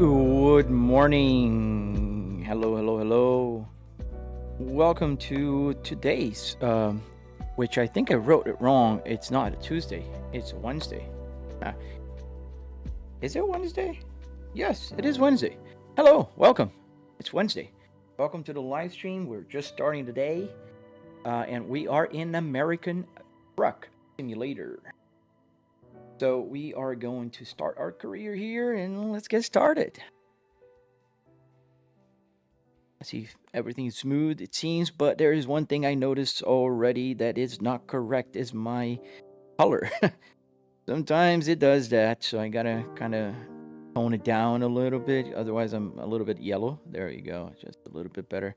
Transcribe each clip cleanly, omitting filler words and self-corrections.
Good morning. Hello. Welcome to today's, which I think I wrote it wrong. It's not a Tuesday. It's a Wednesday. Is it Wednesday? Yes, it is Wednesday. Hello, welcome. It's Wednesday. Welcome to the live stream. We're just starting today, and we are in American Truck Simulator. So we are going to start our career here, and let's get started. Let's see if everything is smooth, it seems, but there is one thing I noticed already that is not correct, is my color. Sometimes it does that, so I gotta kind of tone it down a little bit, otherwise I'm a little bit yellow. There you go, just a little bit better.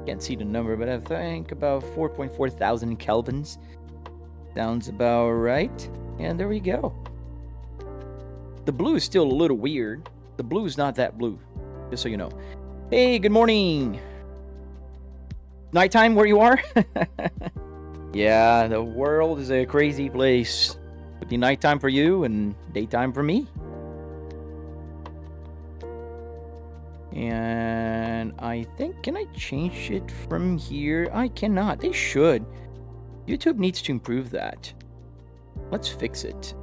Can't see the number, but I think about 4.4 thousand kelvins. Sounds about right. And there we go. The blue is still a little weird. The blue is not that blue, just so you know. Hey, good morning. Nighttime where you are? Yeah, the world is a crazy place. Could be nighttime for you and daytime for me. And I think, can I change it from here? I cannot. They should. YouTube needs to improve that. Let's fix it.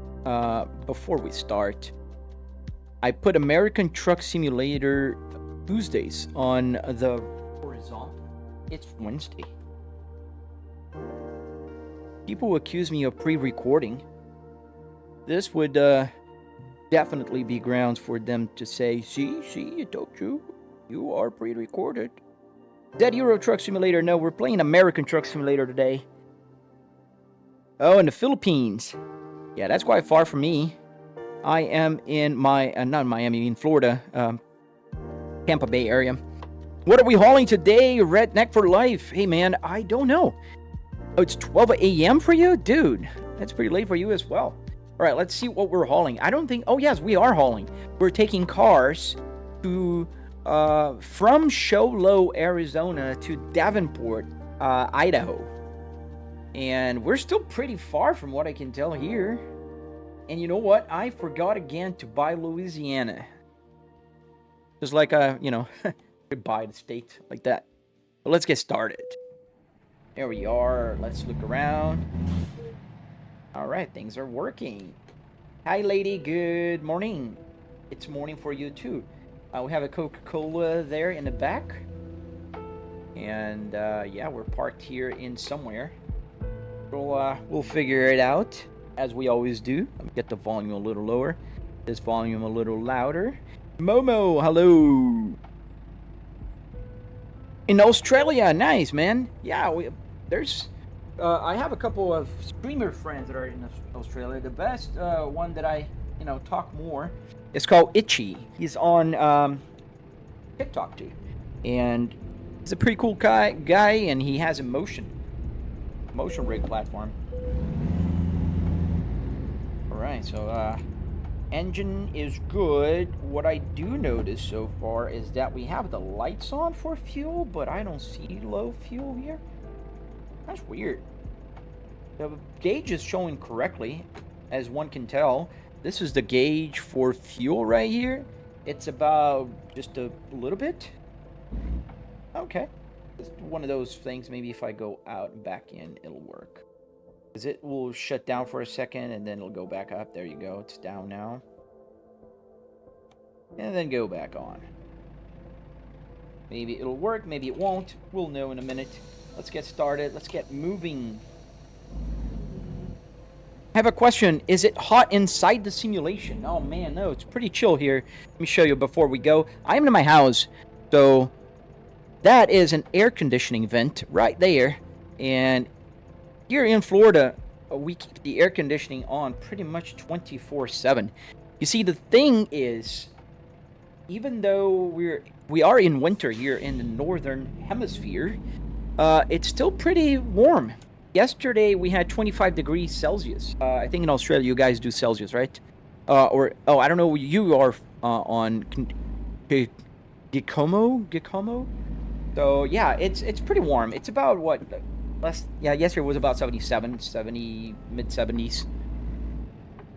Before we start, I put American Truck Simulator Tuesdays on the horizontal. It's Wednesday. People accuse me of pre-recording. This would definitely be grounds for them to say, see, I told you, you are pre-recorded. Dead Euro Truck Simulator. No, we're playing American Truck Simulator today. Oh, in the Philippines. Yeah, that's quite far from me. I am in not Miami, in Florida, Tampa Bay area. What are we hauling today? Redneck for life. Hey, man, I don't know. Oh, it's 12 a.m. for you? Dude, that's pretty late for you as well. All right, let's see what we're hauling. I don't think... Oh, yes, we are hauling. We're taking cars to from Show Low, Arizona to Davenport, Idaho. And we're still pretty far from what I can tell here. And you know what? I forgot again to buy Louisiana. Just like, could buy the state like that. But let's get started. There we are. Let's look around. All right, things are working. Hi, lady. Good morning. It's morning for you, too. We have a Coca-Cola there in the back. And, yeah, we're parked here in somewhere. We'll figure it out, as we always do. Let me get the volume a little lower. This volume a little louder. Momo, hello. In Australia, nice, man. Yeah, I have a couple of streamer friends that are in Australia. The best one that I, talk more is called Itchy. He's on TikTok too, and he's a pretty cool guy, and he has a motion rig platform. All right, so engine is good. What I do notice so far is that we have the lights on for fuel, but I don't see low fuel here. That's weird. The gauge is showing correctly, as one can tell. This is the gauge for fuel right here. It's about just a little bit. Okay. It's one of those things, maybe if I go out and back in, it'll work. Because it will shut down for a second, and then it'll go back up. There you go. It's down now. And then go back on. Maybe it'll work, maybe it won't. We'll know in a minute. Let's get started. Let's get moving. I have a question. Is it hot inside the simulation? Oh, man, no. It's pretty chill here. Let me show you before we go. I'm in my house, so... That is an air conditioning vent right there. And here in Florida, we keep the air conditioning on pretty much 24/7. You see, the thing is, even though we are in winter here in the northern hemisphere, it's still pretty warm. Yesterday we had 25 degrees Celsius. I think in Australia you guys do Celsius, right? I don't know. You are on Giacomo. So yeah, it's pretty warm. It's about what yesterday was about 77, mid 70s.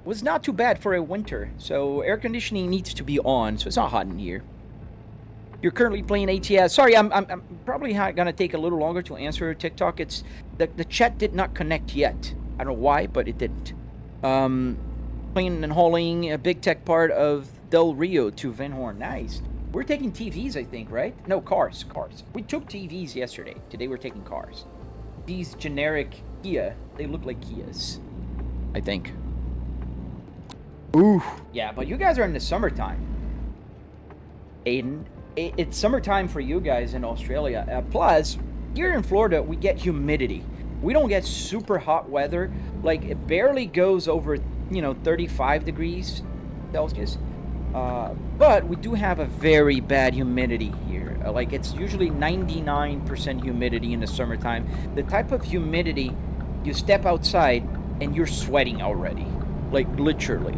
was not too bad for a winter. So air conditioning needs to be on, so it's not hot in here. You're currently playing ATS. Sorry, I'm probably gonna take a little longer to answer TikTok. It's the chat did not connect yet. I don't know why, but it didn't. Playing and hauling a big tech part of Del Rio to Van Horn. Nice. We're taking TVs, I think, right? No, cars. We took TVs yesterday. Today we're taking cars. These generic Kia, they look like Kias, I think. Ooh. Yeah, but you guys are in the summertime. Aiden, it's summertime for you guys in Australia. Plus, here in Florida, we get humidity. We don't get super hot weather. Like, it barely goes over, 35 degrees Celsius. But we do have a very bad humidity here. Like, it's usually 99% humidity in the summertime. The type of humidity, you step outside and you're sweating already. Like, literally.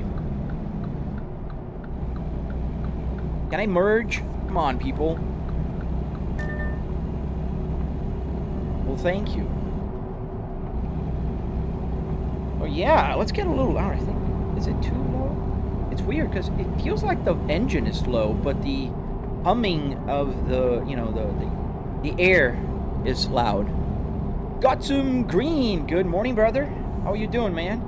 Can I merge? Come on, people. Well, thank you. Oh, yeah, let's get a little louder. I think, is it too low? It's weird because it feels like the engine is low, but the humming of the, the air is loud. Got some green. Good morning, brother. How are you doing, man?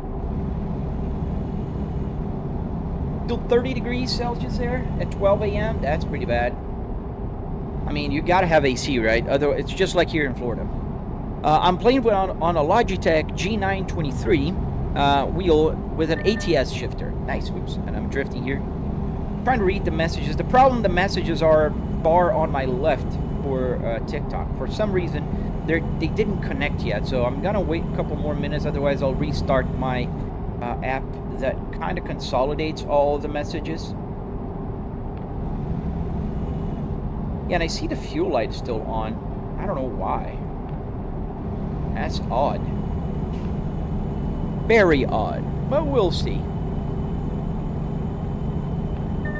Still 30 degrees Celsius there at 12 a.m. That's pretty bad. I mean, you gotta have AC, right? Although it's just like here in Florida. I'm playing on a Logitech G923 wheel with an ATS shifter. Nice, oops, and I'm drifting here. Trying to read the messages. The problem, the messages are far on my left for TikTok. For some reason, they didn't connect yet, so I'm gonna wait a couple more minutes. Otherwise, I'll restart my app that kind of consolidates all the messages. Yeah, and I see the fuel light still on. I don't know why. That's odd. Very odd. But we'll see.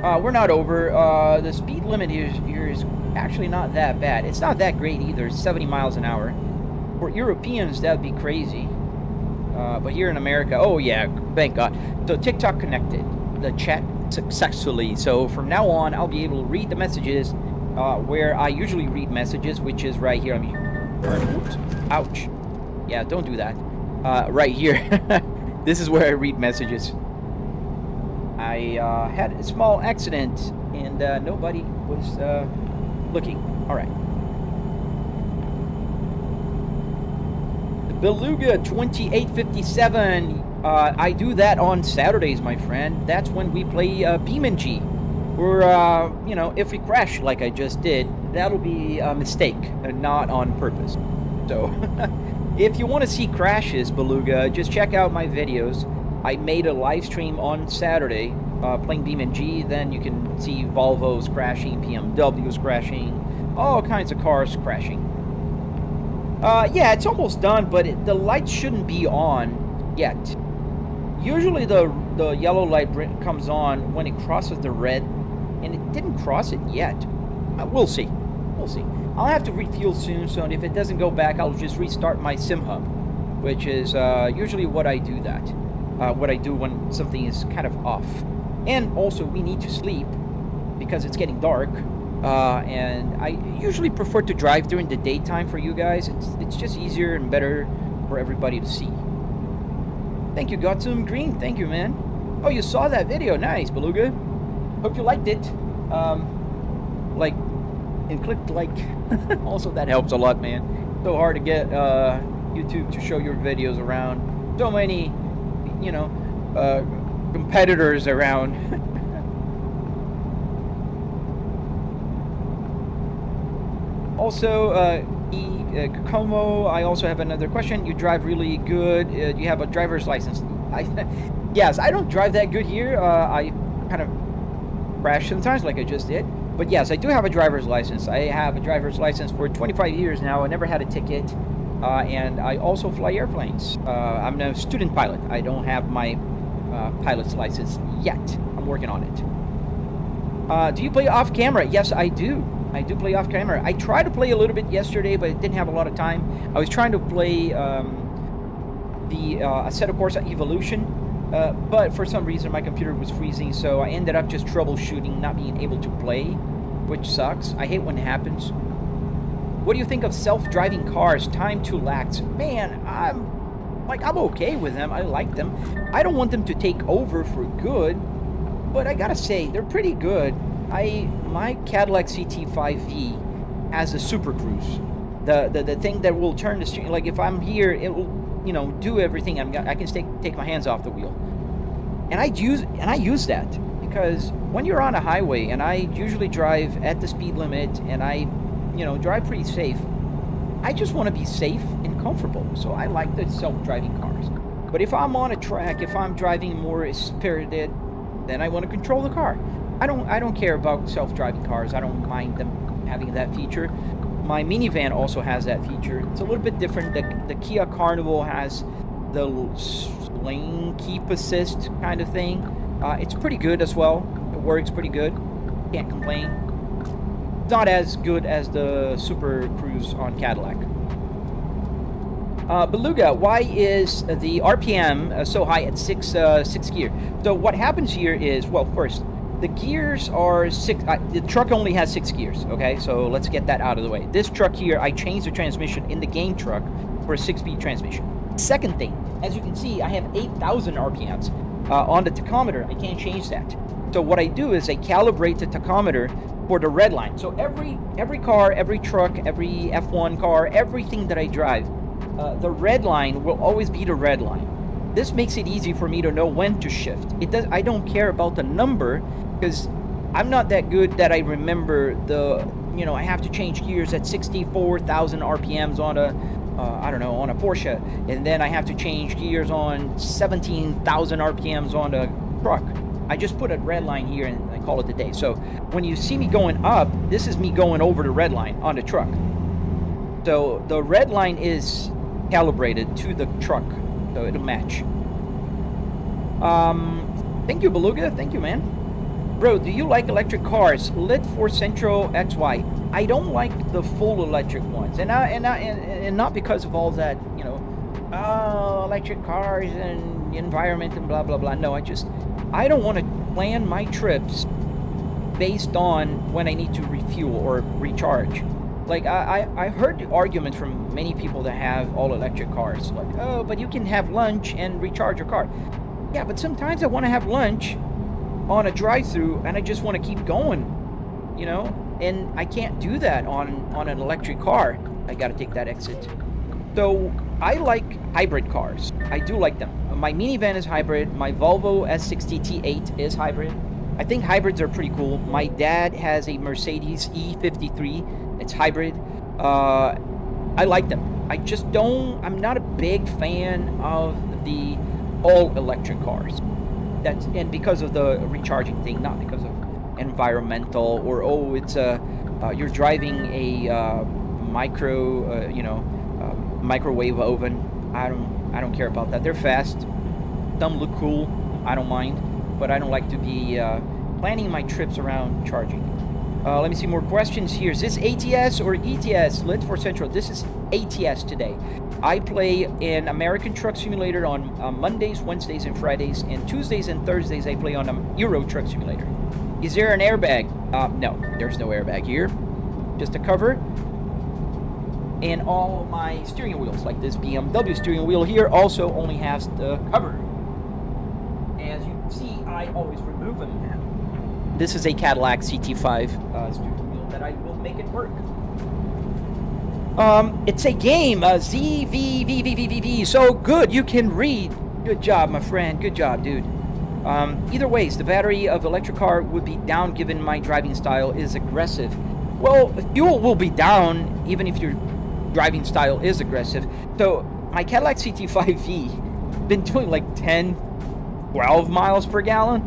We're not over. The speed limit here is actually not that bad. It's not that great either. It's 70 miles an hour. For Europeans, that would be crazy. But here in America, oh yeah, thank God. So TikTok connected the chat successfully. So from now on, I'll be able to read the messages where I usually read messages, which is right here. Oops, ouch. Yeah, don't do that. Right here. This is where I read messages. I had a small accident and nobody was looking. All right. The Beluga 2857. I do that on Saturdays, my friend. That's when we play BeamNG. Or, if we crash like I just did, that'll be a mistake and not on purpose. So, if you want to see crashes, Beluga, just check out my videos. I made a live stream on Saturday playing BeamNG. Then you can see Volvos crashing, PMWs crashing, all kinds of cars crashing. Yeah, it's almost done, but the light shouldn't be on yet. Usually the yellow light comes on when it crosses the red, and it didn't cross it yet. We'll see. We'll see. I'll have to refuel soon, so if it doesn't go back, I'll just restart my sim hub, which is usually what I do what I do when something is kind of off. And also, we need to sleep because it's getting dark, and I usually prefer to drive during the daytime for you guys. It's just easier and better for everybody to see. Thank you, got some green. Thank you, man. Oh, you saw that video. Nice, Beluga. Hope you liked it. Like, and clicked like. Also, that helps a lot, man. So hard to get YouTube to show your videos around. So many, competitors around. Also, Como, I also have another question. You drive really good. Do you have a driver's license? Yes, I don't drive that good here. I kind of crash sometimes, like I just did. But yes, I do have a driver's license. I have a driver's license for 25 years now. I never had a ticket. And I also fly airplanes. I'm a student pilot. I don't have my pilot's license yet. I'm working on it. Do you play off camera? Yes, I do. I do play off camera. I tried to play a little bit yesterday, but it didn't have a lot of time. I was trying to play the Assetto Corsa Evolution, But for some reason my computer was freezing, so I ended up just troubleshooting, not being able to play, which sucks. I hate when it happens. What do you think of self-driving cars? Time to lax. Man, I'm okay with them. I like them. I don't want them to take over for good, but I gotta say they're pretty good. My Cadillac CT5V has a Super Cruise, the thing that will turn the steering. Like if I'm here, it will, you know, do everything. I can take my hands off the wheel, and I use that because when you're on a highway, and I usually drive at the speed limit, and I, you know, drive pretty safe. I just want to be safe and comfortable, so I like the self-driving cars. But if I'm on a track, if I'm driving more spirited, then I want to control the car. I don't care about self-driving cars. I don't mind them having that feature. My minivan also has that feature. It's a little bit different. The Kia Carnival has the lane keep assist kind of thing. It's pretty good as well. It works pretty good. Can't complain. Not as good as the Super Cruise on Cadillac. Beluga, why is the RPM so high at six gear? So what happens here is, well, first, the gears are six. The truck only has 6 gears. Okay, so let's get that out of the way. This truck here, I changed the transmission in the game truck for a 6-speed transmission. Second thing, as you can see, I have 8,000 RPMs on the tachometer. I can't change that. So what I do is I calibrate the tachometer for the red line. So every car, every truck, every F1 car, everything that I drive, the red line will always be the red line. This makes it easy for me to know when to shift. I don't care about the number, because I'm not that good that I remember you know, I have to change gears at 64,000 RPMs on a, I don't know, on a Porsche, and then I have to change gears on 17,000 RPMs on a truck. I just put a red line here and I call it a day. So when you see me going up, this is me going over the red line on the truck. So the red line is calibrated to the truck, so it'll match. Thank you, Beluga. Thank you, man. Bro, do you like electric cars? Lit for Central XY. I don't like the full electric ones, and not because of all that, you know, electric cars and environment and blah blah blah. No, I don't want to plan my trips based on when I need to refuel or recharge. Like, I heard the argument from many people that have all electric cars, like, oh, but you can have lunch and recharge your car. Yeah, but sometimes I want to have lunch on a drive-through and I just want to keep going, you know, and I can't do that on an electric car. I got to take that exit. So I like hybrid cars. I do like them. My minivan is hybrid. My Volvo S60 is hybrid. I think hybrids are pretty cool. My dad has a Mercedes E53. It's hybrid. I like them. I'm not a big fan of the all-electric cars. And because of the recharging thing, not because of environmental or, oh, it's you're driving a microwave oven. I don't care about that. They're fast. Some look cool. I don't mind, but I don't like to be planning my trips around charging. Let me see more questions here. Is this ATS or ETS? Lit for Central. This is ATS today. I play in American Truck Simulator on Mondays, Wednesdays, and Fridays, and Tuesdays and Thursdays I play on Euro Truck Simulator. Is there an airbag? No, there's no airbag here. Just a cover. And all my steering wheels, like this BMW steering wheel here, also only has the cover. As you can see, I always remove them now. This is a Cadillac CT5 steering wheel that I will make it work. It's a game, ZVVVVV. So good, you can read. Good job, my friend. Good job, dude. Either ways, the battery of electric car would be down given my driving style is aggressive. Well, fuel will be down even if your driving style is aggressive. So my Cadillac CT5V been doing like 10, 12 miles per gallon.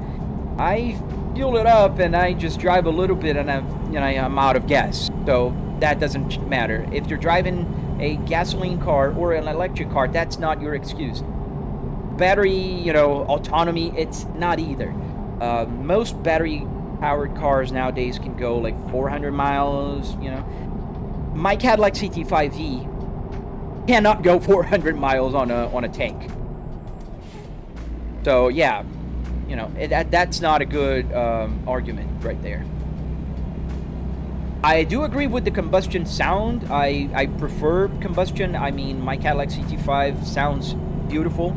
I fuel it up and I just drive a little bit and I'm out of gas. So that doesn't matter. If you're driving a gasoline car or an electric car, that's not your excuse. Battery, autonomy, it's not either. Most battery-powered cars nowadays can go like 400 miles, My Cadillac CT5V cannot go 400 miles on a tank. So yeah, you know, that's not a good argument right there. I do agree with the combustion sound. I prefer combustion. I mean, my Cadillac CT5 sounds beautiful.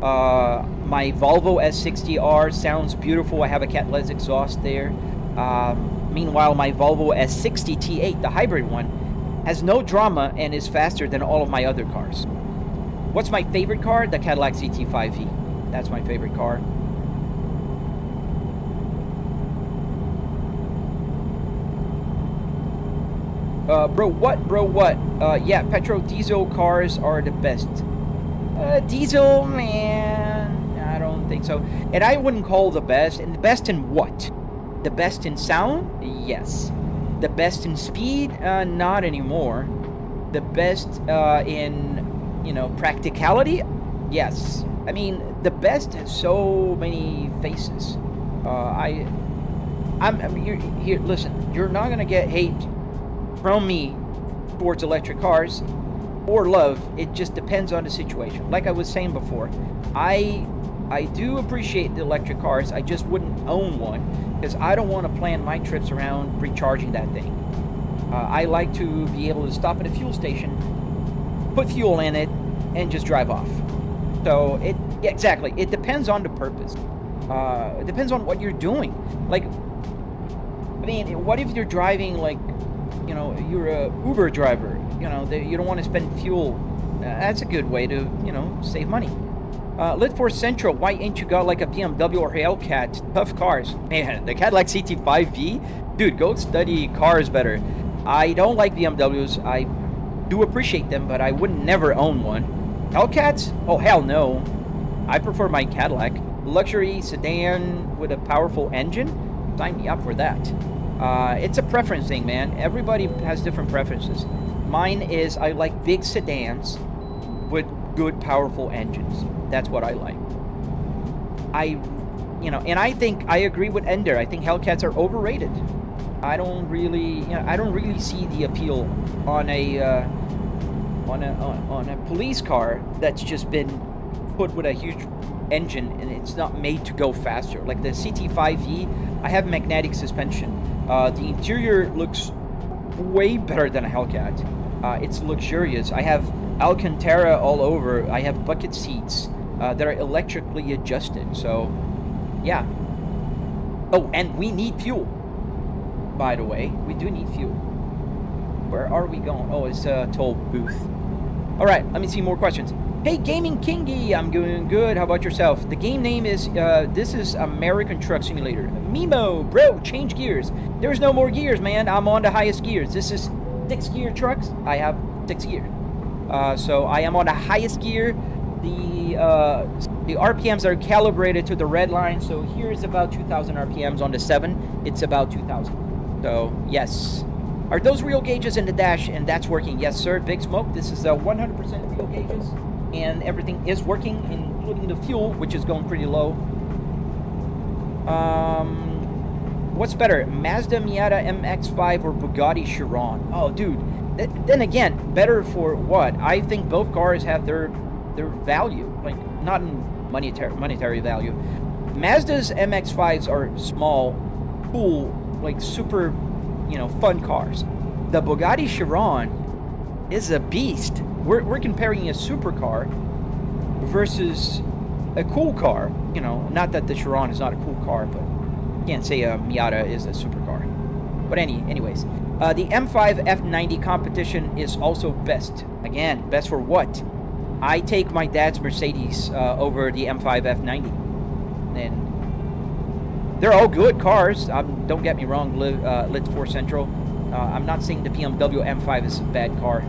My Volvo S60R sounds beautiful. I have a catless exhaust there. Meanwhile, my Volvo S60 T8, the hybrid one, has no drama and is faster than all of my other cars. What's my favorite car? The Cadillac CT5V. That's my favorite car. Bro, what? Yeah, petrol diesel cars are the best. Diesel, man, I don't think so. And I wouldn't call the best. And the best in what? The best in sound? Yes. The best in speed? Not anymore. The best in, you know, practicality? Yes. I mean, the best has so many faces. I mean, here, listen, you're not gonna get hate from me towards electric cars or love. It just depends on the situation. Like I was saying before, I do appreciate the electric cars. I just wouldn't own one because I don't want to plan my trips around recharging that thing. I like to be able to stop at a fuel station, put fuel in it, and just drive off. So exactly, it depends on the purpose. It depends on what you're doing. Like, I mean, what if you're driving, like, you know, you're a Uber driver, you know, you don't want to spend fuel. That's a good way to, you know, save money. Lit for Central, why ain't you got like a BMW or Hellcat? Tough cars. Man, the Cadillac CT5V? Dude, go study cars better. I don't like BMWs. I do appreciate them, but I would never own one. Hellcats? Oh, hell no. I prefer my Cadillac. Luxury sedan with a powerful engine? Sign me up for that. It's a preference thing, man. Everybody has different preferences. Mine is I like big sedans with good, powerful engines. That's what I like. You know, and I think I agree with Ender. I think Hellcats are overrated. I don't really see the appeal on a police car that's just been put with a huge engine and it's not made to go faster. Like the CT5V, I have magnetic suspension. The interior looks way better than a Hellcat. It's luxurious. I have Alcantara all over. I have bucket seats that are electrically adjusted. So, yeah. Oh, and we need fuel. By the way, we do need fuel. Where are we going? Oh, it's a toll booth. All right, let me see more questions. Hey, Gaming Kingy, I'm doing good. How about yourself? The game name is, this is American Truck Simulator. Mimo, bro, change gears. There's no more gears, man. I'm on the highest gears. This is 6-gear trucks. I have 6 gear. So I am on the highest gear. The RPMs are calibrated to the red line. So here is about 2,000 RPMs on the 7. It's about 2,000. So, yes. Are those real gauges in the dash? And that's working. Yes, sir. Big Smoke. This is 100% real gauges. And everything is working, including the fuel, which is going pretty low. What's better, Mazda Miata MX-5 or Bugatti Chiron? Oh, dude. Then again, better for what? I think both cars have their value, like not in monetary value. Mazda's MX-5s are small, cool, like super, you know, fun cars. The Bugatti Chiron is a beast. We're comparing a supercar versus a cool car. You know, not that the Chiron is not a cool car, but you can't say a Miata is a supercar. But anyways, the M5 F90 competition is also best. Again, best for what? I take my dad's Mercedes over the M5 F90. And they're all good cars. Don't get me wrong, Lit 4 Central. I'm not saying the BMW M5 is a bad car.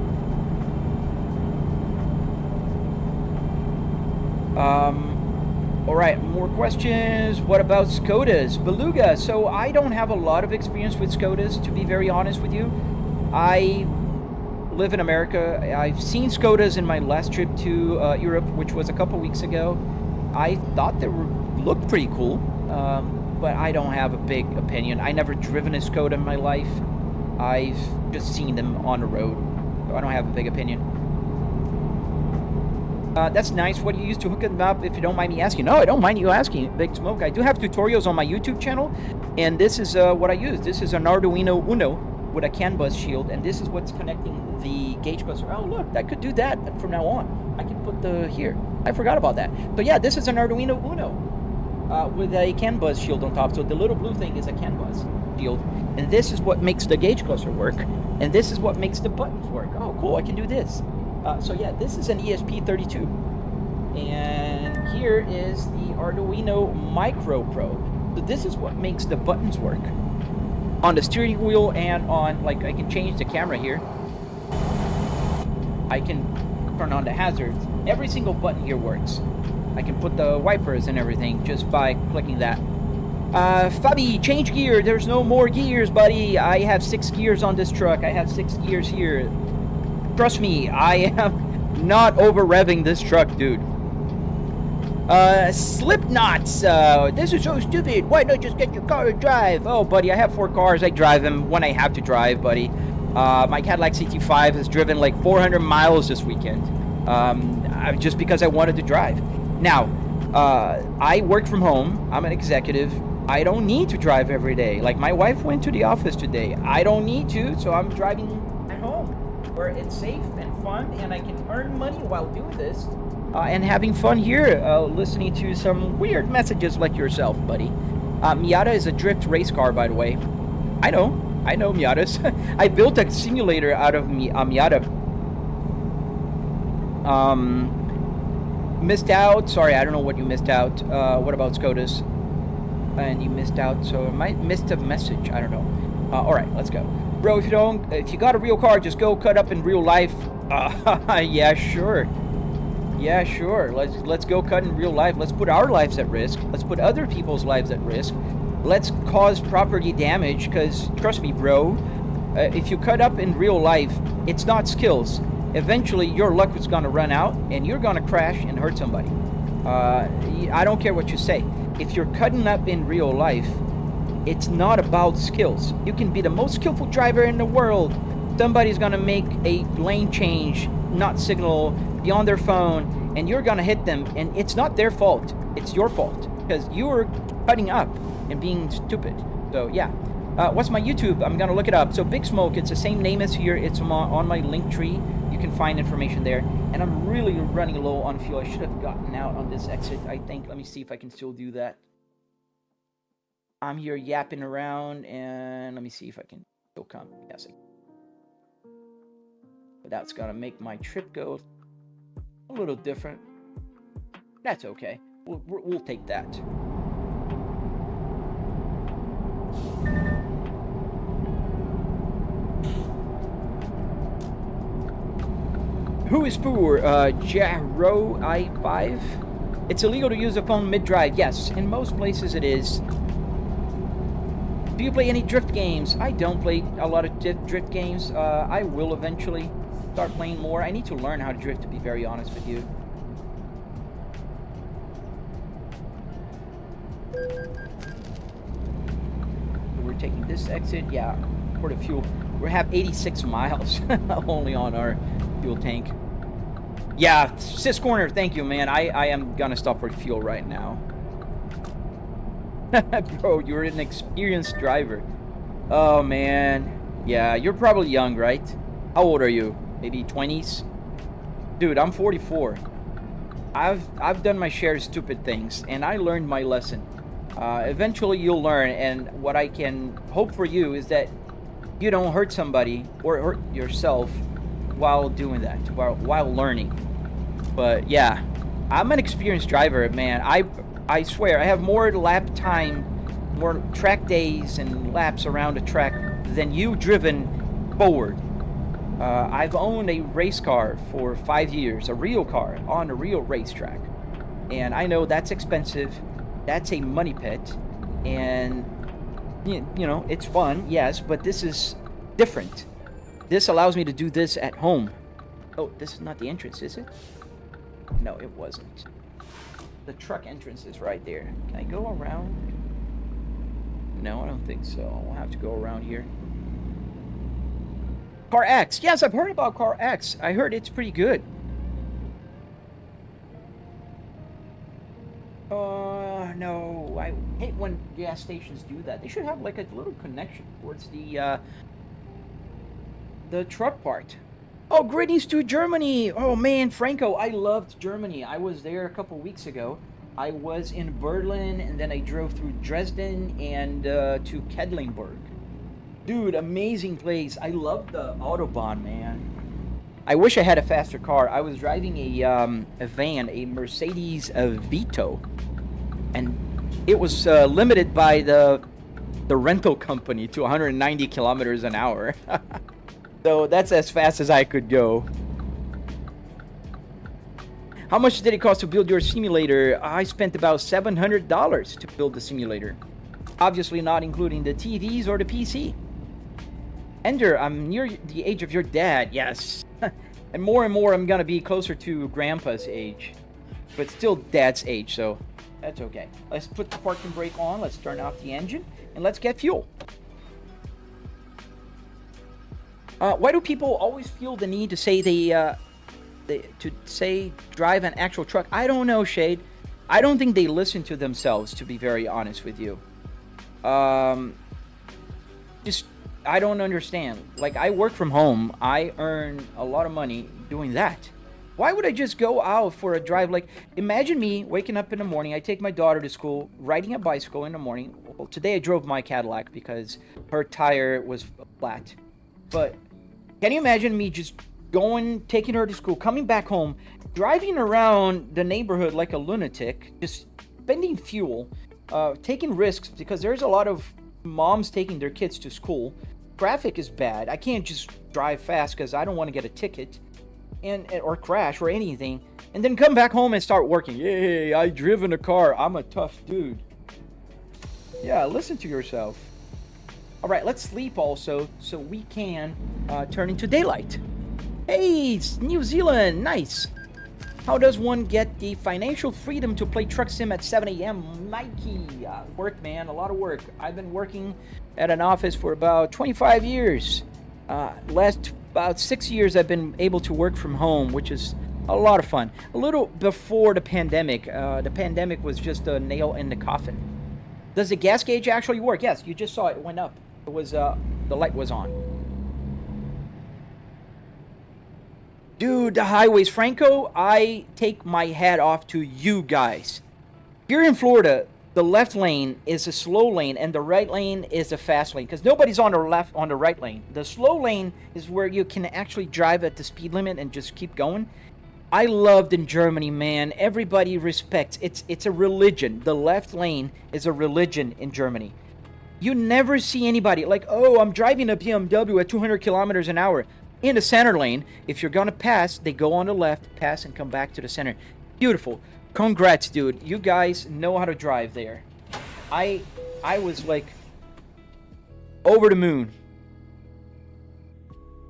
All right, more questions. What about Skodas? Beluga. So I don't have a lot of experience with Skodas, to be very honest with you. I live in America. I've seen Skodas in my last trip to Europe, which was a couple weeks ago. I thought they looked pretty cool, but I don't have a big opinion. I never driven a Skoda in my life. I've just seen them on the road, so I don't have a big opinion. That's nice. What do you use to hook them up, if you don't mind me asking? No, I don't mind you asking, Big Smoke. I do have tutorials on my YouTube channel, and this is what I use. This is an Arduino Uno with a CAN bus shield, and this is what's connecting the gauge cluster. Oh, look, I could do that from now on. I can put the here. I forgot about that. But yeah, this is an Arduino Uno with a CAN bus shield on top. So the little blue thing is a CAN bus shield, and this is what makes the gauge cluster work, and this is what makes the buttons work. Oh, cool, I can do this. So yeah, this is an ESP32, and here is the Arduino Micro Pro. So this is what makes the buttons work on the steering wheel, and on, like, I can change the camera here. I can turn on the hazards. Every single button here works. I can put the wipers and everything just by clicking that. Fabi, change gear. There's no more gears, buddy. I have 6 gears on this truck. I have 6 gears here. Trust me, I am not over-revving this truck, dude. Slipknots. This is so stupid. Why not just get your car to drive? Oh, buddy, I have 4 cars. I drive them when I have to drive, buddy. My Cadillac CT5 has driven like 400 miles this weekend. Just because I wanted to drive. Now, I work from home. I'm an executive. I don't need to drive every day. Like, my wife went to the office today. I don't need to, so I'm driving at home, where it's safe and fun, and I can earn money while doing this, and having fun here, listening to some weird messages like yourself, buddy. Miata is a drift race car, by the way. I know Miatas. I built a simulator out of Miata. Missed out. Sorry, I don't know what you missed out. What about SCOTUS? And you missed out, so I might missed a message. I don't know. All right, let's go. Bro, if you got a real car, just go cut up in real life. Yeah, sure. Yeah, sure. Let's go cut in real life. Let's put our lives at risk. Let's put other people's lives at risk. Let's cause property damage, because trust me, bro, if you cut up in real life, it's not skills. Eventually, your luck is going to run out, and you're going to crash and hurt somebody. I don't care what you say. If you're cutting up in real life, it's not about skills. You can be the most skillful driver in the world. Somebody's going to make a lane change, not signal, be on their phone, and you're going to hit them, and it's not their fault. It's your fault, because you're cutting up and being stupid. So, yeah. What's my YouTube? I'm going to look it up. So, Big Smoke, it's the same name as here. It's on my link tree. You can find information there. And I'm really running low on fuel. I should have gotten out on this exit, I think. Let me see if I can still do that. I'm here yapping around, and let me see if I can still come. Yes, but that's going to make my trip go a little different. That's okay. We'll take that. Who is for Jaro I5? It's illegal to use a phone mid-drive. Yes, in most places it is. Do you play any drift games? I don't play a lot of drift games. I will eventually start playing more. I need to learn how to drift, to be very honest with you. We're taking this exit, yeah, for the fuel. We have 86 miles only on our fuel tank. Yeah, Sis Corner, thank you, man. I am gonna stop for fuel right now. Bro, you're an experienced driver. Oh, man. Yeah, you're probably young, right? How old are you? Maybe 20s? Dude, I'm 44. I've done my share of stupid things, and I learned my lesson. Eventually, you'll learn, and what I can hope for you is that you don't hurt somebody or hurt yourself while doing that, while learning. But yeah, I'm an experienced driver, man. I swear, I have more lap time, more track days and laps around a track than you driven forward. I've owned a race car for 5 years, a real car on a real racetrack. And I know that's expensive. That's a money pit. And, you know, it's fun, yes, but this is different. This allows me to do this at home. Oh, this is not the entrance, is it? No, it wasn't. The truck entrance is right there. Can I go around? No, I don't think so. We'll have to go around here. Car X. Yes, I've heard about Car X. I heard it's pretty good. No. I hate when gas stations do that. They should have like a little connection towards the truck part. Oh, greetings to Germany. Oh man, Franco, I loved Germany. I was there a couple weeks ago. I was in Berlin, and then I drove through Dresden and to Kedlingberg. Dude, amazing place. I love the Autobahn, man. I wish I had a faster car. I was driving a van, a Mercedes Vito, and it was limited by the rental company to 190 kilometers an hour. So that's as fast as I could go. How much did it cost to build your simulator? I spent about $700 to build the simulator. Obviously not including the TVs or the PC. Ender, I'm near the age of your dad, yes. And more I'm gonna be closer to Grandpa's age. But still Dad's age, so that's okay. Let's put the parking brake on, let's turn off the engine, and let's get fuel. Why do people always feel the need to say drive an actual truck? I don't know, Shade. I don't think they listen to themselves, to be very honest with you. I don't understand. Like, I work from home. I earn a lot of money doing that. Why would I just go out for a drive? Like, imagine me waking up in the morning. I take my daughter to school, riding a bicycle in the morning. Well, today I drove my Cadillac because her tire was flat. But can you imagine me just going, taking her to school, coming back home, driving around the neighborhood like a lunatic, just spending fuel, taking risks, because there's a lot of moms taking their kids to school. Traffic is bad. I can't just drive fast because I don't want to get a ticket or crash or anything, and then come back home and start working. Yay, I driven a car. I'm a tough dude. Yeah, listen to yourself. All right, let's sleep also so we can turn into daylight. Hey, it's New Zealand. Nice. How does one get the financial freedom to play Truck Sim at 7 a.m.? Mikey, work, man, a lot of work. I've been working at an office for about 25 years. Last about 6 years I've been able to work from home, which is a lot of fun. A little before the pandemic. The pandemic was just a nail in the coffin. Does the gas gauge actually work? Yes, you just saw it went up. It was the light was on. Dude, the highways, Franco, I take my hat off to you guys. Here in Florida, the left lane is a slow lane and the right lane is a fast lane, because nobody's on the right lane. The slow lane is where you can actually drive at the speed limit and just keep going. I loved in Germany, man. Everybody respects. It's a religion. The left lane is a religion in Germany. You never see anybody like, oh, I'm driving a BMW at 200 kilometers an hour. In the center lane, if you're gonna pass, they go on the left, pass, and come back to the center. Beautiful. Congrats, dude. You guys know how to drive there. I was like over the moon.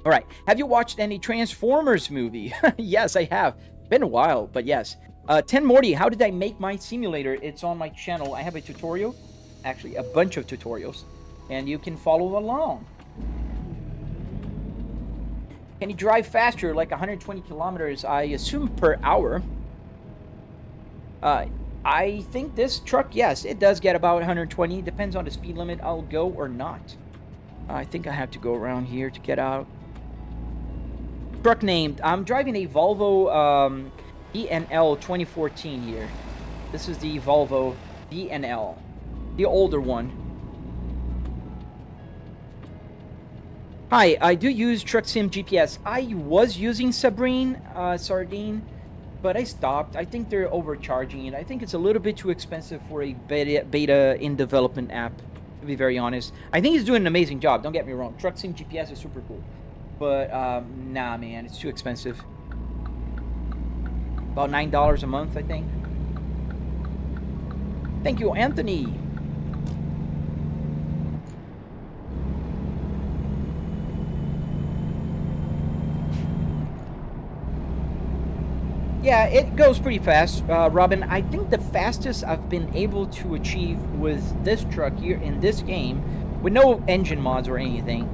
All right. Have you watched any Transformers movie? Yes, I have. Been a while, but yes. 10 Morty, how did I make my simulator? It's on my channel. I have a tutorial. Actually, a bunch of tutorials. And you can follow along. Can you drive faster, like 120 kilometers, I assume, per hour? I think this truck, yes, it does get about 120. Depends on the speed limit I'll go or not. I think I have to go around here to get out. Truck named. I'm driving a Volvo BNL 2014 here. This is the Volvo BNL, the older one. Hi, I do use Truck Sim GPS. I was using Sardine, but I stopped. I think they're overcharging it. I think it's a little bit too expensive for a beta in development app, to be very honest. I think he's doing an amazing job, don't get me wrong. Truck Sim GPS is super cool. But, nah, man, it's too expensive. About $9 a month, I think. Thank you, Anthony. Yeah, it goes pretty fast, Robin. I think the fastest I've been able to achieve with this truck here in this game, with no engine mods or anything,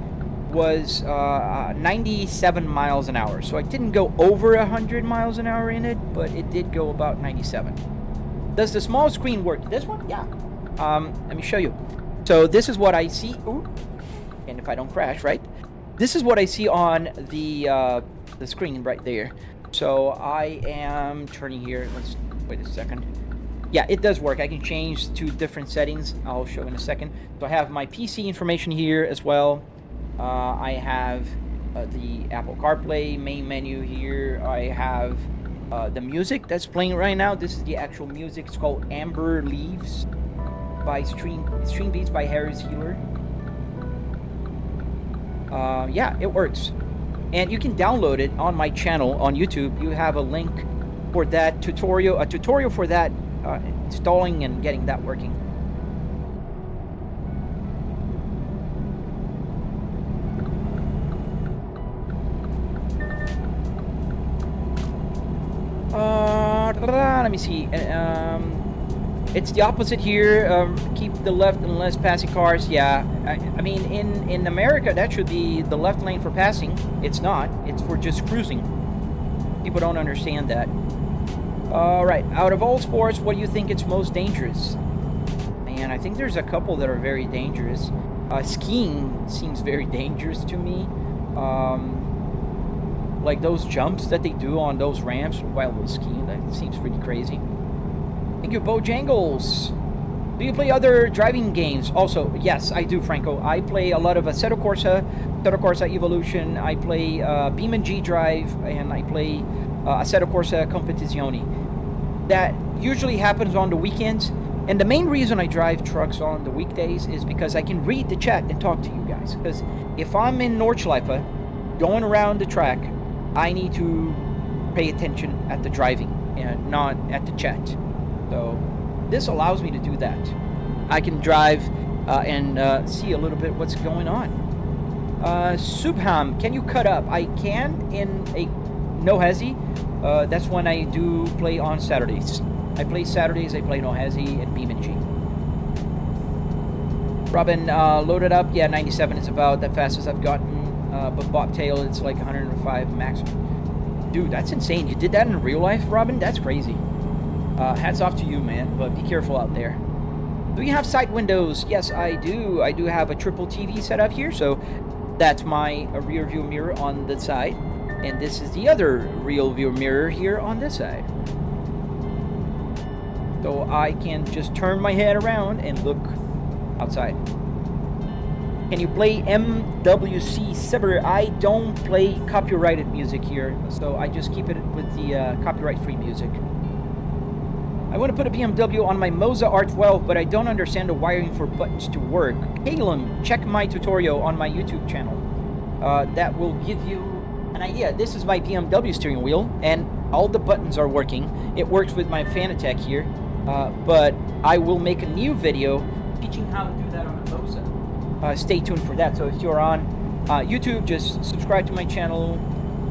was 97 miles an hour. So I didn't go over 100 miles an hour in it, but it did go about 97. Does the small screen work? This one? Yeah. Let me show you. So this is what I see. Ooh. And if I don't crash, right? This is what I see on the screen right there. So I am turning here. Let's wait a second. Yeah, it does work. I can change to different settings. I'll show in a second. So I have my PC information here as well. I have the Apple CarPlay main menu here. I have the music that's playing right now. This is the actual music. It's called Amber Leaves by Stream Beats by Harris Healer. Yeah, it works. And you can download it on my channel on YouTube. You have a link for that tutorial, a tutorial for that installing and getting that working. Let me see. It's the opposite here. Keep the left unless passing cars. Yeah, I mean, in America, that should be the left lane for passing. It's not. It's for just cruising. People don't understand that. All right. Out of all sports, what do you think it's most dangerous? Man, I think there's a couple that are very dangerous. Skiing seems very dangerous to me. Like those jumps that they do on those ramps while skiing, that seems pretty crazy. Thank you, Bojangles. Do you play other driving games? Also, yes, I do, Franco. I play a lot of Assetto Corsa Evolution. I play BeamNG.drive, and I play Assetto Corsa Competizione. That usually happens on the weekends. And the main reason I drive trucks on the weekdays is because I can read the chat and talk to you guys. Because if I'm in Nordschleife, going around the track, I need to pay attention at the driving and not at the chat. So this allows me to do that. I can drive and see a little bit what's going on. Subham, can you cut up? I can in a no hesi. That's when I do play on Saturdays. I play Saturdays, I play no hesi and BeamNG. Robin, loaded up. Yeah, 97 is about the fastest I've gotten. But bobtail, it's like 105 max. Dude, that's insane. You did that in real life, Robin? That's crazy. Hats off to you, man, but be careful out there. Do you have side windows? Yes, I do. I do have a triple TV set up here, so that's my rear view mirror on the side. And this is the other rear view mirror here on this side. So I can just turn my head around and look outside. Can you play MWC Sever? I don't play copyrighted music here, so I just keep it with the copyright-free music. I want to put a BMW on my Moza R12, but I don't understand the wiring for buttons to work. Calum, check my tutorial on my YouTube channel. That will give you an idea. This is my BMW steering wheel, and all the buttons are working. It works with my Fanatec here, but I will make a new video teaching how to do that on a Moza. Stay tuned for that. So if you're on YouTube, just subscribe to my channel,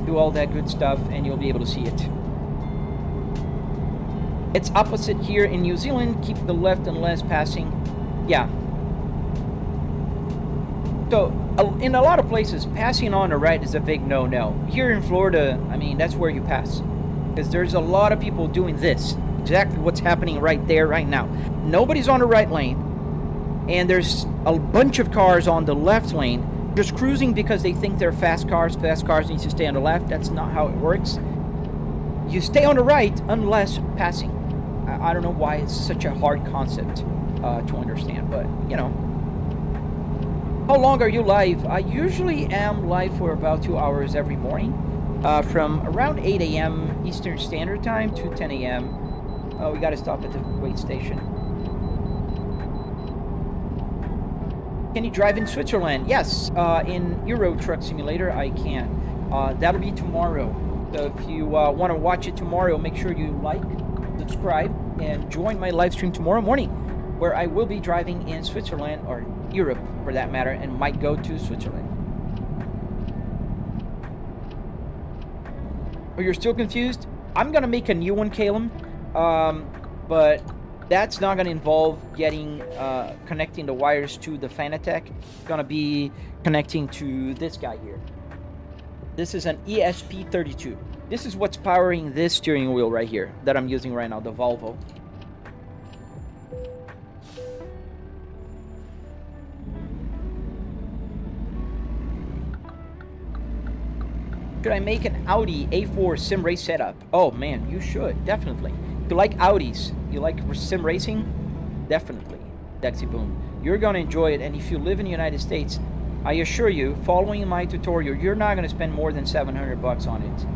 do all that good stuff, and you'll be able to see it. It's opposite here in New Zealand. Keep the left unless passing. Yeah. So in a lot of places, passing on the right is a big no-no. Here in Florida, I mean, that's where you pass. Because there's a lot of people doing this. Exactly what's happening right there, right now. Nobody's on the right lane. And there's a bunch of cars on the left lane just cruising because they think they're fast cars. Fast cars need to stay on the left. That's not how it works. You stay on the right unless passing. I don't know why it's such a hard concept to understand, but, you know. How long are you live? I usually am live for about 2 hours every morning, from around 8 a.m. Eastern Standard Time to 10 a.m. We got to stop at the wait station. Can you drive in Switzerland? Yes, in Euro Truck Simulator, I can. That'll be tomorrow. So if you want to watch it tomorrow, make sure you like, subscribe, and join my live stream tomorrow morning, where I will be driving in Switzerland, or Europe for that matter, and might go to Switzerland. Oh, you're still confused? I'm going to make a new one, Calum, but that's not going to involve getting connecting the wires to the Fanatec. It's going to be connecting to this guy here. This is an ESP32. This is what's powering this steering wheel right here that I'm using right now, the Volvo. Should I make an Audi A4 sim race setup? Oh man, you should, definitely. If you like Audis, you like sim racing, definitely, Dexy Boom. You're gonna enjoy it, and if you live in the United States, I assure you, following my tutorial, you're not gonna spend more than 700 bucks on it.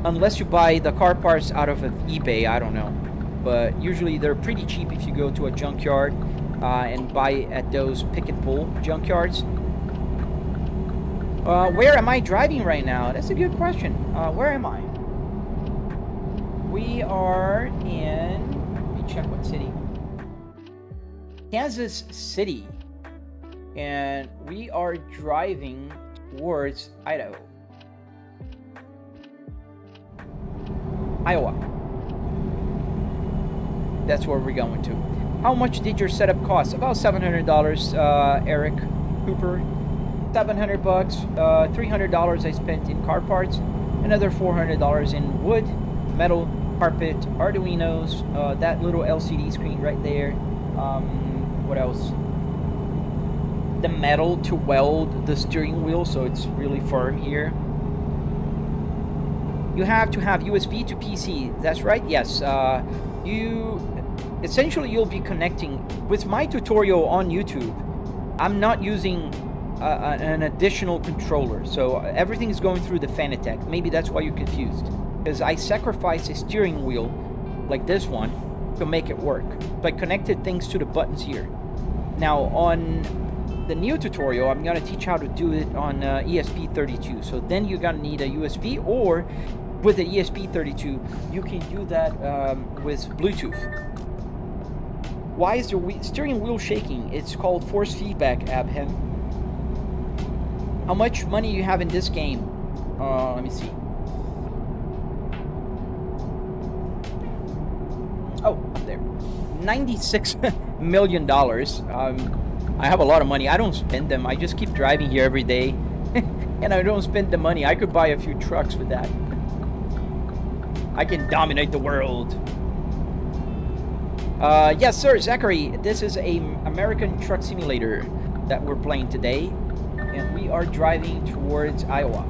Unless you buy the car parts out of eBay, I don't know. But usually they're pretty cheap if you go to a junkyard and buy at those pick and pull junkyards. Where am I driving right now? That's a good question. Where am I? We are in, let me check what city. Kansas City. And we are driving towards Idaho. Iowa. That's where we're going to. How much did your setup cost? About $700, Eric Cooper. 700 bucks. $300 I spent in car parts. Another $400 in wood, metal, carpet, arduinos, that little LCD screen right there. What else? The metal to weld the steering wheel so it's really firm here. You have to have USB to PC. That's right. Yes. You'll be connecting with my tutorial on YouTube. I'm not using an additional controller, so everything is going through the Fanatec. Maybe that's why you're confused, because I sacrificed a steering wheel like this one to make it work. So I connected things to the buttons here. Now on the new tutorial, I'm going to teach how to do it on ESP32. So then you're going to need a USB, or with the ESP32 you can do that with Bluetooth. Why is the steering wheel shaking? It's called force feedback, Abhem. How much money you have in this game? Let me see. Oh, up there. $96 million. I have a lot of money. I don't spend them. I just keep driving here every day. And I don't spend the money. I could buy a few trucks with that. I can dominate the world. Yes, sir, Zachary. This is a American Truck Simulator that we're playing today. And we are driving towards Iowa.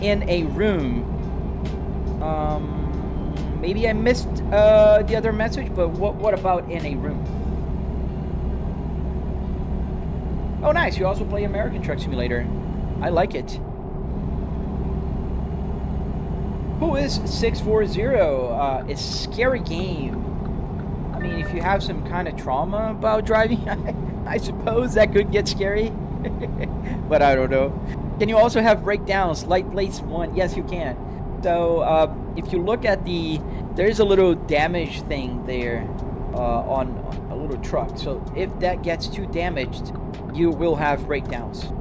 In a room. Maybe I missed the other message, but what about in a room? Oh, nice. You also play American Truck Simulator. I like it. Who is 640? It's a scary game. I mean, if you have some kind of trauma about driving, I suppose that could get scary. But I don't know. Can you also have breakdowns? Light lace 1. Yes, you can. So, if you look at there's a little damage thing there on a little truck. So, if that gets too damaged, you will have breakdowns.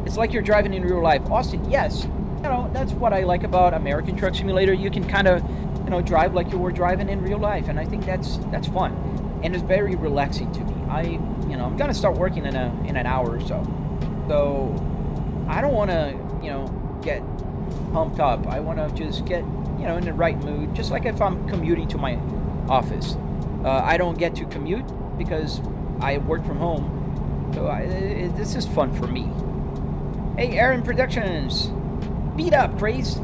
It's like you're driving in real life. Austin, yes. You know, that's what I like about American Truck Simulator. You can kind of, drive like you were driving in real life, and I think that's fun, and it's very relaxing to me. I'm gonna start working in an hour or so. So I don't want to, get pumped up. I want to just get, in the right mood. Just like if I'm commuting to my office, I don't get to commute because I work from home. So this is fun for me. Hey, Aaron Productions, speed up, Craze.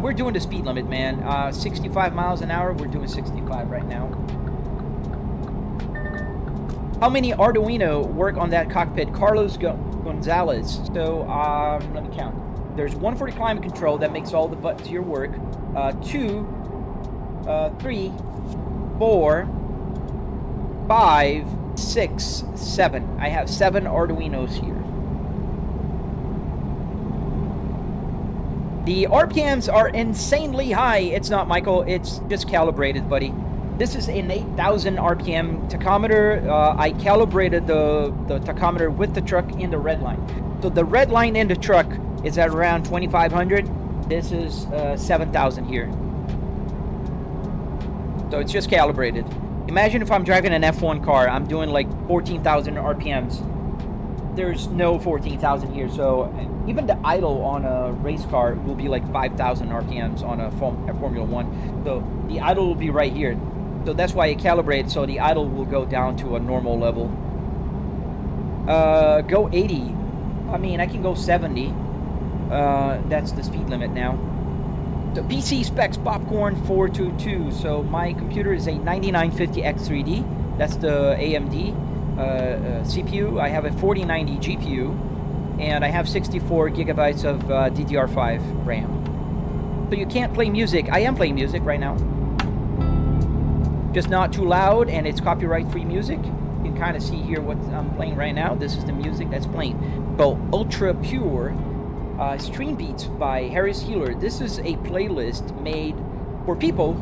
We're doing the speed limit, man. 65 miles an hour. We're doing 65 right now. How many Arduino work on that cockpit? Carlos Gonzalez. So, let me count. There's one for the climate control that makes all the buttons here work. 2, 3, 4, 5, 6, 7. I have 7 Arduinos here. The RPMs are insanely high. It's not, Michael. It's just calibrated, buddy. This is an 8,000 RPM tachometer. I calibrated the tachometer with the truck in the red line. So the red line in the truck is at around 2,500. This is 7,000 here. So it's just calibrated. Imagine if I'm driving an F1 car. I'm doing like 14,000 RPMs. There's no 14,000 here. So, even the idle on a race car will be like 5,000 RPMs on a Formula 1. So the idle will be right here. So that's why it calibrates, so the idle will go down to a normal level. Go 80. I mean, I can go 70. That's the speed limit now. So PC specs Popcorn 422. So my computer is a 9950X3D. That's the AMD CPU. I have a 4090 GPU, and I have 64 gigabytes of DDR5 RAM. So you can't play music. I am playing music right now. Just not too loud, and it's copyright-free music. You can kind of see here what I'm playing right now. This is the music that's playing. So Ultra Pure Stream Beats by Harris Healer. This is a playlist made for people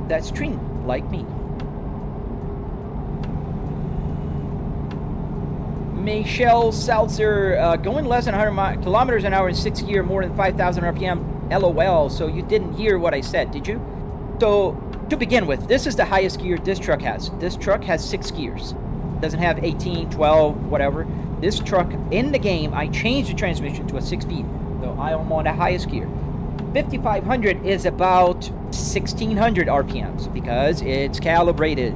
that stream like me. Michelle Seltzer, going less than 100 kilometers an hour in 6th gear, more than 5,000 RPM. LOL. So you didn't hear what I said, did you? So to begin with, this is the highest gear this truck has. This truck has 6 gears. It doesn't have 18, 12, whatever. This truck, in the game, I changed the transmission to a 6-speed. So I am on the highest gear. 5,500 is about 1,600 RPMs because it's calibrated.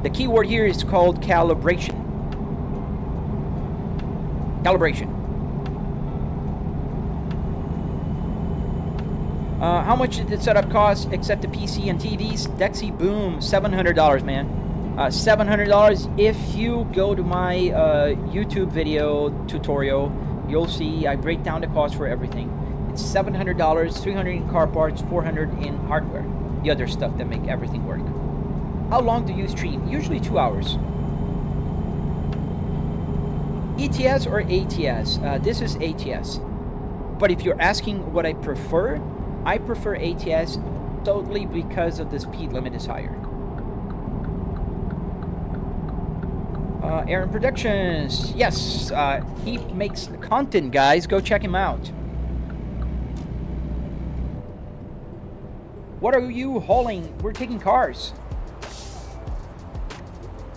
The key word here is called calibration. Calibration. How much did the setup cost except the PC and TVs? Dexy Boom, $700, man. $700. If you go to my YouTube video tutorial, you'll see I break down the cost for everything. It's $700, $300 in car parts, $400 in hardware. The other stuff that make everything work. How long do you stream? Usually 2 hours. ETS or ATS? This is ATS. But if you're asking what I prefer ATS totally because of the speed limit is higher. Aaron Productions, yes, he makes content, guys. Go check him out. What are you hauling? We're taking cars.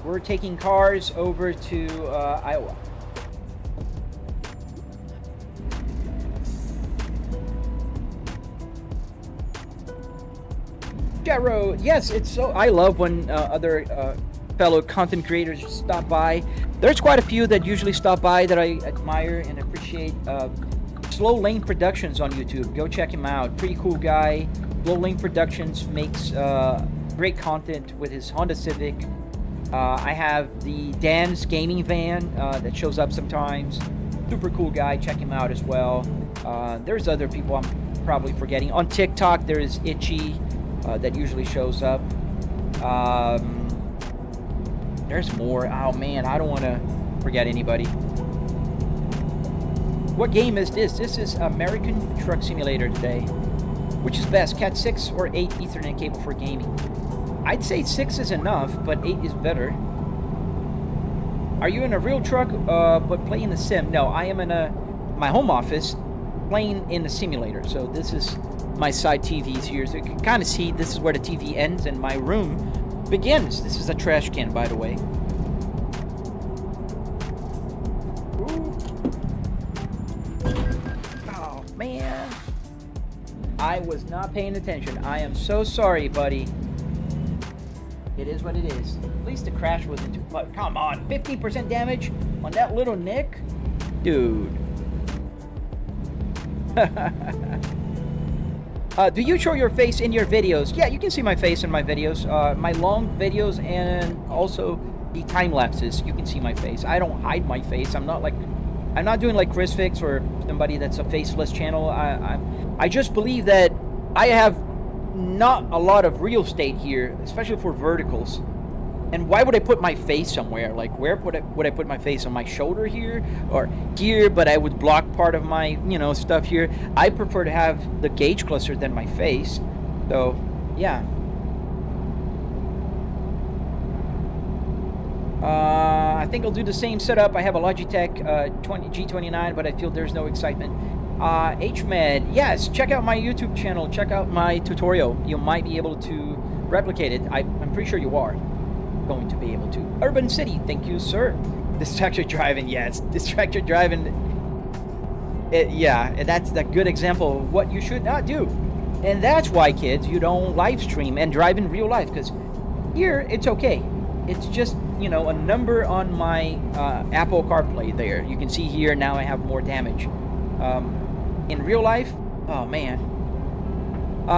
We're taking cars over to Iowa. Jero, yes, it's so. I love when other fellow content creators stop by. There's quite a few that usually stop by that I admire and appreciate. Slow Lane Productions on YouTube. Go check him out. Pretty cool guy. Slow Lane Productions makes great content with his Honda Civic. I have the Dan's gaming van that shows up sometimes. Super cool guy. Check him out as well. There's other people I'm probably forgetting. On TikTok, there is Itchy that usually shows up. There's more. Oh man, I don't want to forget anybody. What game is this? This is American Truck Simulator today. Which is best, Cat 6 or 8 Ethernet cable for gaming? I'd say 6 is enough, but 8 is better. Are you in a real truck but playing the sim? No, I am in my home office playing in the simulator. So this is my side TVs here. So you can kind of see this is where the TV ends and my room begins. This is a trash can, by the way. Ooh. Oh, man. I was not paying attention. I am so sorry, buddy. It is what it is. At least the crash wasn't too much. Come on, 15% damage on that little nick? Dude. Do you show your face in your videos? Yeah, you can see my face in my videos. My long videos and also the time lapses. You can see my face. I don't hide my face. I'm not doing like Chris Fix or somebody that's a faceless channel. I just believe that I have not a lot of real estate here, especially for verticals. And why would I put my face somewhere? Like, where would I put my face? On my shoulder here or here? But I would block part of my, stuff here. I prefer to have the gauge closer than my face. So, yeah. I think I'll do the same setup. I have a Logitech G29, but I feel there's no excitement. HMed, yes, check out my YouTube channel. Check out my tutorial. You might be able to replicate it. I'm pretty sure you are going to be able to. Urban City, thank you, sir. Distracted driving, yes. Distracted driving. Yeah, that's a good example of what you should not do. And that's why, kids, you don't live stream and drive in real life, because here it's okay. It's just, you know, a number on my Apple CarPlay there. You can see here now I have more damage. In real life, oh man.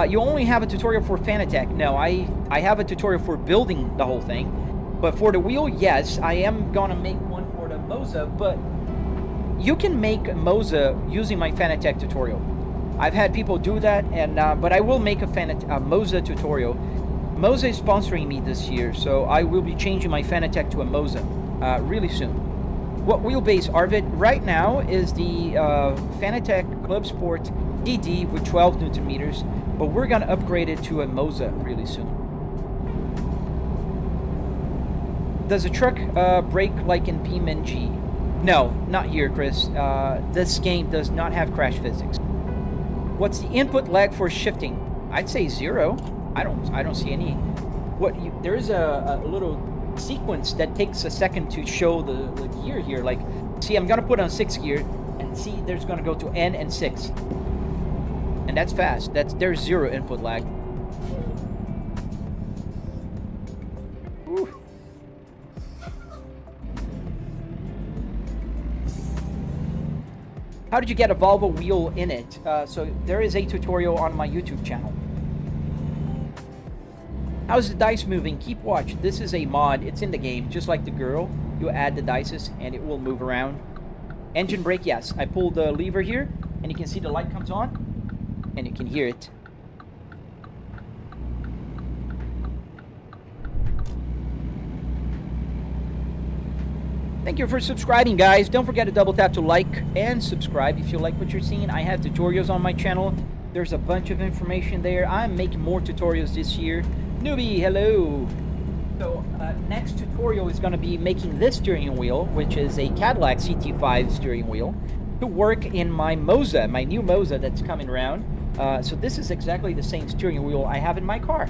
You only have a tutorial for Fanatec. No, I have a tutorial for building the whole thing. But for the wheel, yes, I am gonna make one for the Moza, but you can make Moza using my Fanatec tutorial. I've had people do that, and but I will make a Moza tutorial. Moza is sponsoring me this year, so I will be changing my Fanatec to a Moza really soon. What wheelbase Arvid right now is the Fanatec Clubsport DD with 12 Newton meters, but we're gonna upgrade it to a Moza really soon. Does a truck brake like in BeamNG? No, not here, Chris. This game does not have crash physics. What's the input lag for shifting? I'd say 0. I don't see any. There is a little sequence that takes a second to show the gear here. Like, see, I'm gonna put on 6th gear, and see, there's gonna go to N and 6, and that's fast. There's 0 input lag. Whew. How did you get a Volvo wheel in it? So there is a tutorial on my YouTube channel. How's the dice moving? Keep watch. This is a mod. It's in the game, just like the girl. You add the dices and it will move around. Engine brake, yes. I pull the lever here and you can see the light comes on and you can hear it. Thank you for subscribing, guys. Don't forget to double tap to like and subscribe if you like what you're seeing. I have tutorials on my channel. There's a bunch of information there. I'm making more tutorials this year. Newbie, hello. So next tutorial is going to be making this steering wheel, which is a Cadillac CT5 steering wheel, to work in my Moza, my new Moza that's coming around. So this is exactly the same steering wheel I have in my car.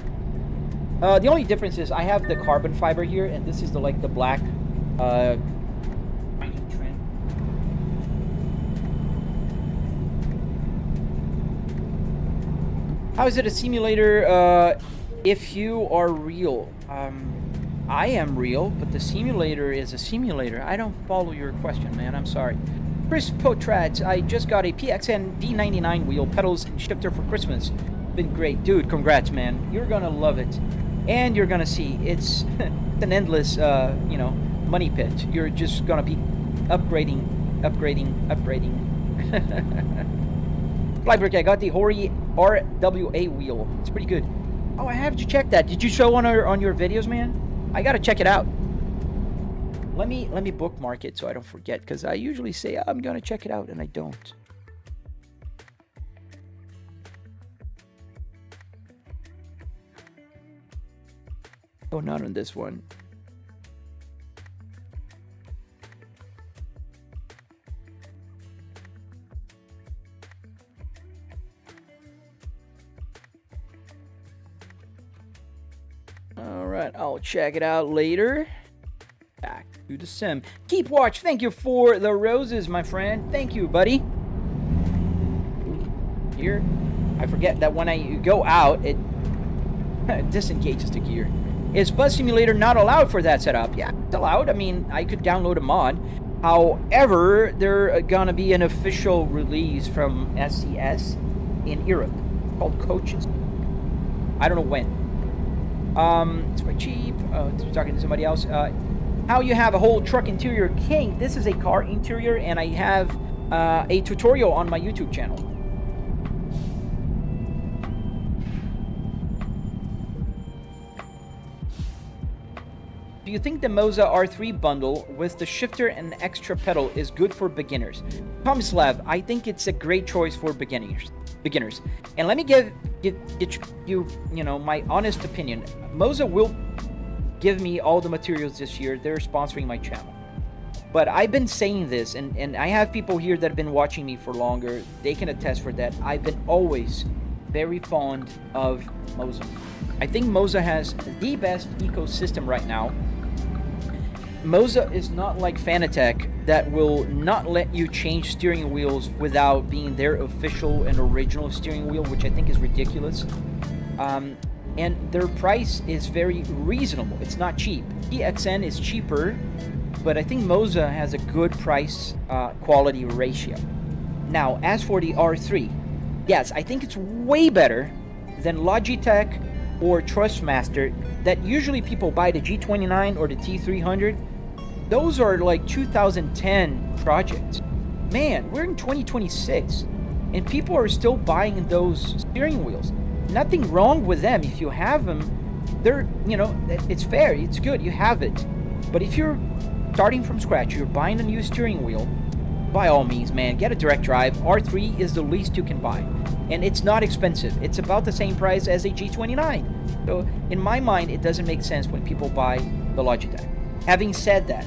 The only difference is I have the carbon fiber here, and this is the black trim. How is it a simulator if you are real? I am real, but the simulator is a simulator. I don't follow your question, man. I'm sorry. Chris Potrats, I just got a PXN D99 wheel, pedals, and shifter for Christmas. Been great. Dude, congrats, man. You're gonna love it. And you're gonna see, it's an endless, you know, money pit. You're just gonna be upgrading. Flybrick, I got the Hori RWA wheel. It's pretty good. Oh, I have to check that. Did you show on your videos, man? I gotta check it out. Let me bookmark it so I don't forget, because I usually say I'm gonna check it out and I don't. Oh, not on this one. Alright, I'll check it out later. Back to the sim. Keep watch. Thank you for the roses, my friend. Thank you, buddy. Here, I forget that when I go out, it disengages the gear. Is Bus Simulator not allowed for that setup? Yeah, it's allowed. I mean, I could download a mod. However, there's gonna be an official release from SCS in Europe called Coaches. I don't know when. It's quite cheap. Talking to somebody else. How you have a whole truck interior king. This is a car interior, and I have a tutorial on my YouTube channel. Do you think the Moza R3 bundle with the shifter and extra pedal is good for beginners? Tomislav, I think it's a great choice for beginners. And let me give you know, my honest opinion. Moza will give me all the materials this year. They're sponsoring my channel. But I've been saying this, and I have people here that have been watching me for longer. They can attest for that. I've been always very fond of Moza. I think Moza has the best ecosystem right now. Moza is not like Fanatec that will not let you change steering wheels without being their official and original steering wheel, which I think is ridiculous. And their price is very reasonable. It's not cheap. EXN is cheaper, but I think Moza has a good price quality ratio. Now, as for the R3, yes, I think it's way better than Logitech or Trustmaster that usually people buy the G29 or the T300. Those are like 2010 projects. Man, we're in 2026 and people are still buying those steering wheels. Nothing wrong with them. If you have them, they're, you know, it's fair, it's good, you have it. But if you're starting from scratch, you're buying a new steering wheel, by all means, man, get a direct drive. R3 is the least you can buy. And it's not expensive. It's about the same price as a G29. So in my mind, it doesn't make sense when people buy the Logitech. Having said that,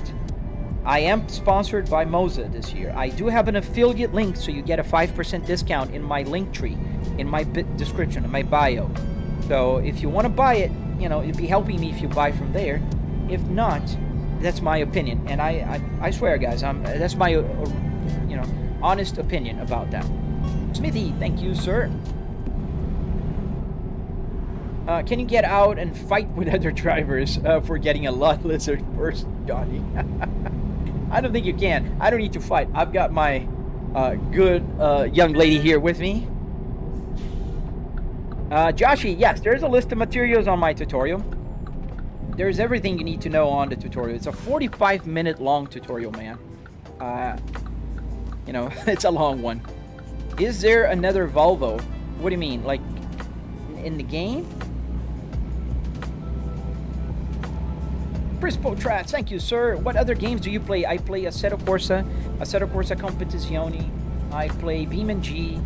I am sponsored by Moza this year. I do have an affiliate link, so you get a 5% discount in my link tree, in my description, in my bio. So if you want to buy it, you know, it'd be helping me if you buy from there. If not, that's my opinion. And I swear, guys, that's my, you know, honest opinion about that. Smithy, thank you, sir. Can you get out and fight with other drivers for getting a lot lizard first, Johnny? I don't think you can. I don't need to fight. I've got my good young lady here with me. Joshi, yes, there's a list of materials on my tutorial. There's everything you need to know on the tutorial. It's a 45-minute long tutorial, man. You know, it's a long one. Is there another Volvo? What do you mean? Like, in the game? Prispo Trats, thank you, sir. What other games do you play? I play Assetto Corsa, Assetto Corsa Competizione. I play BeamNG.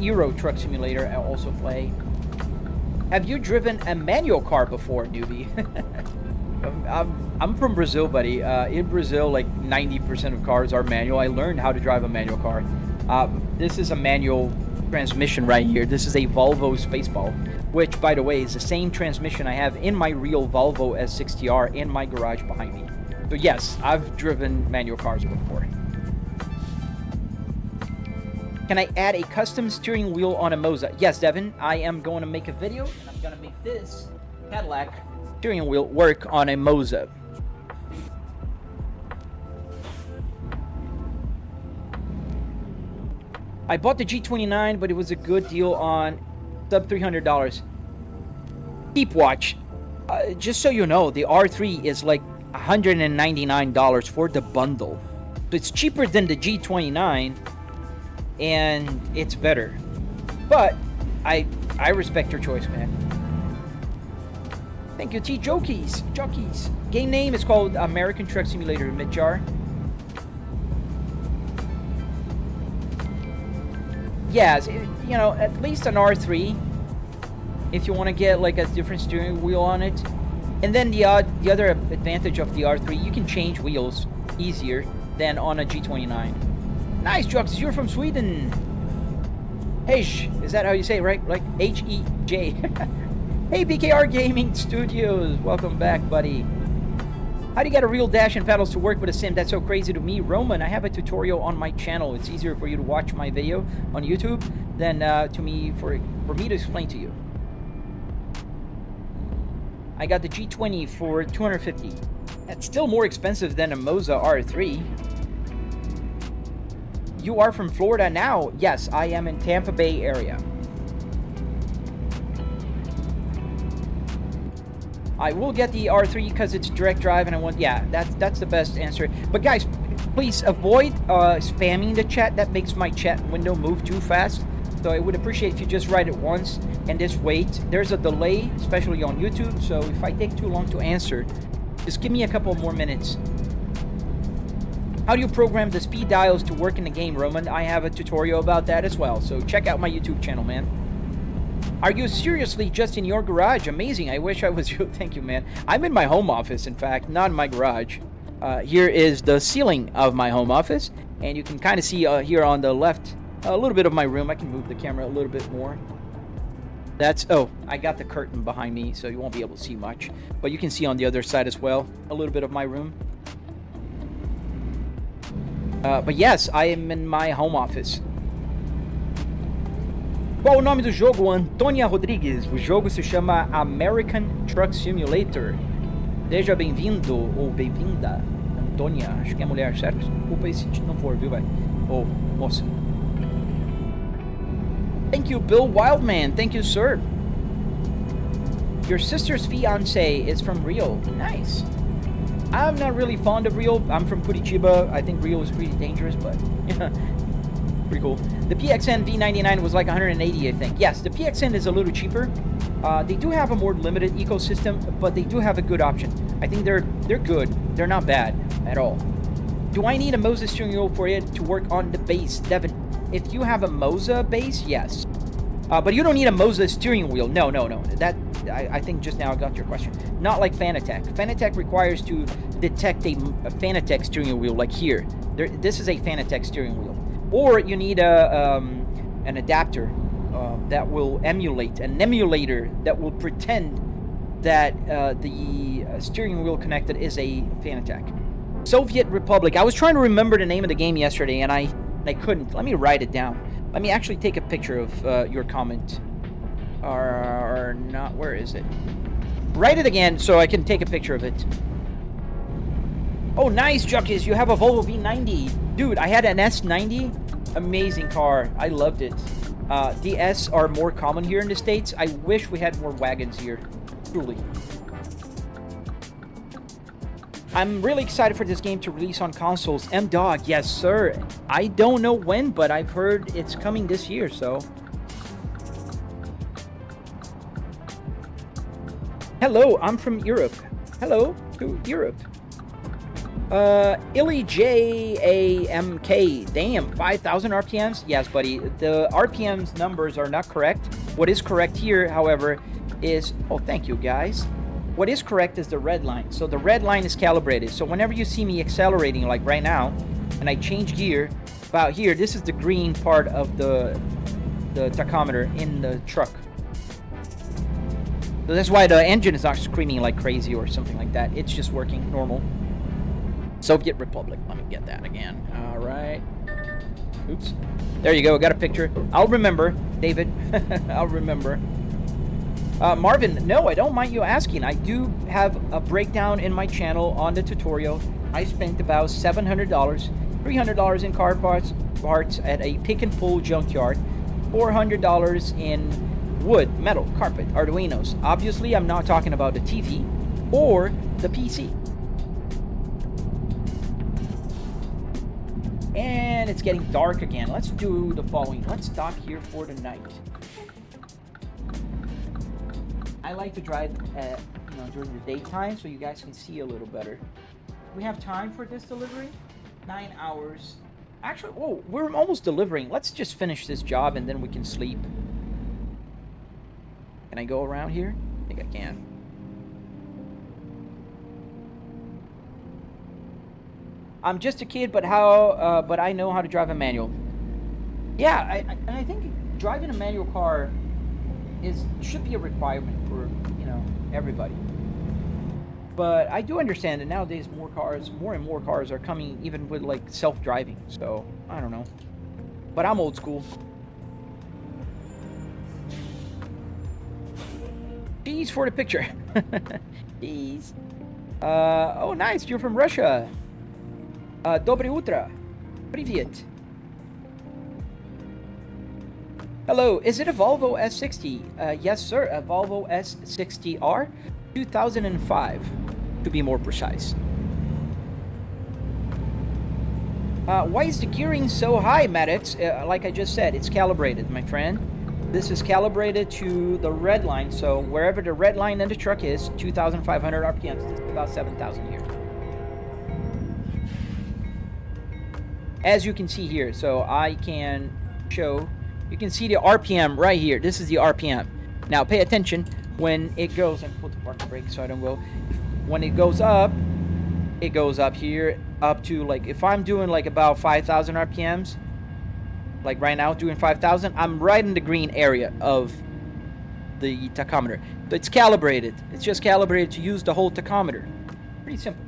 Euro Truck Simulator I also play. Have you driven a manual car before, newbie? I'm from Brazil, buddy. In Brazil, like 90% of cars are manual. I learned how to drive a manual car. This is a manual transmission right here. This is a Volvo Spaceball, which, by the way, is the same transmission I have in my real Volvo S60R in my garage behind me. So yes, I've driven manual cars before. Can I add a custom steering wheel on a Moza? Yes, Devin, I am going to make a video, and I'm going to make this Cadillac steering wheel work on a Moza. I bought the G29, but it was a good deal on sub $300. Keep watch. Just so you know, the R3 is like $199 for the bundle. So it's cheaper than the G29, and it's better. But I respect your choice, man. Thank you, T. Jokies. Game name is called American Truck Simulator Midjar. Yes, you know, at least an R3 if you want to get like a different steering wheel on it. And then the other advantage of the R3, you can change wheels easier than on a G29. Nice, Jux, you're from Sweden. Heish, is that how you say it, right? Like H-E-J. Hey, BKR Gaming Studios, welcome back, buddy. How do you get a real dash and paddles to work with a sim? That's so crazy to me. Roman, I have a tutorial on my channel. It's easier for you to watch my video on YouTube than for me to explain to you. I got the G20 for $250. That's still more expensive than a Moza R3. You are from Florida now? Yes, I am in Tampa Bay area. I will get the R3 because it's direct drive and I want, yeah, that's the best answer. But guys, please avoid spamming the chat. That makes my chat window move too fast. So I would appreciate if you just write it once and just wait. There's a delay, especially on YouTube. So if I take too long to answer, just give me a couple more minutes. How do you program the speed dials to work in the game, Roman? I have a tutorial about that as well. So check out my YouTube channel, man. Are you seriously just in your garage? Amazing. I wish I was you. Thank you, man. I'm in my home office, in fact, not in my garage. Here is the ceiling of my home office. And you can kind of see here on the left a little bit of my room. I can move the camera a little bit more. That's, oh, I got the curtain behind me, so you won't be able to see much. But you can see on the other side as well, a little bit of my room. But yes, I am in my home office. Qual o nome do jogo? Antônia Rodrigues. O jogo se chama American Truck Simulator. Seja bem-vindo ou bem-vinda, Antônia. Acho que é mulher, certo? Desculpa aí se não for, viu, velho? Ô, moça. Thank you, Bill Wildman. Thank you, sir. Your sister's fiance is from Rio. Nice. I'm not really fond of Rio. I'm from Curitiba. I think Rio is pretty dangerous, but yeah, pretty cool. The PXN V99 was like 180, I think. Yes, the PXN is a little cheaper. They do have a more limited ecosystem, but they do have a good option. I think they're good. They're not bad at all. Do I need a Moza steering wheel for it to work on the base, Devin? If you have a Moza base, yes. But you don't need a Moza steering wheel. No. That I think just now I got your question. Not like Fanatec. Fanatec requires to detect a Fanatec steering wheel, like here. This is a Fanatec steering wheel. Or you need an adapter that will emulate, an emulator that will pretend that the steering wheel connected is a Fanatec. Soviet Republic. I was trying to remember the name of the game yesterday, and I couldn't. Let me write it down. Let me actually take a picture of your comment. Or not, where is it? Write it again so I can take a picture of it. Oh, nice, Juckies. You have a Volvo V90. Dude, I had an S90. Amazing car. I loved it. The S are more common here in the States. I wish we had more wagons here. Truly. I'm really excited for this game to release on consoles. M-Dog, yes, sir. I don't know when, but I've heard it's coming this year, so. Hello, I'm from Europe. Hello to Europe. Illy JAMK. Damn, 5,000 RPMs? Yes, buddy. The RPMs numbers are not correct. What is correct here, however, is... Oh, thank you, guys. What is correct is the red line. So the red line is calibrated. So whenever you see me accelerating, like right now, and I change gear, about here, this is the green part of the tachometer in the truck. So that's why the engine is not screaming like crazy or something like that. It's just working normal. Soviet Republic. Let me get that again. All right. Oops. There you go. Got a picture. I'll remember, David. I'll remember. Marvin, no, I don't mind you asking. I do have a breakdown in my channel on the tutorial. I spent about $700, $300 in car parts at a pick and pull junkyard, $400 in wood, metal, carpet, arduinos. Obviously, I'm not talking about the TV or the PC. And it's getting dark again. Let's do the following. Let's dock here for the night. I like to drive during the daytime so you guys can see a little better. We have time for this delivery. 9 hours. Actually, whoa, we're almost delivering. Let's just finish this job and then we can sleep. Can I go around here? I think I can. I'm just a kid, but but I know how to drive a manual. Yeah, I think driving a manual car should be a requirement for, everybody. But I do understand that nowadays more and more cars are coming even with like self-driving. So I don't know, but I'm old school. Cheese for the picture. Cheese. Oh, nice. You're from Russia. Dobry utro. Привет. Hello, is it a Volvo S60? Yes, sir, a Volvo S60R, 2005, to be more precise. Why is the gearing so high, Maddox? Like I just said, it's calibrated, my friend. This is calibrated to the red line, so wherever the red line in the truck is, 2,500 RPMs, it's about 7,000 here. As you can see here, so I can show... You can see the RPM right here. This is the RPM. Now pay attention when it goes, and put the parking brake so I don't go. When it goes up here, up to like, if I'm doing like about 5,000 RPMs, like right now doing 5,000, I'm right in the green area of the tachometer. So it's calibrated. It's just calibrated to use the whole tachometer. Pretty simple.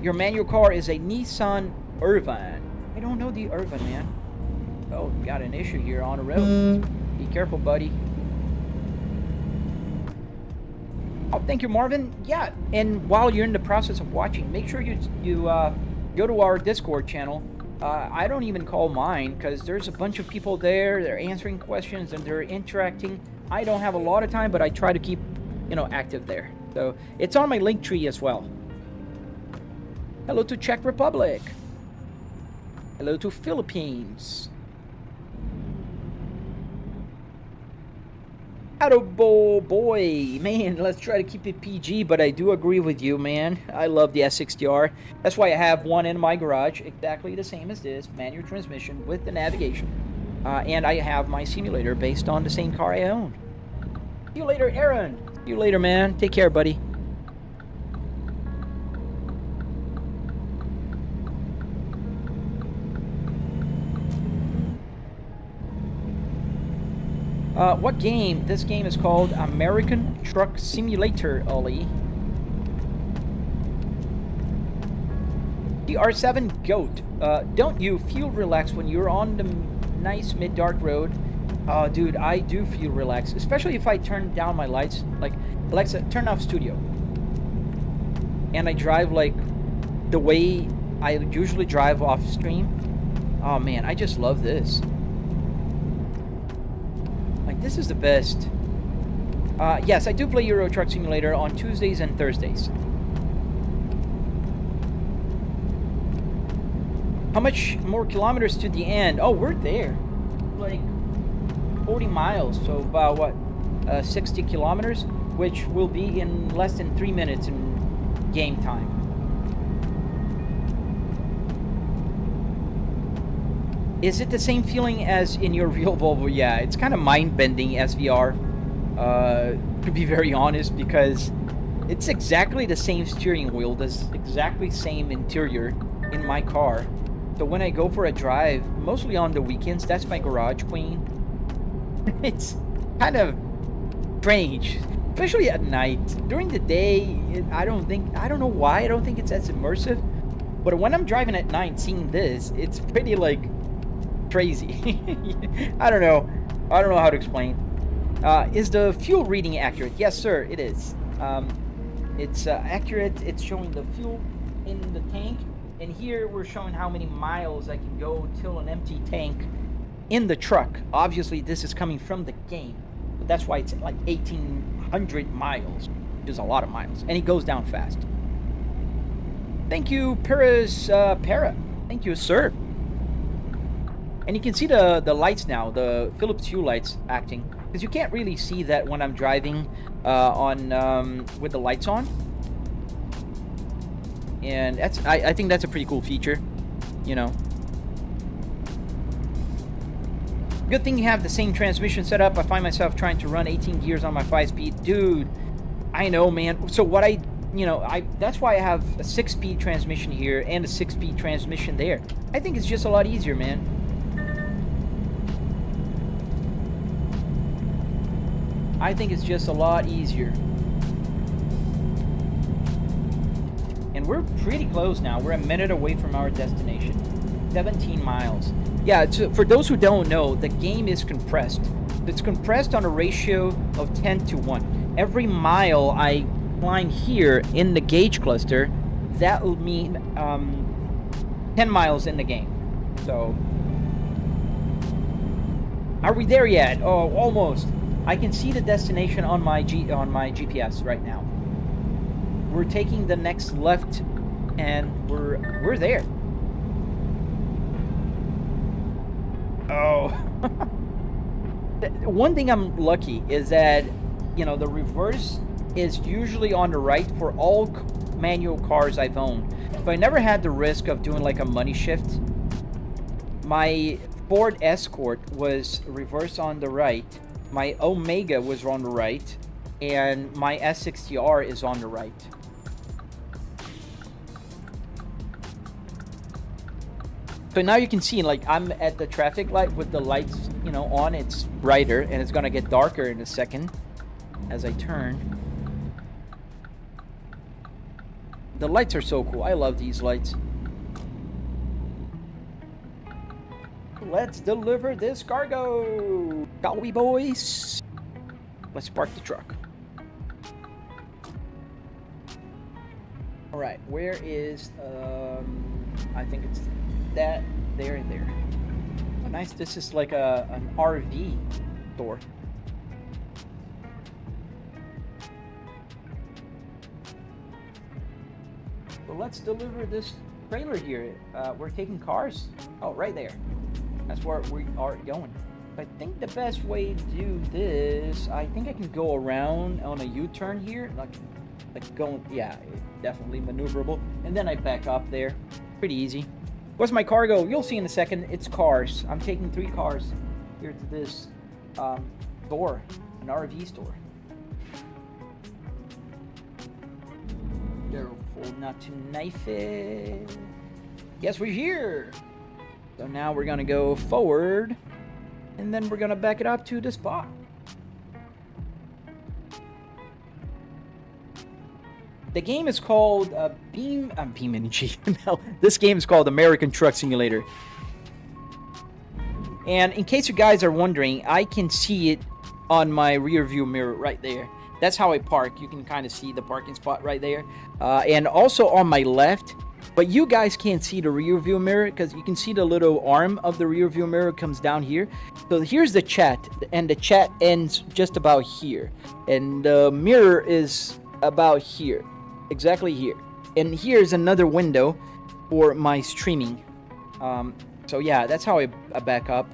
Your manual car is a Nissan Irvine. I don't know the Irvine, man. Oh, got an issue here on the road. Be careful, buddy. Oh, thank you, Marvin. Yeah, and while you're in the process of watching, make sure you go to our Discord channel. I don't even call mine because there's a bunch of people there. They're answering questions and they're interacting. I don't have a lot of time, but I try to keep, active there. So it's on my link tree as well. Hello to Czech Republic. Hello to Philippines. Attaboy, boy, man, let's try to keep it PG, but I do agree with you, man. I love the S60R. That's why I have one in my garage, exactly the same as this, manual transmission with the navigation. And I have my simulator based on the same car I own. See you later, Aaron. See you later, man. Take care, buddy. What game? This game is called American Truck Simulator, Ollie. The R7 GOAT. Don't you feel relaxed when you're on the nice mid-dark road? Dude, I do feel relaxed, especially if I turn down my lights. Like, Alexa, turn off studio. And I drive like the way I usually drive off stream. Oh man, I just love this. This is the best. Yes, I do play Euro Truck Simulator on Tuesdays and Thursdays. How much more kilometers to the end? Oh, we're there. Like 40 miles, so about what? 60 kilometers, which will be in less than 3 minutes in game time. Is it the same feeling as in your real Volvo? Yeah, it's kind of mind-bending SVR, to be very honest, because it's exactly the same steering wheel, the exactly same interior in my car. So when I go for a drive, mostly on the weekends, that's my garage queen. It's kind of strange, especially at night. During the day, I don't know why, I don't think it's as immersive. But when I'm driving at night, seeing this, it's pretty like crazy. I don't know how to explain. Is the fuel reading accurate? Yes, sir, it is. It's accurate. It's showing the fuel in the tank, and here we're showing how many miles I can go till an empty tank in the truck. Obviously, this is coming from the game, but that's why it's like 1,800 miles, which is a lot of miles, and it goes down fast. Thank you, Paris Para. Thank you, sir. And you can see the lights now, the Philips Hue lights acting, because you can't really see that when I'm driving with the lights on. And I think that's a pretty cool feature, Good thing you have the same transmission setup. I find myself trying to run 18 gears on my 5-speed. Dude, I know, man. So what that's why I have a 6-speed transmission here and a 6-speed transmission there. I think it's just a lot easier, man. I think it's just a lot easier. And we're pretty close now. We're a minute away from our destination. 17 miles. Yeah, for those who don't know, the game is compressed. It's compressed on a ratio of 10 to 1. Every mile I climb here in the gauge cluster, that will mean 10 miles in the game. So, are we there yet? Oh, almost. I can see the destination on my GPS right now. We're taking the next left, and we're there. Oh. One thing I'm lucky is that, the reverse is usually on the right for all manual cars I've owned. So I never had the risk of doing like a money shift. My Ford Escort was reverse on the right. My Omega was on the right, and my S60R is on the right. So now you can see, like, I'm at the traffic light with the lights, you know, on. It's brighter, and it's gonna get darker in a second as I turn. The lights are so cool. I love these lights. Let's deliver this cargo, shall we, boys? Let's park the truck. All right, where is I think it's that there and there. Oh, nice. This is like an RV store. So let's deliver this trailer here. We're taking cars. Oh, right there. That's where we are going. I think the best way to do this, I think I can go around on a U-turn here, like going, yeah, definitely maneuverable, and then I back up there. Pretty easy. What's my cargo? You'll see in a second. It's cars. I'm taking 3 cars here to this store, an RV store. Careful not to knife it. Yes, we're here. So now we're gonna go forward, and then we're gonna back it up to the spot. The game is called BeamNG. No, this game is called American Truck Simulator. And in case you guys are wondering, I can see it on my rear view mirror right there. That's how I park. You can kind of see the parking spot right there. And also on my left. But you guys can't see the rear view mirror because you can see the little arm of the rear view mirror comes down here. So here's the chat, and the chat ends just about here. And the mirror is about here, exactly here. And here's another window for my streaming. So yeah, that's how I back up.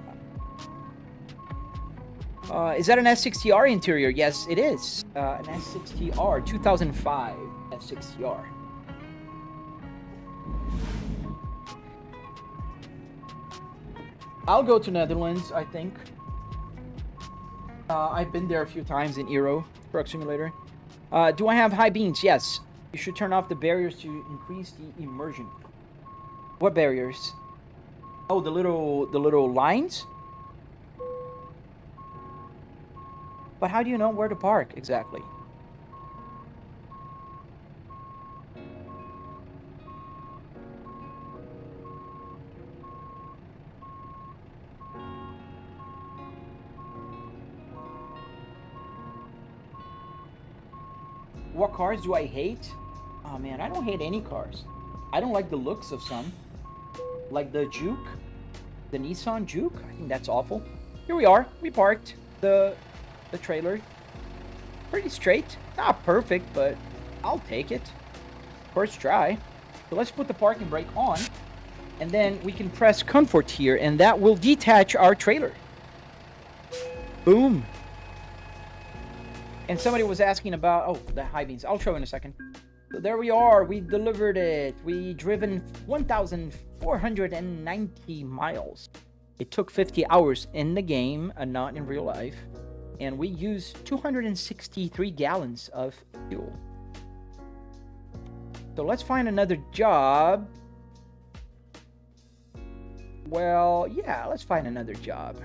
Is that an S60R interior? Yes, it is. An S60R, 2005 S60R. I'll go to Netherlands, I think. I've been there a few times in Euro, Truck Simulator. Do I have high beams? Yes. You should turn off the barriers to increase the immersion. What barriers? Oh, the little lines? But how do you know where to park exactly? What cars do I hate? Oh man, I don't hate any cars. I don't like the looks of some. Like the Juke, the Nissan Juke. I think that's awful. Here we are. We parked the trailer. Pretty straight. Not perfect, but I'll take it. First try. So let's put the parking brake on. And then we can press comfort here, and that will detach our trailer. Boom. And somebody was asking about, oh, the high beams. I'll show in a second. So there we are. We delivered it. We driven 1,490 miles. It took 50 hours in the game and not in real life. And we used 263 gallons of fuel. So let's find another job. Well, yeah, let's find another job.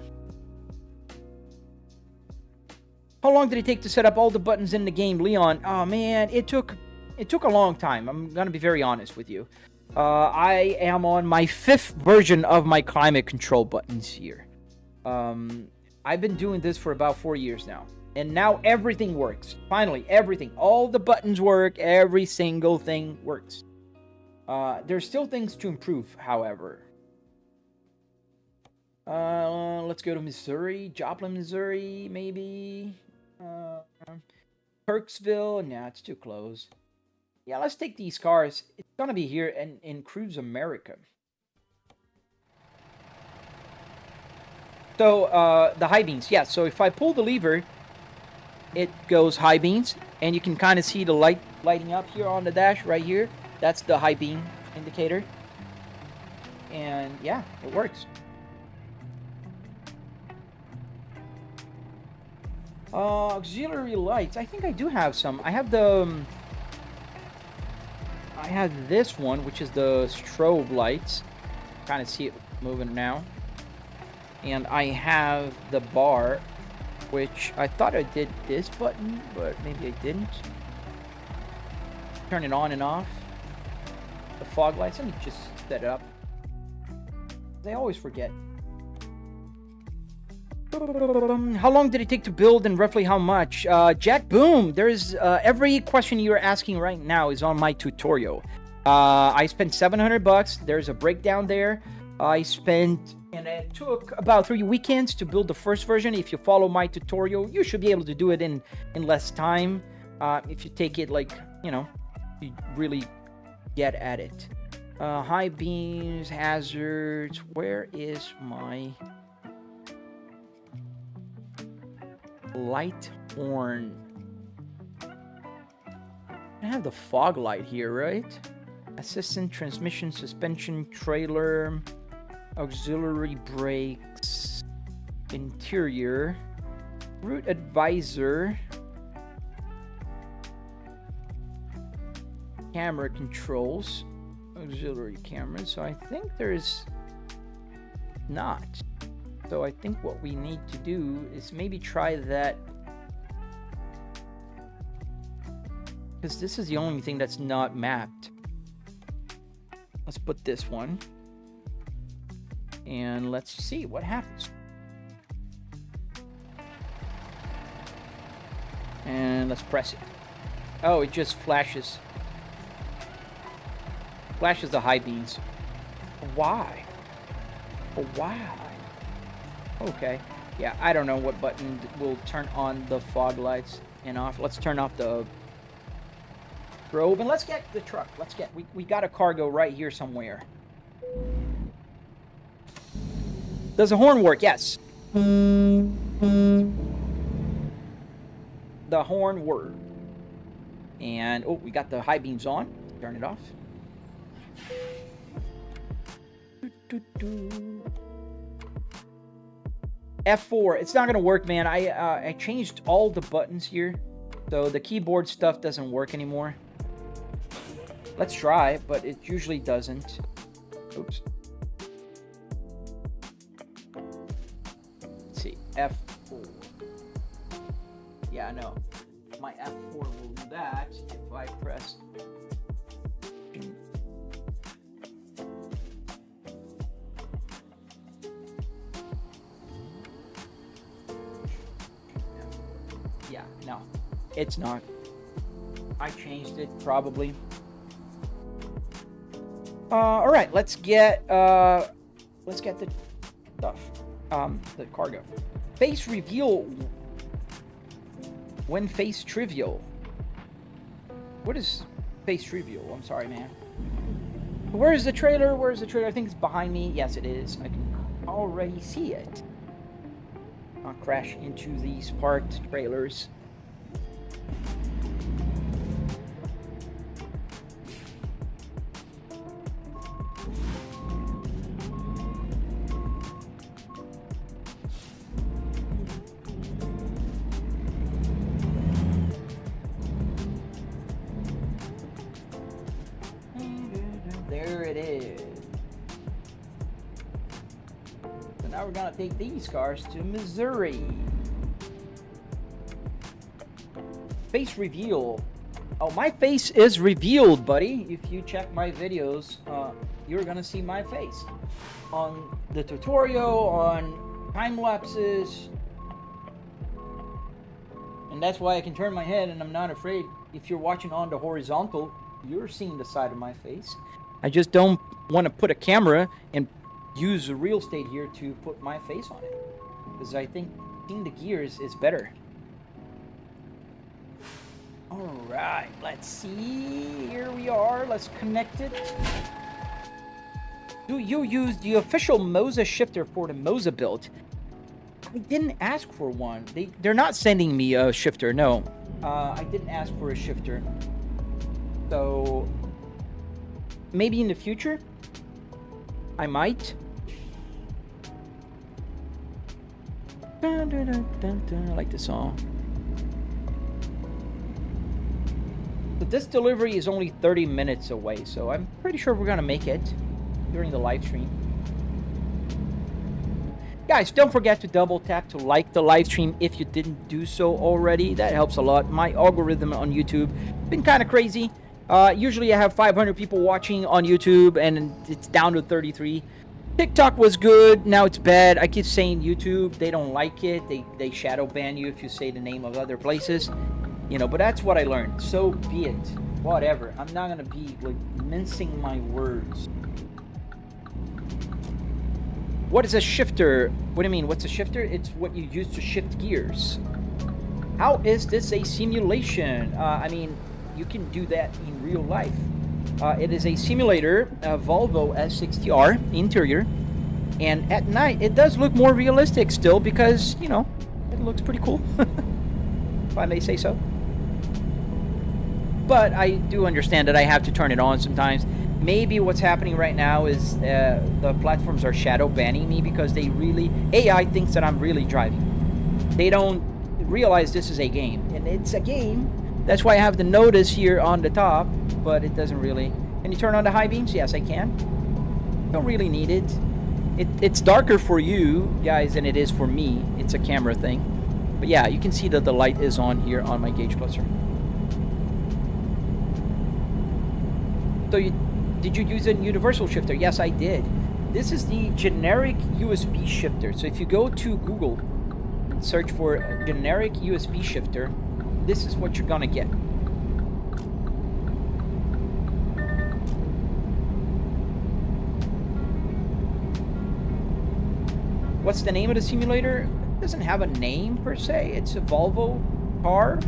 How long did it take to set up all the buttons in the game, Leon? Oh man, it took a long time. I'm gonna be very honest with you. I am on my 5th version of my climate control buttons here. I've been doing this for about 4 years now, and now everything works. Finally, everything, all the buttons work. Every single thing works. There's still things to improve, however. Let's go to Missouri, Joplin, Missouri, maybe. Kirksville. Nah, it's too close. Yeah, let's take these cars. It's gonna be here in Cruise America. So, the high beams. Yeah, so if I pull the lever, it goes high beams. And you can kind of see the light lighting up here on the dash right here. That's the high beam indicator. And yeah, it works. Auxiliary lights. I think I do have some. I have the... I have this one, which is the strobe lights. Kind of see it moving now. And I have the bar, which I thought I did this button, but maybe I didn't. Turn it on and off. The fog lights, let me just set it up. I always forget. How long did it take to build and roughly how much? Jack Boom, there's every question you're asking right now is on my tutorial. I spent $700. There's a breakdown there. I spent, and it took about 3 weekends to build the first version. If you follow my tutorial, you should be able to do it in less time. If you take it like, you know, you really get at it. High beams, hazards. Where is my light horn? I have the fog light here, right? Assistant, transmission, suspension, trailer, auxiliary brakes, interior, route advisor, camera controls, auxiliary cameras. So I think there's not. So I think what we need to do is maybe try that, because this is the only thing that's not mapped. Let's put this one and let's see what happens. And let's press it. Oh, it just flashes the high beams. Why? Why? Okay. Yeah, I don't know what button will turn on the fog lights and off. Let's turn off the probe and let's get the truck. We got a cargo right here somewhere. Does the horn work? Yes. The horn worked. And oh, we got the high beams on. Turn it off. F4. It's not gonna work, man. I changed all the buttons here, so the keyboard stuff doesn't work anymore. Let's try, but it usually doesn't. Oops. Let's see. F4. Yeah, I know. My F4 will do that if I press. Yeah, no, it's not. I changed it probably. All right, let's get the stuff, the cargo. Face reveal when face trivial. What is face trivial? I'm sorry, man. Where is the trailer? Where's the trailer? I think it's behind me. Yes, it is. I can already see it. I'll crash into these parked trailers. There it is. So now we're gonna take these cars to Missouri. Face reveal. Oh, my face is revealed, buddy. If you check my videos, you're gonna see my face on the tutorial, on time lapses, and that's why I can turn my head and I'm not afraid. If you're watching on the horizontal, you're seeing the side of my face. I just don't want to put a camera and use the real estate here to put my face on it, because I think seeing the gears is better. All right, let's see. Here we are. Let's connect it. Do you use the official Moza shifter for the Moza build? I didn't ask for one. They're not sending me a shifter. No, I didn't ask for a shifter. So maybe in the future, I might. Dun, dun, dun, dun, dun. I like the song. But this delivery is only 30 minutes away, so I'm pretty sure we're gonna make it during the live stream. Guys, don't forget to double tap to like the live stream if you didn't do so already. That helps a lot. My algorithm on YouTube been kind of crazy. Usually I have 500 people watching on YouTube and it's down to 33. TikTok was good, now it's bad. I keep saying YouTube, they don't like it. They shadow ban you if you say the name of other places. You know, but that's what I learned. So be it. Whatever. I'm not gonna be like mincing my words. What is a shifter? What do you mean? What's a shifter? It's what you use to shift gears. How is this a simulation? I mean, you can do that in real life. It is a simulator, a Volvo S60R interior. And at night, it does look more realistic still because, you know, it looks pretty cool. If I may say so. But I do understand that I have to turn it on sometimes. Maybe what's happening right now is the platforms are shadow banning me because they really... AI thinks that I'm really driving. They don't realize this is a game. And it's a game. That's why I have the notice here on the top. But it doesn't really... Can you turn on the high beams? Yes, I can. Don't really need it. It's darker for you guys than it is for me. It's a camera thing. But yeah, you can see that the light is on here on my gauge cluster. So did you use a universal shifter? Yes, I did. This is the generic USB shifter. So if you go to Google and search for a generic USB shifter, this is what you're gonna get. What's the name of the simulator? It doesn't have a name per se. It's a Volvo car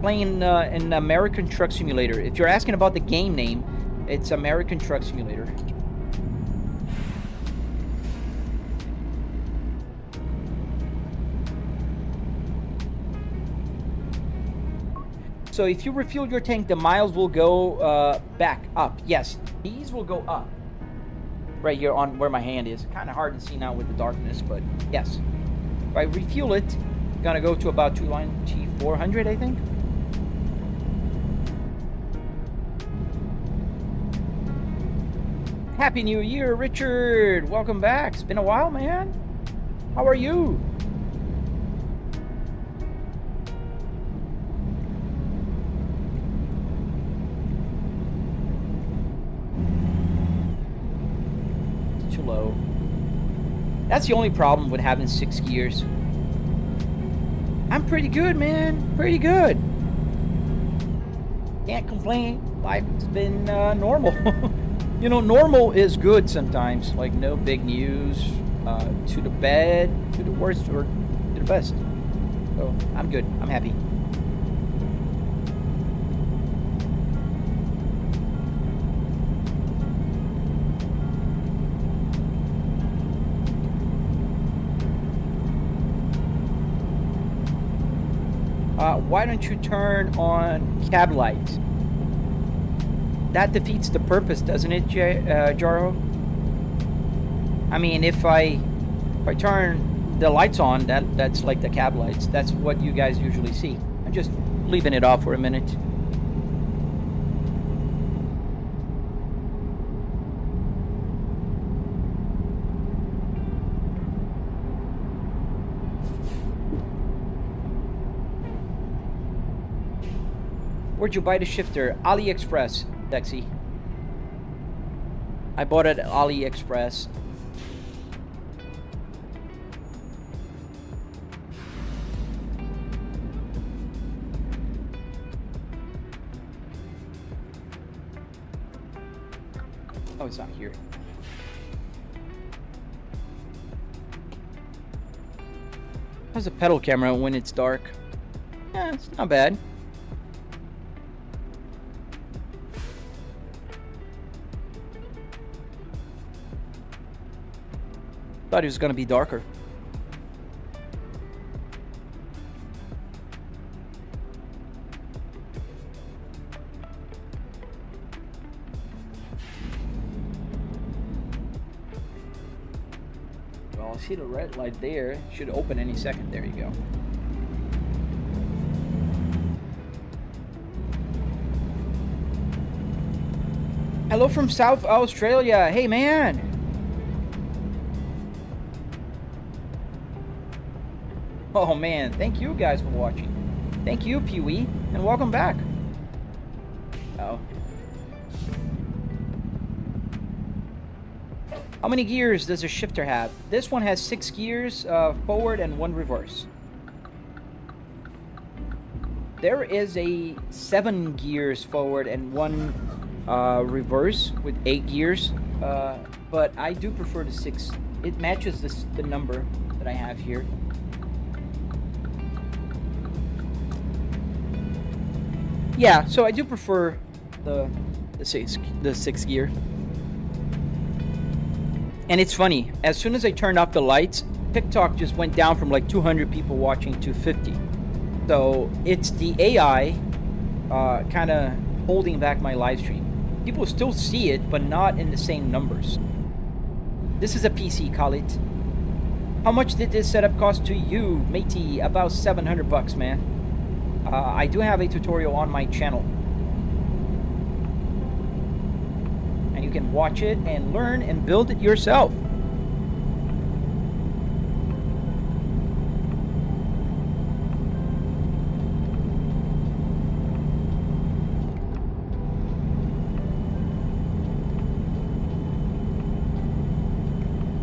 playing an American Truck Simulator. If you're asking about the game name, it's American Truck Simulator. So if you refuel your tank, the miles will go back up. Yes, these will go up. Right here on where my hand is. Kind of hard to see now with the darkness, but yes. If I refuel it, it's gonna go to about 2,400, I think. Happy New Year, Richard! Welcome back. It's been a while, man. How are you? It's too low. That's the only problem with having 6 gears. I'm pretty good, man. Pretty good. Can't complain. Life's been normal. You know, normal is good sometimes. Like, no big news, to the bad, to the worst, or to the best. So, I'm good. I'm happy. Why don't you turn on cab lights? That defeats the purpose, doesn't it, Jaro? I mean, if I turn the lights on, that's like the cab lights. That's what you guys usually see. I'm just leaving it off for a minute. Where'd you buy the shifter? AliExpress, Dexy. I bought it at AliExpress. Oh, it's not here. How's the pedal camera when it's dark? Yeah, it's not bad. Thought it was gonna be darker. Well, I see the red light there. Should open any second. There you go. Hello from South Australia. Hey, man. Oh man, thank you guys for watching. Thank you, Pee-wee, and welcome back. Oh. How many gears does a shifter have? This one has 6 gears forward and 1 reverse. There is a 7 gears forward and 1 reverse with 8 gears, but I do prefer the 6. It matches the number that I have here. Yeah, so I do prefer the 6 gear. And it's funny, as soon as I turned off the lights, TikTok just went down from like 200 people watching to 50. So it's the AI kind of holding back my live stream. People still see it, but not in the same numbers. This is a PC, Khalid. How much did this setup cost to you, matey? About 700 bucks, man. I do have a tutorial on my channel. And you can watch it and learn and build it yourself.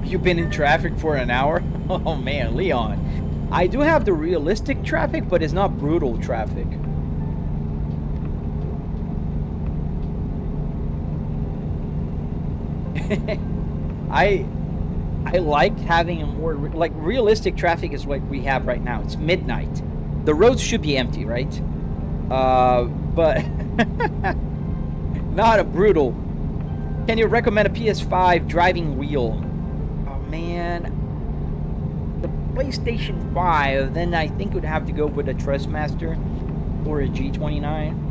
You've been in traffic for an hour? Oh man, Leon. I do have the realistic traffic, but it's not brutal traffic. I like having a more like realistic traffic is what we have right now. It's midnight. The roads should be empty, right? But not a brutal. Can you recommend a PS5 driving wheel? Oh man, the PlayStation 5. Then I think it would have to go with a Trustmaster or a G29.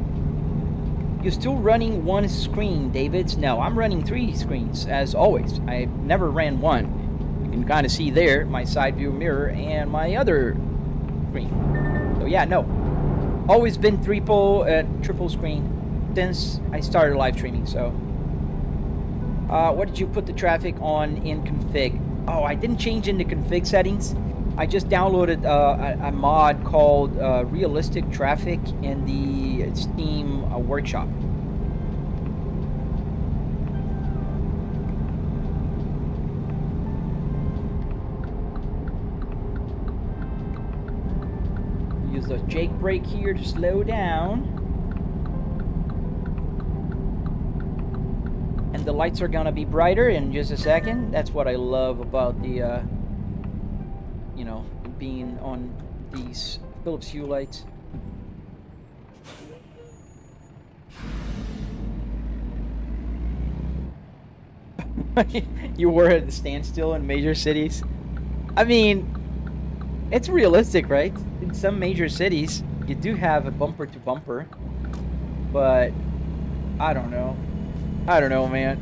You're still running one screen, Davids? No, I'm running 3 screens, as always. I never ran one. You can kind of see there, my side view mirror and my other screen. So yeah, no. Always been triple screen since I started live streaming, so. What did you put the traffic on in config? Oh, I didn't change in the config settings. I just downloaded a mod called Realistic Traffic in the Steam Workshop. Use the Jake brake here to slow down. And the lights are gonna be brighter in just a second. That's what I love about the you know, being on these Philips Hue lights. You were at the standstill in major cities. I mean, it's realistic, right? In some major cities, you do have a bumper to bumper, but I don't know. I don't know, man.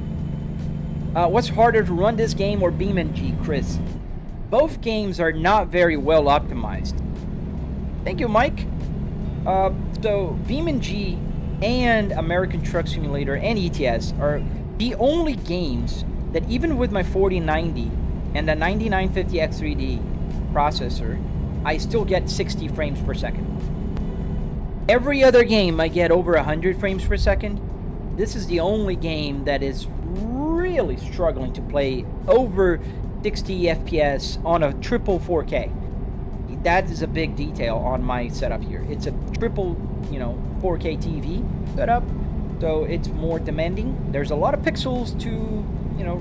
What's harder to run this game or BeamNG, Chris? Both games are not very well optimized. Thank you, Mike. So BeamNG and American Truck Simulator and ETS are the only games that even with my 4090 and the 9950X3D processor, I still get 60 frames per second. Every other game I get over 100 frames per second. This is the only game that is really struggling to play over 60 FPS on a triple 4K. That is a big detail on my setup here. It's a triple, 4K TV setup, so it's more demanding. There's a lot of pixels to,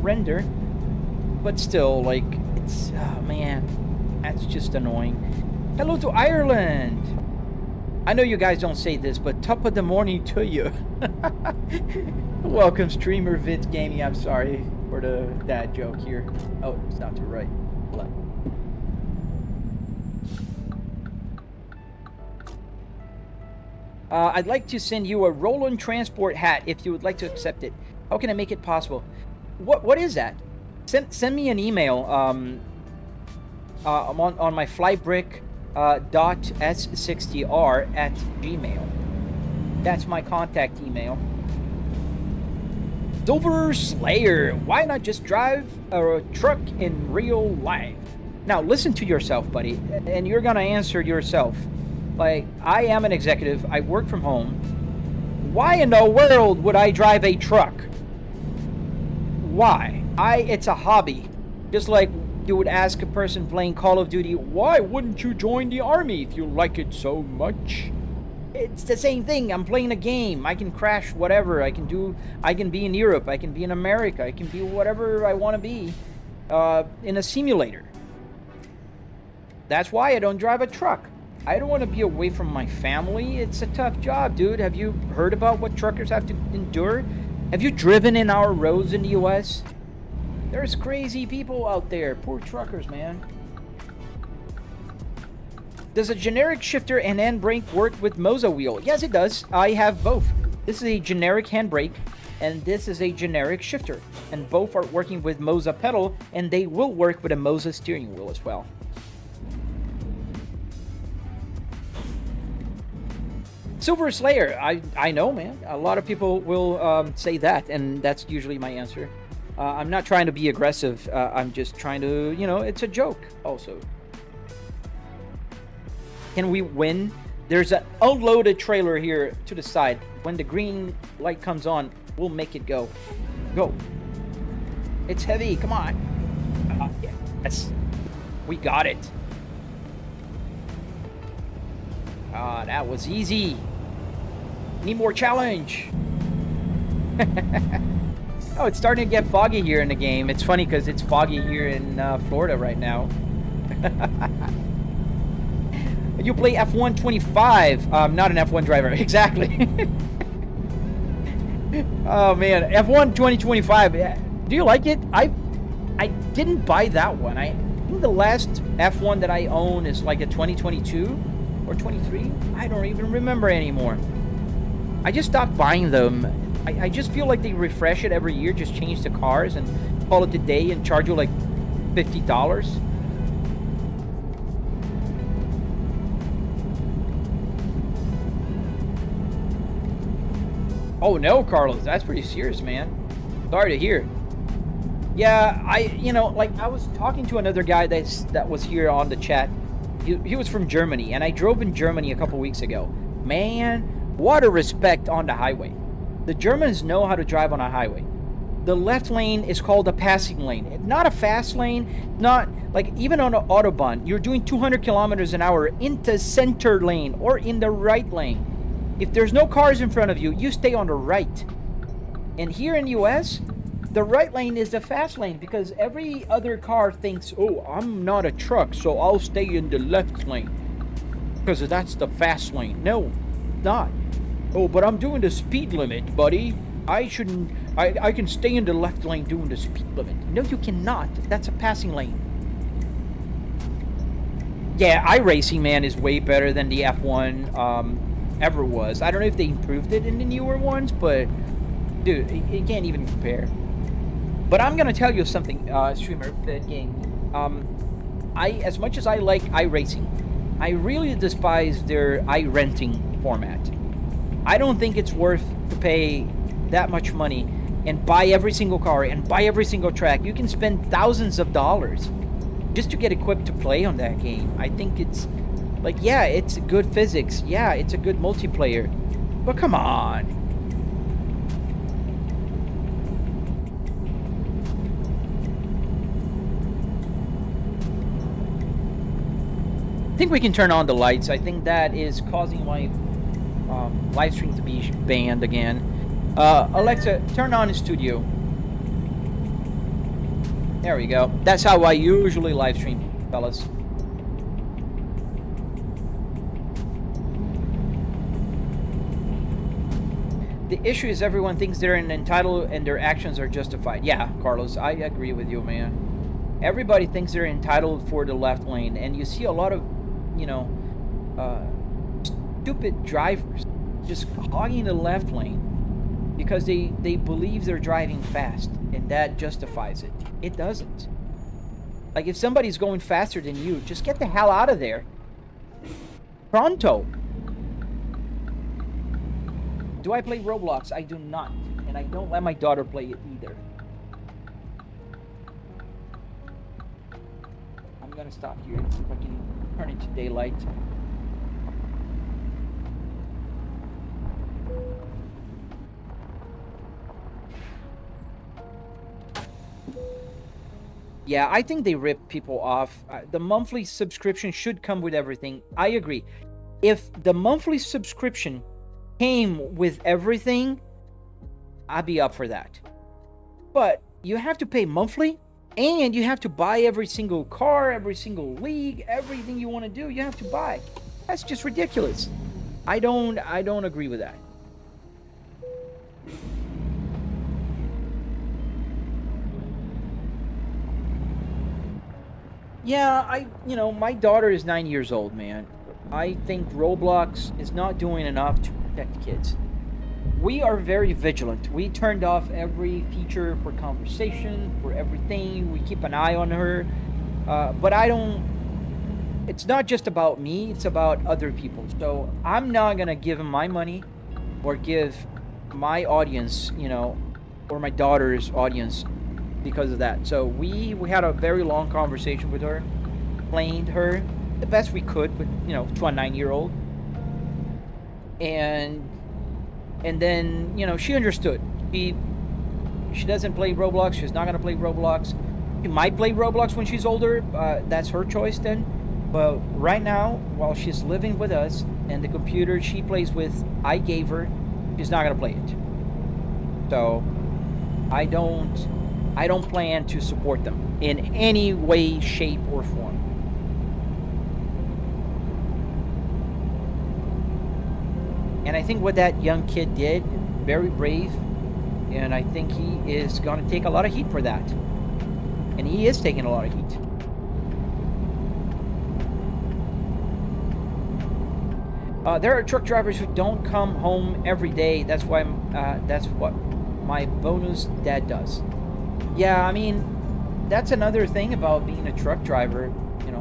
render, but still, like, it's, oh man, that's just annoying. Hello to Ireland. I know you guys don't say this, but top of the morning to you. Welcome, streamer Vids Gaming. I'm sorry for the dad joke here. Oh, it's not to the right. Left. I'd like to send you a Roland Transport hat if you would like to accept it. How can I make it possible? What is that? Send me an email. I'm on my flybrick .s60r@gmail. That's my contact email. Silver Slayer, why not just drive a truck in real life? Now, listen to yourself, buddy, and you're going to answer yourself. Like, I am an executive. I work from home. Why in the world would I drive a truck? Why? It's a hobby. Just like you would ask a person playing Call of Duty, why wouldn't you join the army if you like it so much? It's the same thing. I'm playing a game. I can crash whatever. I can be in Europe. I can be in America. I can be whatever I want to be in a simulator. That's why I don't drive a truck. I don't want to be away from my family. It's a tough job, dude. Have you heard about what truckers have to endure? Have you driven in our roads in the US? There's crazy people out there. Poor truckers, man. Does a generic shifter and handbrake work with Moza wheel? Yes, it does. I have both. This is a generic handbrake, and this is a generic shifter. And both are working with Moza pedal, and they will work with a Moza steering wheel as well. Silver Slayer, I know, man. A lot of people will say that, and that's usually my answer. I'm not trying to be aggressive. I'm just trying to, you know, it's a joke also. Can we win? There's an unloaded trailer here to the side. When the green light comes on, we'll make it go. Go. It's heavy. Come on. Yes. We got it. That was easy. Need more challenge. Oh, it's starting to get foggy here in the game. It's funny because it's foggy here in Florida right now. You play F1 25. I'm not an F1 driver. Exactly. Oh, man. F1 2025. Do you like it? I didn't buy that one. I think the last F1 that I own is like a 2022 or 23. I don't even remember anymore. I just stopped buying them. I just feel like they refresh it every year. Just change the cars and call it a day and charge you like $50. Oh no, Carlos, that's pretty serious, man. Sorry to hear. Yeah, you know, like I was talking to another guy that was here on the chat. He was from Germany, and I drove in Germany a couple weeks ago. Man, what a respect on the highway. The Germans know how to drive on a highway. The left lane is called a passing lane, not a fast lane. Not like even on an autobahn, you're doing 200 kilometers an hour into center lane or in the right lane. If there's no cars in front of you, you stay on the right. And here in the US, the right lane is the fast lane because every other car thinks, oh, I'm not a truck, so I'll stay in the left lane because that's the fast lane. No, not. Oh, but I'm doing the speed limit, buddy. I can stay in the left lane doing the speed limit. No, you cannot. That's a passing lane. Yeah, iRacing, man, is way better than the F1 ever was. I don't know if they improved it in the newer ones, but dude, it can't even compare. But I'm gonna tell you something, streamer, Fed Gang. As much as I like iRacing, I really despise their iRenting format. I don't think it's worth to pay that much money and buy every single car and buy every single track. You can spend thousands of dollars just to get equipped to play on that game. I think it's like, yeah, it's good physics. Yeah, it's a good multiplayer. But come on. I think we can turn on the lights. I think that is causing my live stream to be banned again. Alexa, turn on the studio. There we go. That's how I usually live stream, fellas. The issue is everyone thinks they're entitled and their actions are justified. Yeah, Carlos, I agree with you, man. Everybody thinks they're entitled for the left lane, and you see a lot of, you know, stupid drivers just hogging the left lane because they believe they're driving fast, and that justifies it. It doesn't. Like, if somebody's going faster than you, just get the hell out of there. Pronto. Do I play Roblox? I do not. And I don't let my daughter play it either. I'm I'm gonna stop here and see if I can turn it to daylight. Yeah, I think they rip people off. The monthly subscription should come with everything. I agree. If the monthly subscription came with everything, I'd be up for that. But you have to pay monthly, and you have to buy every single car, every single league, everything you want to do, you have to buy. That's just ridiculous. I don't agree with that. Yeah, my daughter is 9 years old, man. I think Roblox is not doing enough to protect kids. We are very vigilant. We turned off every feature for conversation, for everything. We keep an eye on her. But it's not just about me, it's about other people. So I'm not going to give him my money or give my audience, or my daughter's audience because of that. So we had a very long conversation with her, explained her the best we could, but to a 9-year-old, and then she understood. She doesn't play Roblox. She's not gonna play Roblox. She might play Roblox when she's older. That's her choice then. But right now, while she's living with us and the computer she plays with, I gave her, she's not gonna play it. So I don't plan to support them in any way, shape, or form. And I think what that young kid did, very brave, and I think he is going to take a lot of heat for that. And he is taking a lot of heat. There are truck drivers who don't come home every day. That's what my bonus dad does. Yeah, I mean, that's another thing about being a truck driver.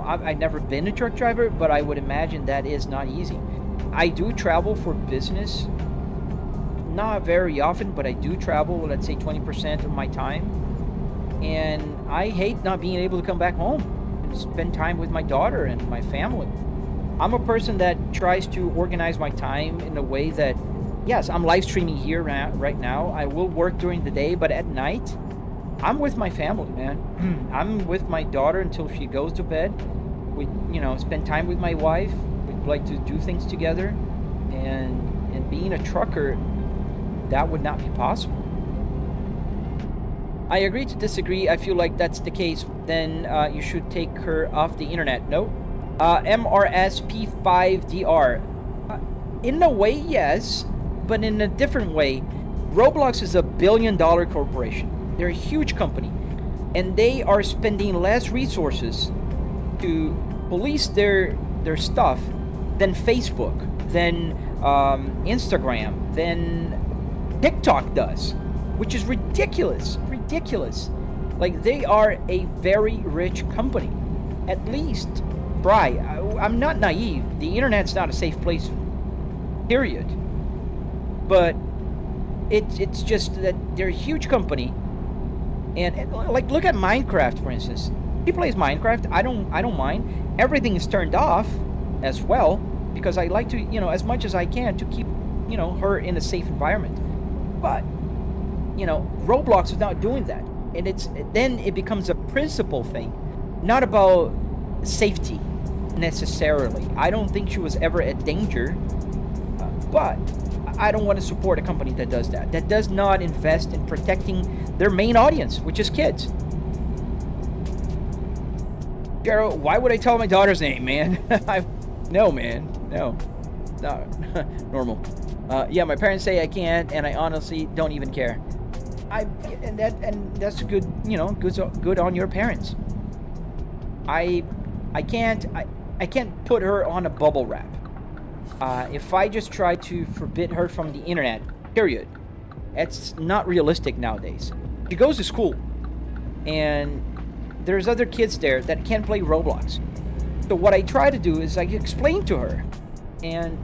I've never been a truck driver, but I would imagine that is not easy. I do travel for business. Not very often, but I do travel, let's say 20% of my time. And I hate not being able to come back home and spend time with my daughter and my family. I'm a person that tries to organize my time in a way that, yes, I'm live streaming here right now. I will work during the day, but at night, I'm with my family, man. I'm with my daughter until she goes to bed. We, spend time with my wife. We'd like to do things together. And being a trucker, that would not be possible. I agree to disagree. I feel like that's the case. Then you should take her off the internet. No? MRSP5DR. In a way, yes, but in a different way. Roblox is a billion-dollar corporation. They're a huge company, and they are spending less resources to police their stuff than Facebook, than Instagram, than TikTok does, which is ridiculous. Like, they are a very rich company. At least try. I'm not naive. The internet's not a safe place, period. But it's just that they're a huge company. And like, look at Minecraft, for instance. He plays Minecraft. I don't mind. Everything is turned off as well, because I like to, as much as I can, to keep, her in a safe environment. But, Roblox is not doing that. And then it becomes a principle thing, not about safety necessarily. I don't think she was ever a danger, but I don't want to support a company that does that. That does not invest in protecting their main audience, which is kids. Gerald, why would I tell my daughter's name, man? No, man. No. It's not normal. Yeah, my parents say I can't, and I honestly don't even care. And that's good, good on your parents. I can't put her on a bubble wrap. If I just try to forbid her from the internet, period, it's not realistic nowadays. She goes to school, and there's other kids there that can't play Roblox. So what I try to do is I explain to her, and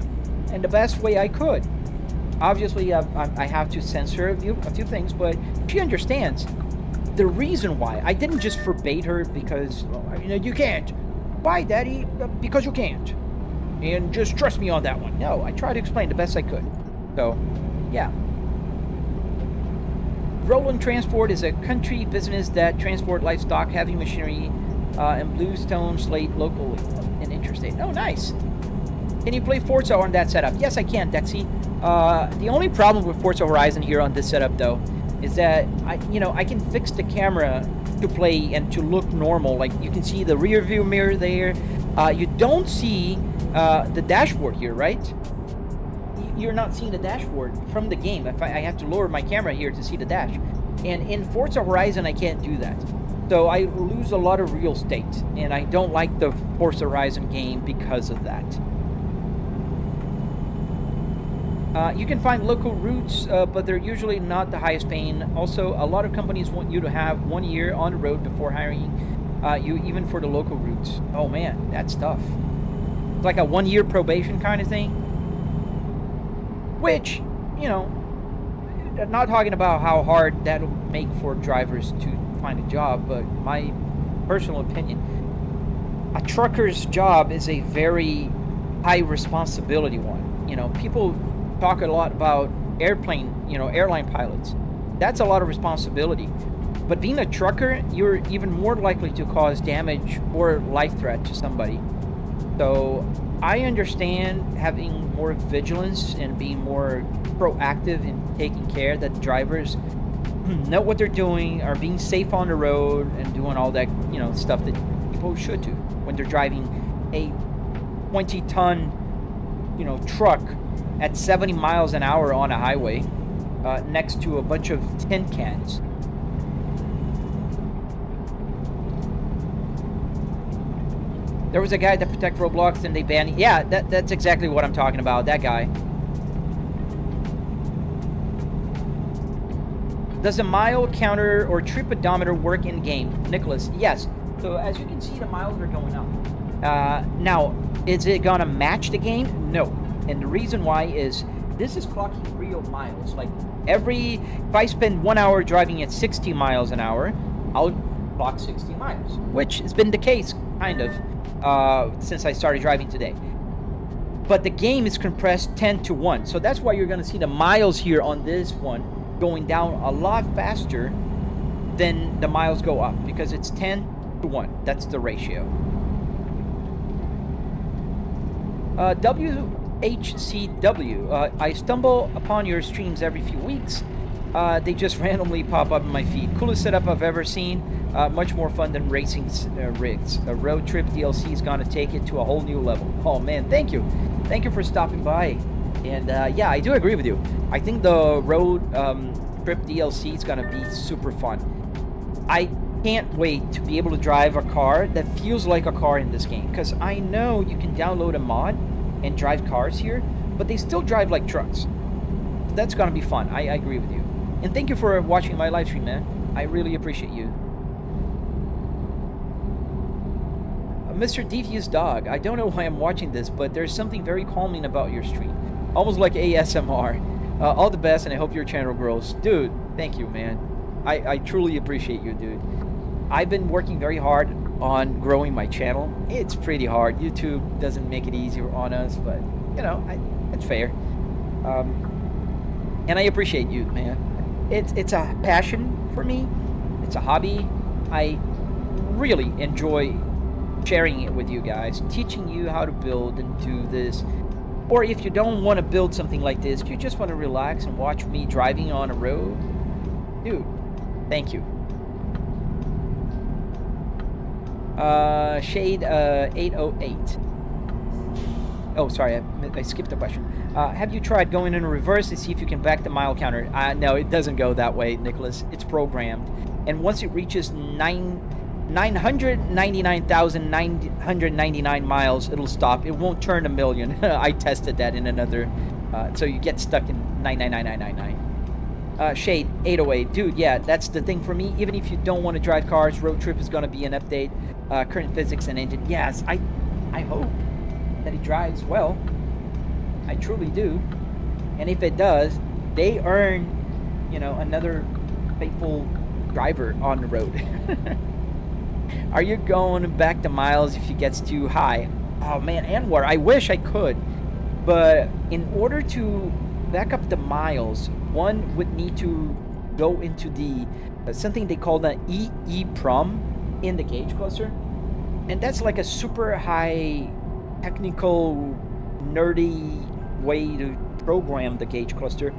the best way I could. Obviously, I have to censor a few things, but she understands the reason why. I didn't just forbade her because, you can't. Why, Daddy? Because you can't. And just trust me on that one. No, I tried to explain the best I could. So, yeah. Roland Transport is a country business that transport livestock, heavy machinery, and bluestone slate locally and interstate. Oh, nice. Can you play Forza on that setup? Yes, I can, Dexy. The only problem with Forza Horizon here on this setup, though, is that I can fix the camera to play and to look normal. Like, you can see the rear view mirror there. You don't see the dashboard here, right? You're not seeing the dashboard from the game. If I have to lower my camera here to see the dash. And in Forza Horizon, I can't do that. So I lose a lot of real estate, and I don't like the Forza Horizon game because of that. You can find local routes, but they're usually not the highest paying. Also, a lot of companies want you to have 1 year on the road before hiring you, even for the local routes. Oh man, that's tough. It's like a 1 year probation kind of thing. Which, not talking about how hard that'll make for drivers to find a job, but my personal opinion, a trucker's job is a very high responsibility one. People talk a lot about airline pilots. That's a lot of responsibility. But being a trucker, you're even more likely to cause damage or life threat to somebody. So I understand having more vigilance and being more proactive in taking care that drivers know what they're doing, are being safe on the road, and doing all that, stuff that people should do when they're driving a 20-ton, truck at 70 miles an hour on a highway next to a bunch of tin cans. There was a guy that protect roadblocks and they banned. Yeah, that's exactly what I'm talking about. That guy. Does a mile counter or trip odometer work in game, Nicholas? Yes. So as you can see, the miles are going up. Now, is it gonna match the game? No. And the reason why is this is clocking real miles. Like if I spend 1 hour driving at 60 miles an hour, I'll clock 60 miles, which has been the case kind of since I started driving today. But the game is compressed 10-1, so that's why you're going to see the miles here on this one going down a lot faster than the miles go up, because it's 10-1. That's the ratio. WHCW, I stumble upon your streams every few weeks. They just randomly pop up in my feed. Coolest setup I've ever seen. Much more fun than racing rigs. A road trip DLC is gonna take it to a whole new level. Oh man, thank you for stopping by. And yeah, I do agree with you. I think the road trip DLC is gonna be super fun. I can't wait to be able to drive a car that feels like a car in this game, because I know you can download a mod and drive cars here, but they still drive like trucks. That's gonna be fun. I agree with you. And thank you for watching my live stream, man. I really appreciate you. Mr. Devious Dog, I don't know why I'm watching this, but there's something very calming about your stream. Almost like ASMR. All the best, and I hope your channel grows. Dude, thank you, man. I truly appreciate you, dude. I've been working very hard on growing my channel. It's pretty hard. YouTube doesn't make it easier on us, but, it's fair. And I appreciate you, man. It's a passion for me. It's a hobby. I really enjoy sharing it with you guys, teaching you how to build and do this. Or if you don't want to build something like this, you just want to relax and watch me driving on a road, dude, thank you. Shade 808. Oh, sorry, I skipped the question. Have you tried going in reverse to see if you can back the mile counter? No, it doesn't go that way, Nicholas. It's programmed. And once it reaches 999,999 miles, it'll stop. It won't turn 1 million. I tested that in another. So you get stuck in 99999. Shade 808. Dude, yeah, that's the thing for me. Even if you don't want to drive cars, road trip is going to be an update. Current physics and engine. Yes, I hope that it drives well. I truly do. And if it does, they earn, another faithful driver on the road. Are you going back to miles if it gets too high? Oh man, Anwar, I wish I could. But in order to back up the miles, one would need to go into the something they call the EEPROM in the gauge cluster. And that's like a super high technical nerdy way to program the gauge cluster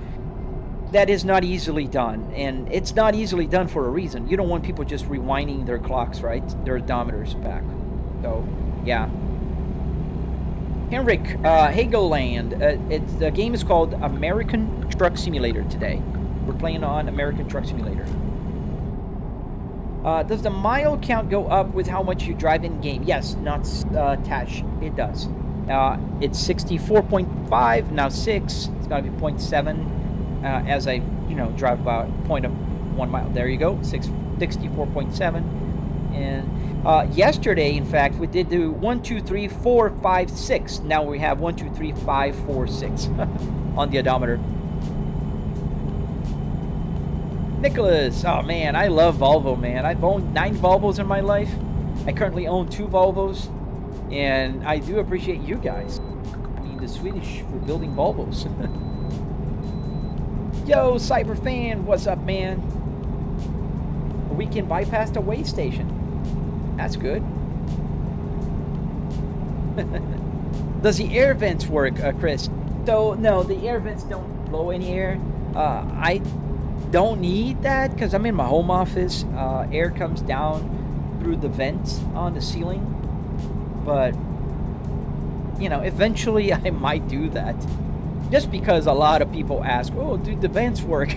that is not easily done, and it's not easily done for a reason. You don't want people just rewinding their clocks, right, their odometers back. So yeah. Henrik Hageland, the game is called American Truck Simulator today. We're playing on American Truck Simulator. Does the mile count go up with how much you drive in game? Yes, not Tash. It does. It's 64.5, now 6. It's got to be 0.7 as I, drive about 0.1 mile. There you go, 64.7. And yesterday, in fact, we did do 1, 2, 3, 4, 5, 6. Now we have 1, 2, 3, 5, 4, 6 on the odometer. Nicholas, oh man, I love Volvo, man. I've owned 9 Volvos in my life. I currently own 2 Volvos, and I do appreciate you guys. I mean, the Swedish for building Volvos. Yo, Cyberfan, what's up, man? We can bypass the weigh station. That's good. Does the air vents work, Chris? So, no, the air vents don't blow any air. I don't need that because I'm in my home office. Air comes down through the vents on the ceiling. But, eventually I might do that. Just because a lot of people ask, oh, do the vents work?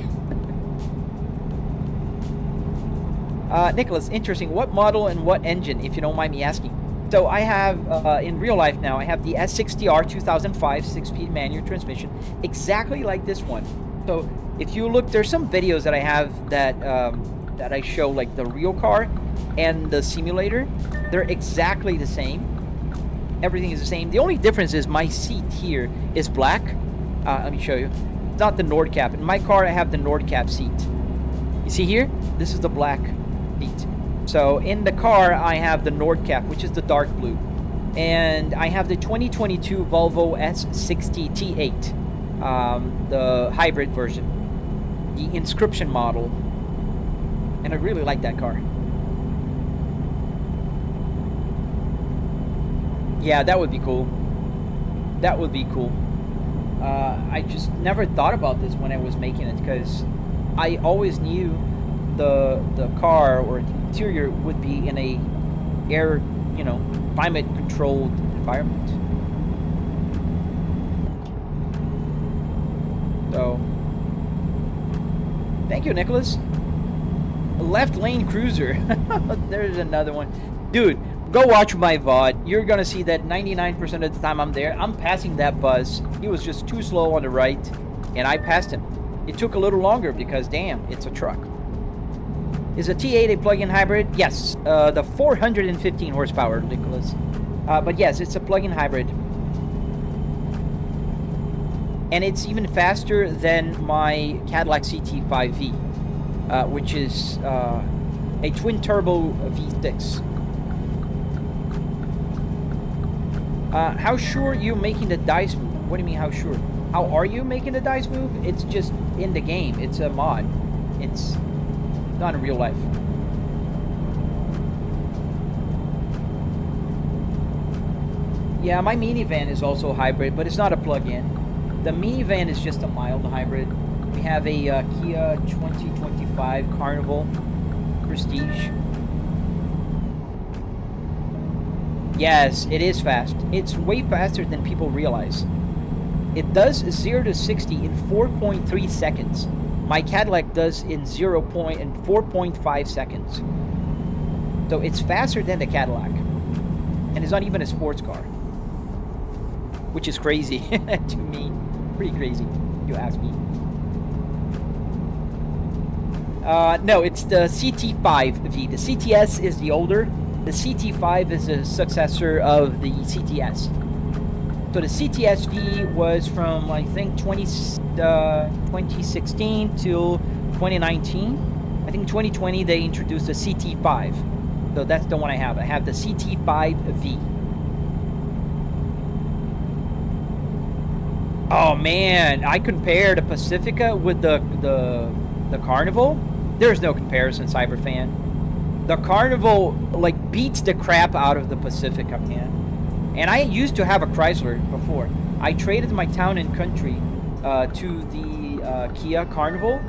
Nicholas, interesting. What model and what engine, if you don't mind me asking? So I have, in real life now, I have the S60R 2005 6-speed manual transmission, exactly like this one. So if you look, there's some videos that I have that that I show, like the real car and the simulator. They're exactly the same. Everything is the same. The only difference is my seat here is black. Let me show you. It's not the Nord cap. In my car, I have the Nord cap seat. You see here? This is the black seat. So in the car, I have the Nord cap, which is the dark blue. And I have the 2022 Volvo S60 T8, the hybrid version, the Inscription model. And I really like that car. Yeah, that would be cool. That would be cool. I just never thought about this when I was making it, because I always knew the car or the interior would be in a air, climate controlled environment. So, thank you, Nicholas. A left lane cruiser. There's another one. Dude, go watch my VOD. You're gonna see that 99% of the time I'm there, I'm passing that bus. He was just too slow on the right, and I passed him. It took a little longer because, damn, it's a truck. Is a T8 a plug-in hybrid? Yes, the 415 horsepower, Nicholas. But yes, it's a plug-in hybrid. And it's even faster than my Cadillac CT5V, which is a twin-turbo V6. How sure you making the dice move? What do you mean, how sure? How are you making the dice move? It's just in the game. It's a mod. It's not in real life. Yeah, my minivan is also hybrid, but it's not a plug-in. The minivan is just a mild hybrid. We have a Kia 2025 Carnival Prestige. Yes, it is fast. It's way faster than people realize. It does 0 to 60 in 4.3 seconds. My Cadillac does in 4.5 seconds. So it's faster than the Cadillac. And it's not even a sports car. Which is crazy to me. Pretty crazy, if you ask me. No, it's the CT5V. The CTS is the older. The CT5 is a successor of the CTS. So the CTS-V was from, I think, 2016 till 2019. I think 2020 they introduced the CT5. So that's the one I have. I have the CT5V. Oh man, I compare the Pacifica with the Carnival. There's no comparison, Cyberfan. The Carnival like beats the crap out of the Pacifica, man. And I used to have a Chrysler before. I traded my town and country to the Kia Carnival.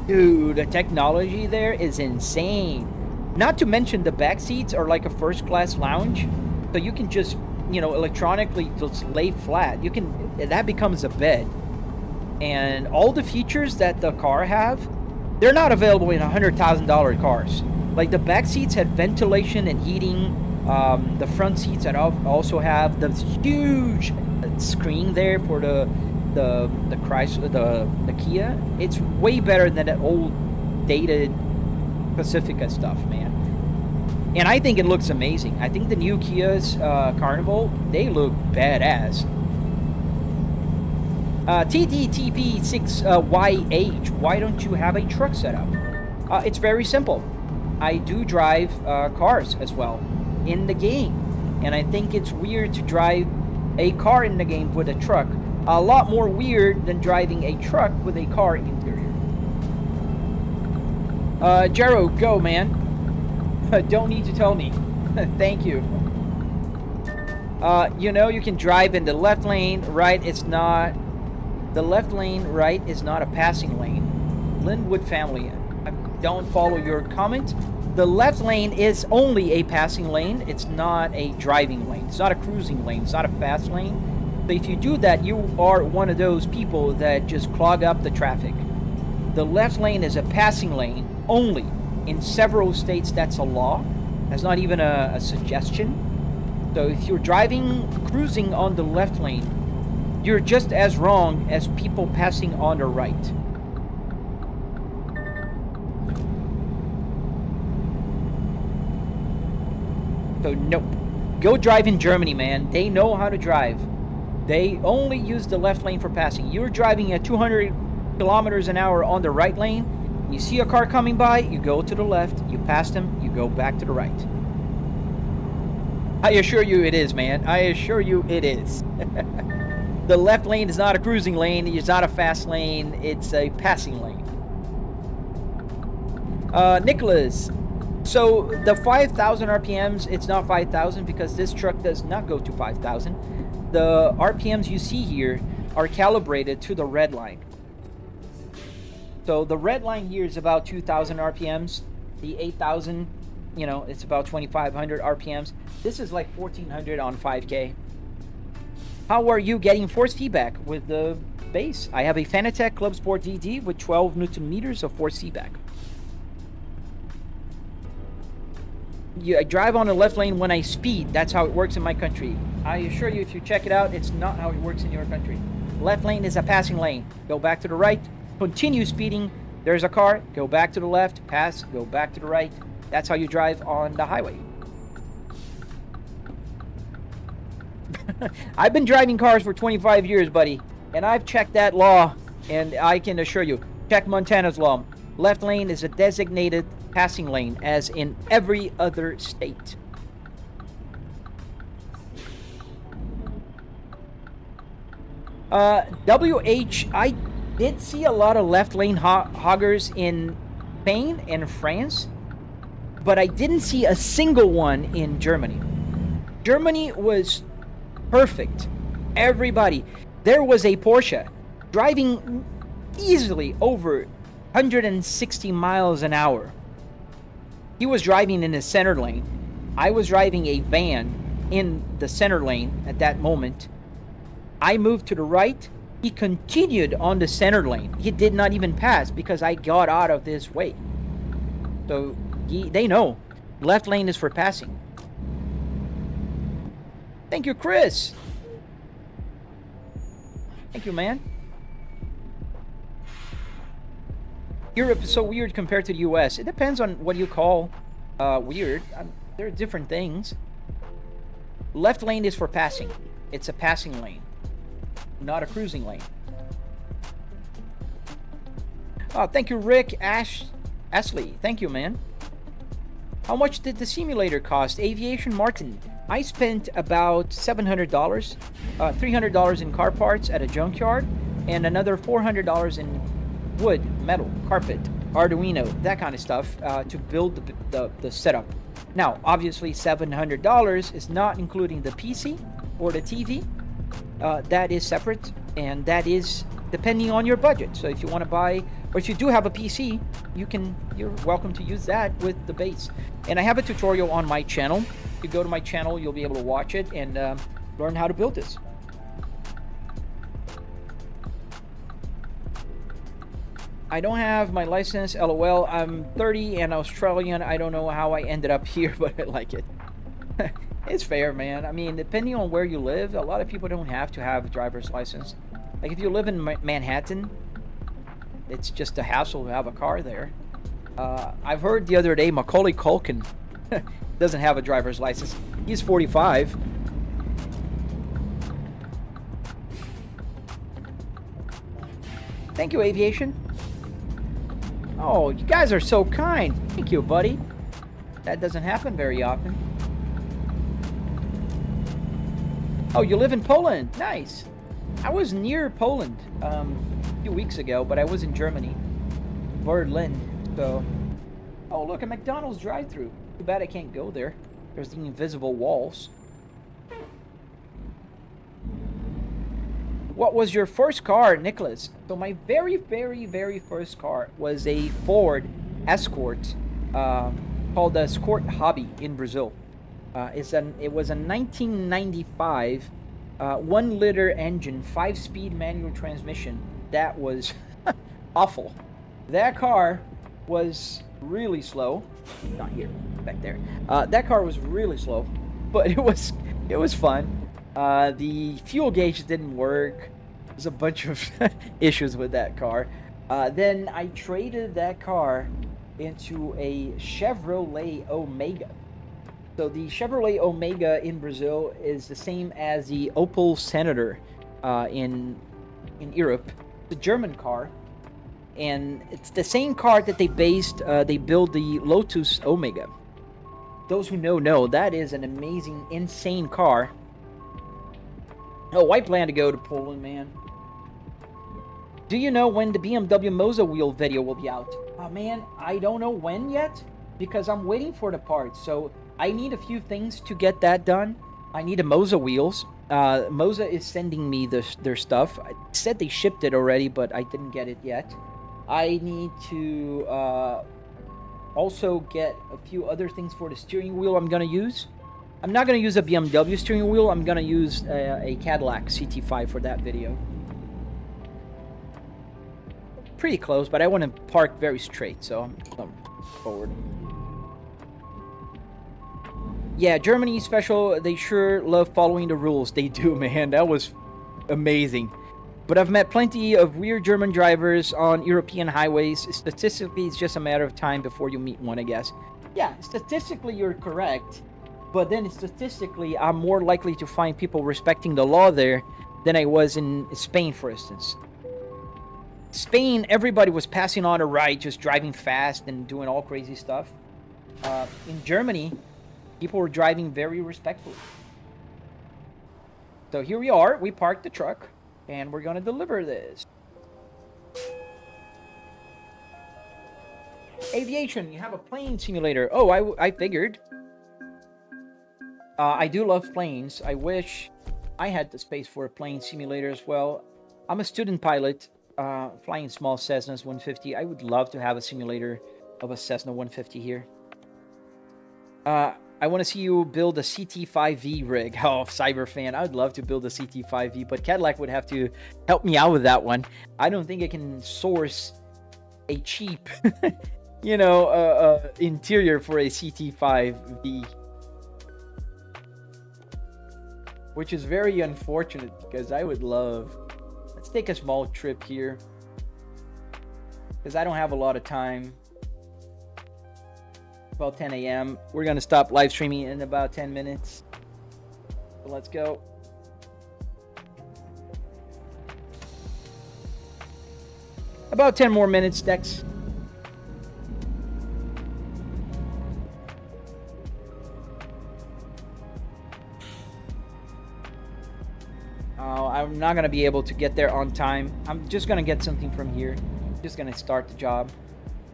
Dude, the technology there is insane. Not to mention the back seats are like a first class lounge, so you can just, you know, electronically just lay flat. You can, that becomes a bed. And all the features that the car have, they're not available in $100,000 cars. Like the back seats have ventilation and heating. The front seats that also have the huge screen there for the Chrysler, the Kia. It's way better than that old dated Pacifica stuff, man. And I think it looks amazing. I think the new Kia's Carnival, they look badass. TTTP6YH, why don't you have a truck setup? It's very simple. I do drive cars as well in the game. And I think it's weird to drive a car in the game with a truck. A lot more weird than driving a truck with a car interior. Jero, go, man. Don't need to tell me. Thank you. You know, you can drive in the left lane, right? It's not. The left lane, right, is not a passing lane. Linwood family, I don't follow your comment. The left lane is only a passing lane. It's not a driving lane. It's not a cruising lane. It's not a fast lane. But if you do that, you are one of those people that just clog up the traffic. The left lane is a passing lane only. In several states, that's a law. That's not even a suggestion. So if you're cruising on the left lane, you're just as wrong as people passing on the right. So nope. Go drive in Germany, man. They know how to drive. They only use the left lane for passing. You're driving at 200 kilometers an hour on the right lane. You see a car coming by, you go to the left, you pass them, you go back to the right. I assure you it is, man. I assure you it is. The left lane is not a cruising lane. It's not a fast lane. It's a passing lane. Nicholas. So the 5,000 RPMs, it's not 5,000 because this truck does not go to 5,000. The RPMs you see here are calibrated to the red line. So the red line here is about 2,000 RPMs. The 8,000, you know, it's about 2,500 RPMs. This is like 1,400 on 5K. How are you getting force feedback with the base? I have a Fanatec Clubsport DD with 12 Newton meters of force feedback. I drive on the left lane when I speed. That's how it works in my country. I assure you, if you check it out, it's not how it works in your country. Left lane is a passing lane. Go back to the right. Continue speeding. There's a car. Go back to the left. Pass. Go back to the right. That's how you drive on the highway. I've been driving cars for 25 years, buddy. And I've checked that law. And I can assure you, check Montana's law. Left lane is a designated passing lane, as in every other state. WH, I did see a lot of left lane hoggers in Spain and France, but I didn't see a single one in Germany. Germany was perfect. Everybody. There was a Porsche driving easily over 160 miles an hour. He was driving in the center lane. I was driving a van in the center lane at that moment. I moved to the right. He continued on the center lane. He did not even pass because I got out of his way. So they know. Left lane is for passing. Thank you, Chris. Thank you, man. Europe is so weird compared to the US. It depends on what you call weird. There are different things. Left lane is for passing. It's a passing lane, not a cruising lane. Oh, thank you, Rick Ashley. Thank you, man. How much did the simulator cost? Aviation Martin. I spent about $700, $300 in car parts at a junkyard, and another $400 in wood, metal, carpet, Arduino, that kind of stuff to build the setup. Now, obviously, $700 is not including the PC or the TV. That is separate, and that is depending on your budget. So if you want to buy, or if you do have a PC, you're welcome to use that with the base. And I have a tutorial on my channel. If you go to my channel, you'll be able to watch it and learn how to build this. I don't have my license, LOL. I'm 30 and Australian. I don't know how I ended up here, but I like it. It's fair, man. I mean, depending on where you live, a lot of people don't have to have a driver's license. Like if you live in Manhattan, it's just a hassle to have a car there. I've heard the other day Macaulay Culkin doesn't have a driver's license. He's 45. Thank you, Aviation. Oh, you guys are so kind. Thank you, buddy. That doesn't happen very often. Oh, you live in Poland. Nice. I was near Poland a few weeks ago, but I was in Germany, Berlin. So, oh, look, a McDonald's drive-thru. Too bad I can't go there. There's the invisible walls. What was your first car, Nicholas? So my very, very, very first car was a Ford Escort called the Escort Hobby in Brazil. It was a 1995 1-liter engine, 5-speed manual transmission. That was awful. That car was really slow. Not here, back there. That car was really slow, but it was fun. The fuel gauge didn't work. There's a bunch of issues with that car. Then I traded that car into a Chevrolet Omega. So the Chevrolet Omega in Brazil is the same as the Opel Senator in Europe. It's a German car, and it's the same car that they built the Lotus Omega. Those who know that is an amazing, insane car. Oh, I plan to go to Poland, man. Do you know when the BMW Moza wheel video will be out? Oh, man, I don't know when yet, because I'm waiting for the parts. So I need a few things to get that done. I need a Moza wheels. Moza is sending me their stuff. I said they shipped it already, but I didn't get it yet. I need to also get a few other things for the steering wheel I'm going to use. I'm not going to use a BMW steering wheel. I'm going to use a Cadillac CT5 for that video. Pretty close, but I want to park very straight, so I'm forward. Yeah, Germany special. They sure love following the rules. They do, man. That was amazing. But I've met plenty of weird German drivers on European highways. Statistically, it's just a matter of time before you meet one, I guess. Yeah, statistically, you're correct. But then statistically, I'm more likely to find people respecting the law there than I was in Spain, for instance. Spain, everybody was passing on a right, just driving fast and doing all crazy stuff. In Germany, people were driving very respectfully. So here we are. We parked the truck, and we're going to deliver this. Aviation, you have a plane simulator. Oh, I figured. I do love planes. I wish I had the space for a plane simulator as well. I'm a student pilot, flying small Cessnas 150. I would love to have a simulator of a Cessna 150 here. I want to see you build a CT5V rig. Oh, Cyberfan, I would love to build a CT5V, but Cadillac would have to help me out with that one. I don't think I can source a cheap, interior for a CT5V. Which is very unfortunate, because I would love... Let's take a small trip here, because I don't have a lot of time. About 10 a.m. We're going to stop live streaming in about 10 minutes. So let's go. About 10 more minutes, Dex. I'm not gonna be able to get there on time. I'm just gonna get something from here. Just gonna start the job.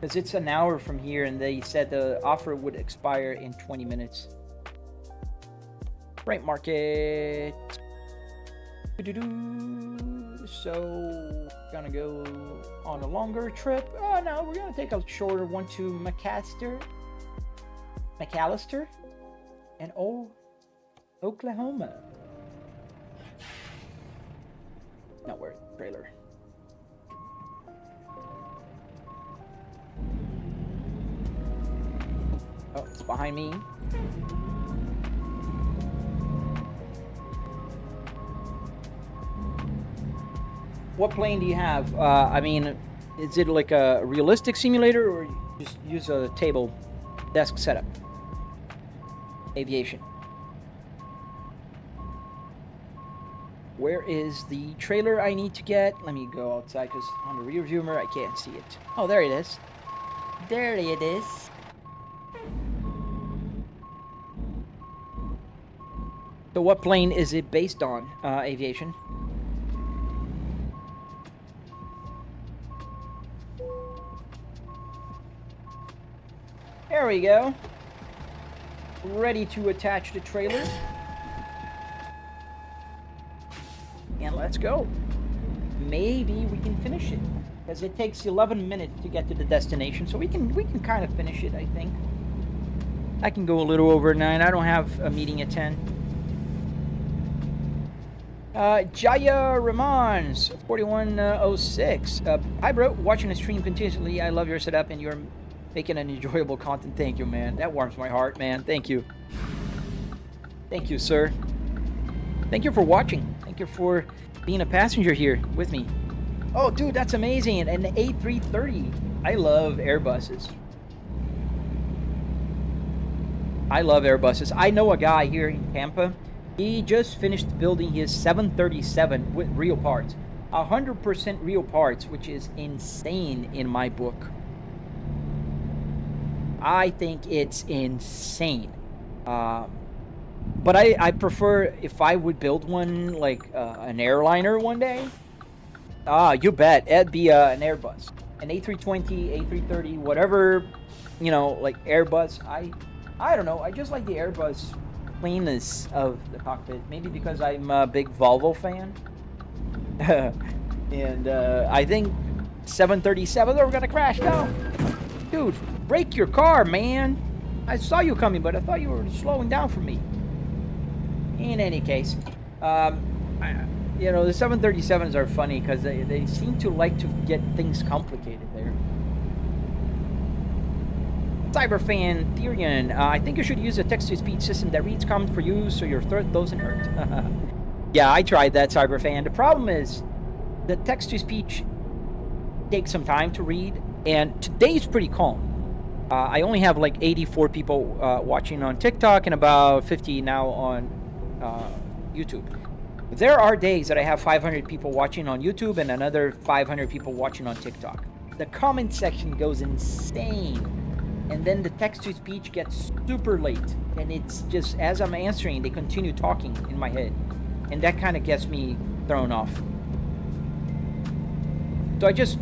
Because it's an hour from here, and they said the offer would expire in 20 minutes. Right market. So, gonna go on a longer trip. Oh no, we're gonna take a shorter one to McAllister, and Oklahoma. Not where trailer. Oh, it's behind me. What plane do you have? I mean, is it like a realistic simulator, or you just use a table desk setup? Aviation. Where is the trailer I need to get? Let me go outside, because on the rear view mirror I can't see it. Oh, there it is. There it is. So what plane is it based on, aviation? There we go. Ready to attach the trailer. And let's go. Maybe we can finish it, because it takes 11 minutes to get to the destination, so we can kind of finish it, I think. I can go a little over 9. I don't have a meeting at 10. Jaya Ramons 4106. Hi bro, watching the stream continuously. I love your setup, and you're making an enjoyable content. Thank you, man. That warms my heart, man. Thank you. Thank you, sir. Thank you for watching. Thank you for being a passenger here with me. Oh, dude, that's amazing. An A330. I love Airbuses. I love Airbuses. I know a guy here in Tampa. He just finished building his 737 with real parts. 100% real parts, which is insane in my book. I think it's insane. But I prefer, if I would build one, like an airliner one day. You bet. It'd be an Airbus. An A320, A330, whatever, you know, like Airbus. I don't know. I just like the Airbus cleanness of the cockpit. Maybe because I'm a big Volvo fan. And I think 737s are going to crash. No. Dude, brake your car, man. I saw you coming, but I thought you were slowing down for me. In any case, you know, the 737s are funny because they seem to like to get things complicated there. Cyberfan Therian, I think you should use a text-to-speech system that reads comments for you so your throat doesn't hurt. Yeah, I tried that, Cyberfan. The problem is the text-to-speech takes some time to read, and today's pretty calm. I only have like 84 people watching on TikTok and about 50 now on YouTube. There are days that I have 500 people watching on YouTube and another 500 people watching on TikTok. The comment section goes insane, and then the text-to-speech gets super late, and it's just, as I'm answering, they continue talking in my head, and that kind of gets me thrown off. So I just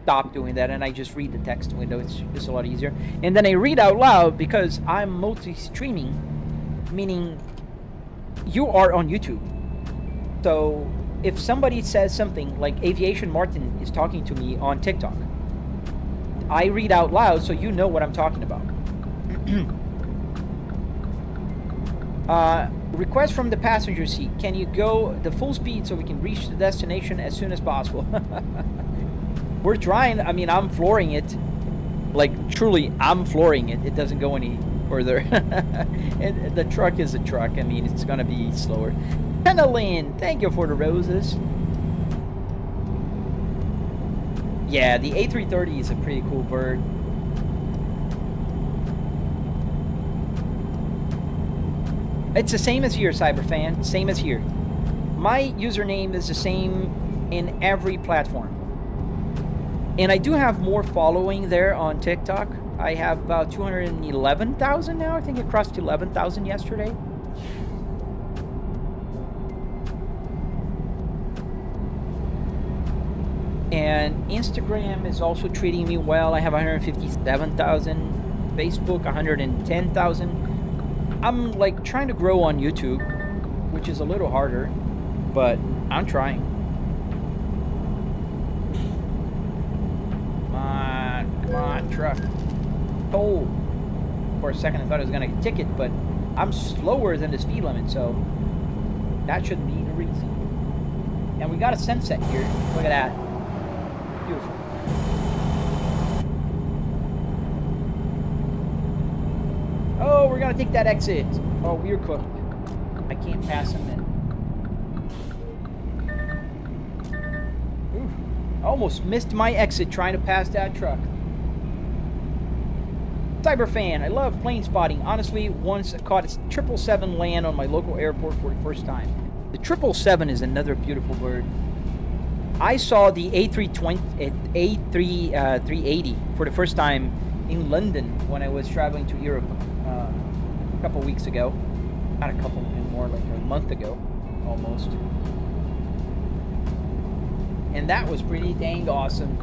stop doing that, and I just read the text window. It's just a lot easier. And then I read out loud because I'm multi-streaming, meaning you are on YouTube. So if somebody says something like Aviation Martin is talking to me on TikTok, I read out loud so you know what I'm talking about. Request from the passenger seat. Can you go the full speed so we can reach the destination as soon as possible? We're trying. I mean, I'm flooring it. Like, truly, I'm flooring it. It doesn't go any further. And the truck is a truck. I mean, it's going to be slower. Penalyn, thank you for the roses. Yeah, the A330 is a pretty cool bird. It's the same as here, Cyberfan. Same as here. My username is the same in every platform. And I do have more following there on TikTok. I have about 211,000 now. I think it crossed 11,000 yesterday. And Instagram is also treating me well. I have 157,000. Facebook, 110,000. I'm like trying to grow on YouTube, which is a little harder, but I'm trying. Come on, truck. Oh, for a second I thought I was gonna get a ticket, but I'm slower than the speed limit, so that shouldn't be the reason. And we got a sunset here. Look at that. Beautiful. Oh, we're gonna take that exit. Oh, we're cooked. I can't pass him then. Ooh, almost missed my exit trying to pass that truck. Cyberfan, I love plane spotting. Honestly, once I caught a 777 land on my local airport for the first time. The 777 is another beautiful bird. I saw the A380 for the first time in London when I was traveling to Europe a couple weeks ago. Not a couple, more like a month ago, almost. And that was pretty dang awesome.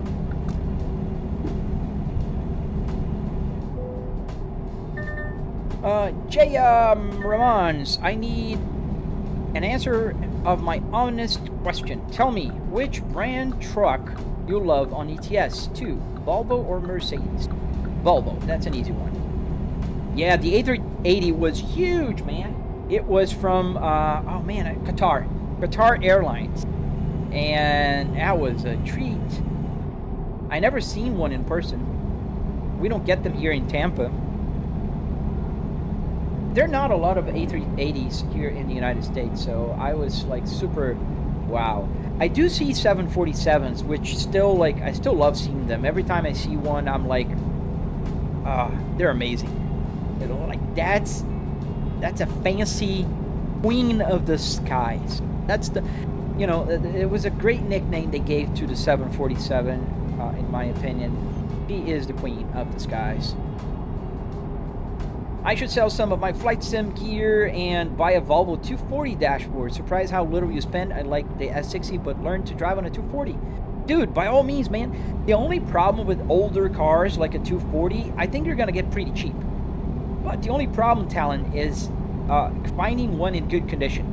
Ramons, I need an answer of my honest question. Tell me, which brand truck you love on ETS? 2, Volvo or Mercedes? Volvo, that's an easy one. Yeah, the A380 was huge, man. It was from, Qatar Airlines. And that was a treat. I never seen one in person. We don't get them here in Tampa. There are not a lot of A380s here in the United States, so I was like super wow. I do see 747s, which still like I still love seeing them. Every time I see one, I'm like, they're amazing. You know, like that's a fancy queen of the skies. That's the, you know, it was a great nickname they gave to the 747, in my opinion. She is the queen of the skies. I should sell some of my flight sim gear and buy a Volvo 240 dashboard. Surprised how little you spend. I like the S60, but learn to drive on a 240. Dude, by all means, man. The only problem with older cars like a 240, I think you're going to get pretty cheap. But the only problem, Talon, is finding one in good condition.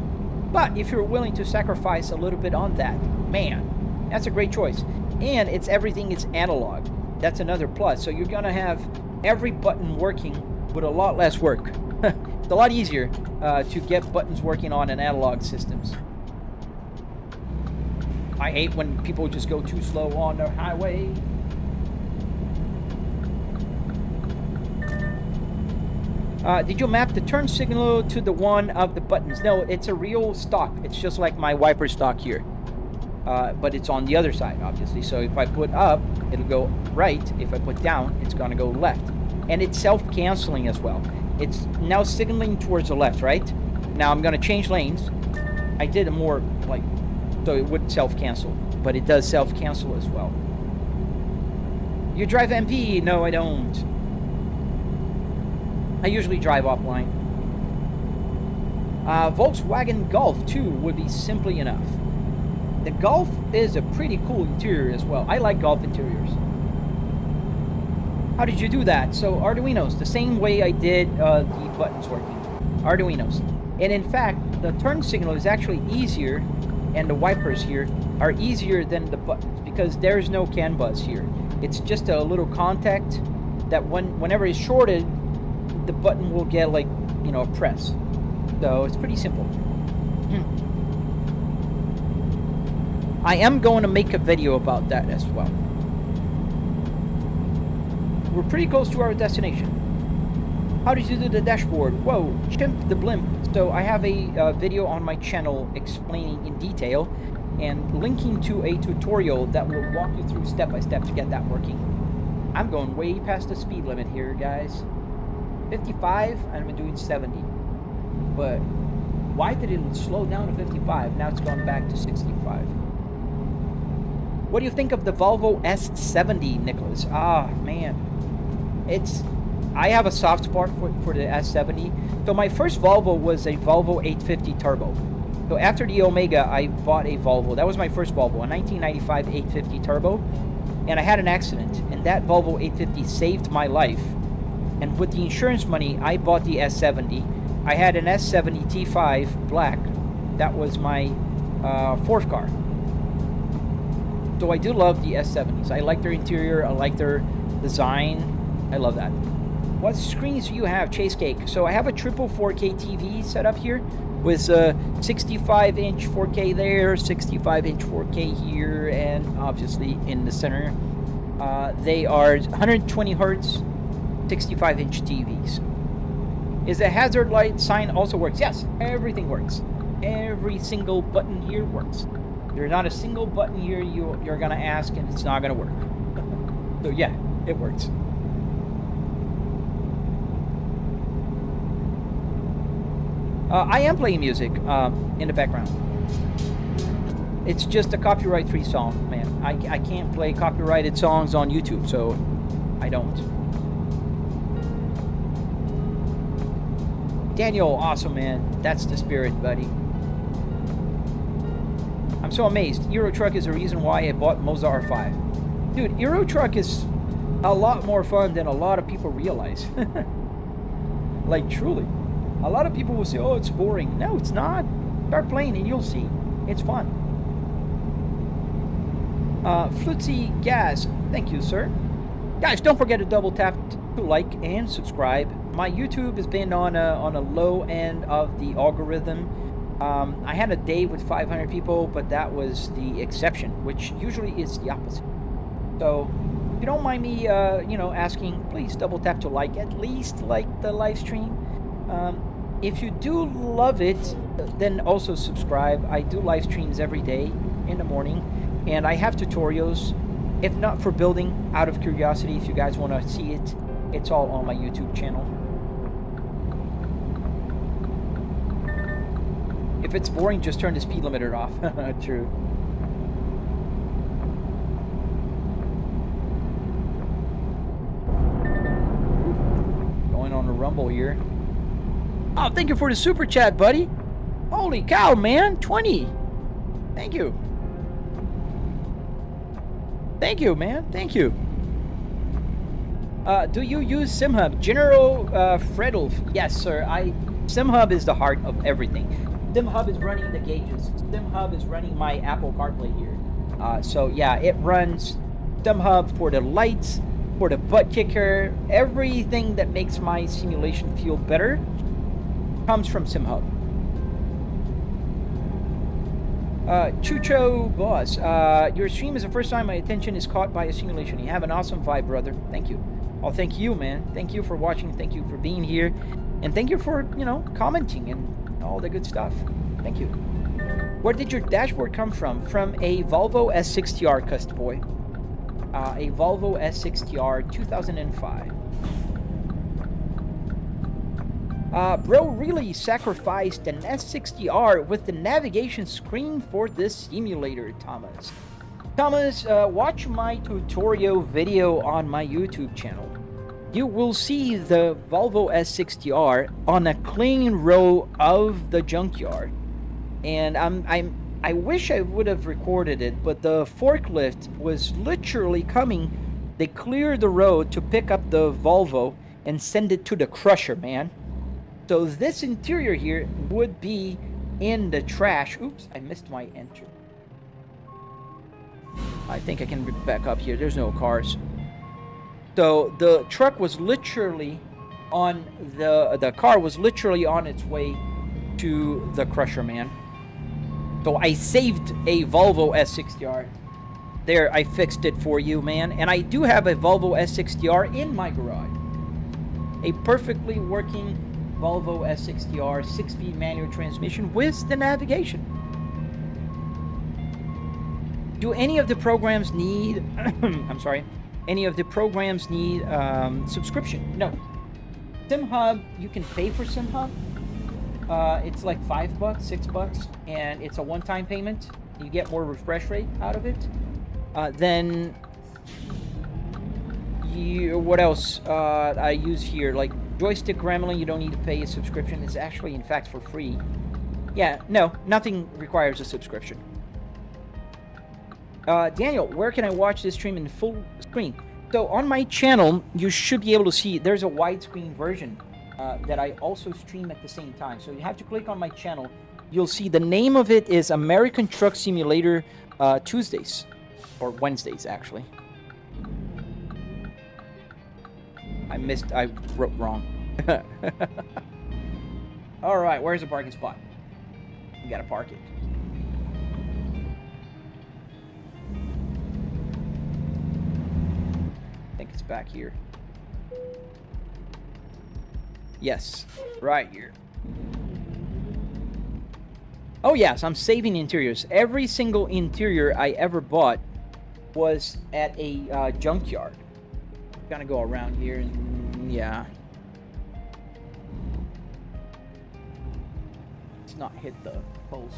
But if you're willing to sacrifice a little bit on that, man, that's a great choice. And it's everything is analog. That's another plus. So you're going to have every button working with a lot less work. It's a lot easier to get buttons working on an analog systems. I hate when people just go too slow on the highway. Did you map the turn signal to the one of the buttons? No, it's a real stock. It's just like my wiper stock here. But it's on the other side, obviously. So if I put up, it'll go right. If I put down, it's going to go left. And it's self-canceling as well. It's now signaling towards the left, right? Now I'm going to change lanes. I did a more like, so it would self-cancel, but it does self-cancel as well. You drive MP? No, I don't. I usually drive offline. Volkswagen Golf 2 would be simply enough. The Golf is a pretty cool interior as well. I like Golf interiors. How did you do that? So Arduinos, the same way I did the buttons working. Arduinos. And in fact, the turn signal is actually easier, and the wipers here are easier than the buttons because there's no CAN bus here. It's just a little contact that whenever it's shorted, the button will get like, you know, a press. So it's pretty simple. I am going to make a video about that as well. We're pretty close to our destination. How did you do the dashboard? Whoa, chimp the blimp. So I have a video on my channel explaining in detail and linking to a tutorial that will walk you through step by step to get that working. I'm going way past the speed limit here, guys. 55, and I'm doing 70. But why did it slow down to 55? Now it's gone back to 65. What do you think of the Volvo S70, Nicholas? Ah, man. I have a soft spot for the S70. So my first Volvo was a Volvo 850 Turbo. So after the Omega, I bought a Volvo. That was my first Volvo, a 1995 850 Turbo. And I had an accident, and that Volvo 850 saved my life. And with the insurance money, I bought the S70. I had an S70 T5 black. That was my fourth car. So I do love the S70s. I like their interior. I like their design. I love that. What screens do you have, Chase Cake? So I have a triple 4K TV set up here with 65-inch 4K there, 65-inch 4K here, and obviously in the center. They are 120 hertz, 65-inch TVs. Is the hazard light sign also works? Yes, everything works. Every single button here works. There's not a single button here you're gonna ask and it's not gonna work. So yeah, it works. I am playing music in the background. It's just a copyright-free song, man. I can't play copyrighted songs on YouTube, so I don't. Daniel, awesome, man. That's the spirit, buddy. I'm so amazed. Euro Truck is the reason why I bought Moza R5. Dude, Euro Truck is a lot more fun than a lot of people realize. Like, truly. A lot of people will say, oh, it's boring. No, it's not. Start playing and you'll see. It's fun. Flutzy Gas, thank you, sir. Guys, don't forget to double tap to like and subscribe. My YouTube has been on a low end of the algorithm. I had a day with 500 people, but that was the exception, which usually is the opposite. So, if you don't mind me, asking, please double tap to like, at least like the live stream. If you do love it, then also subscribe. I do live streams every day in the morning, and I have tutorials. If not for building, out of curiosity, if you guys want to see it, it's all on my YouTube channel. If it's boring, just turn the speed limiter off. True. Going on a rumble here. Oh, thank you for the super chat, buddy. Holy cow, man. 20. Thank you. Thank you, man. Thank you. Do you use SimHub? General Fredolf. Yes, sir. SimHub is the heart of everything. SimHub is running the gauges. SimHub is running my Apple CarPlay here. So yeah, it runs SimHub for the lights, for the Buttkicker. Everything that makes my simulation feel better comes from SimHub. Chucho Boss, your stream is the first time my attention is caught by a simulation. You have an awesome vibe, brother. Thank you. Oh, thank you, man. Thank you for watching. Thank you for being here. And thank you for, commenting and all the good stuff. Thank you. Where did your dashboard come from? From a Volvo S60R, Cust Boy. A Volvo S60R 2005. Bro really sacrificed an S60R with the navigation screen for this simulator, Thomas. Thomas, watch my tutorial video on my YouTube channel. You will see the Volvo S60R on a clean row of the junkyard. And I wish I would have recorded it, but the forklift was literally coming. They cleared the road to pick up the Volvo and send it to the crusher, man. So this interior here would be in the trash. Oops, I missed my enter. I think I can back up here. There's no cars. So the truck was literally on the car was literally on its way to the crusher, man. So I saved a Volvo S60R. There, I fixed it for you, man. And I do have a Volvo S60R in my garage. A perfectly working Volvo S60R 6-speed manual transmission with the navigation. Do any of the programs need I'm sorry, any of the programs need subscription? No. SimHub, you can pay for SimHub. It's like $5, $6, and it's a one-time payment. You get more refresh rate out of it. Then what else I use here? Like Joystick Gremlin, you don't need to pay a subscription. It's actually, in fact, for free. Yeah, no, nothing requires a subscription. Daniel, where can I watch this stream in full screen? So on my channel, you should be able to see there's a widescreen version that I also stream at the same time. So you have to click on my channel. You'll see the name of it is American Truck Simulator Tuesdays. Or Wednesdays, actually. I wrote wrong. Alright, where's the parking spot? We gotta park it. I think it's back here. Yes, right here. Oh yes, I'm saving interiors. Every single interior I ever bought was at a junkyard. Gonna go around here and yeah. Let's not hit the pole.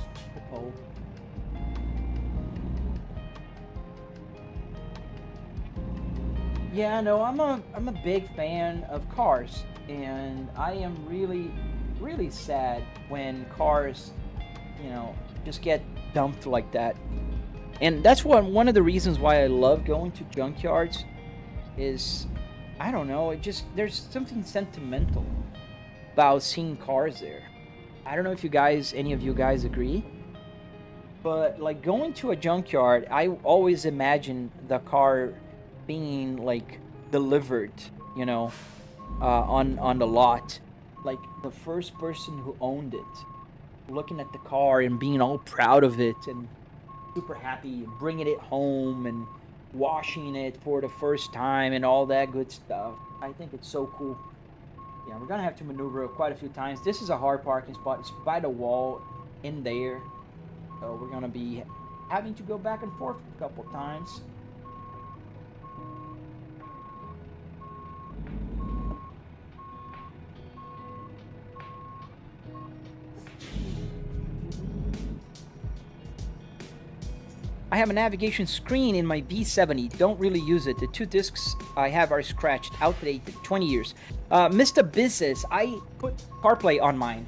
Yeah, no, I'm a big fan of cars, and I am really sad when cars, you know, just get dumped like that. And that's one of the reasons why I love going to junkyards is, I don't know, there's something sentimental about seeing cars there. I don't know if any of you guys agree, but like going to a junkyard, I always imagine the car being like delivered, you know, on the lot, like the first person who owned it, looking at the car and being all proud of it and super happy, and bringing it home and washing it for the first time and all that good stuff. I think it's so cool. Yeah, we're gonna have to maneuver quite a few times. This is a hard parking spot. It's by the wall in there, so we're gonna be having to go back and forth a couple times. I have a navigation screen in my V70. Don't really use it. The 2 discs I have are scratched, outdated, 20 years. Mr. Business, I put CarPlay on mine.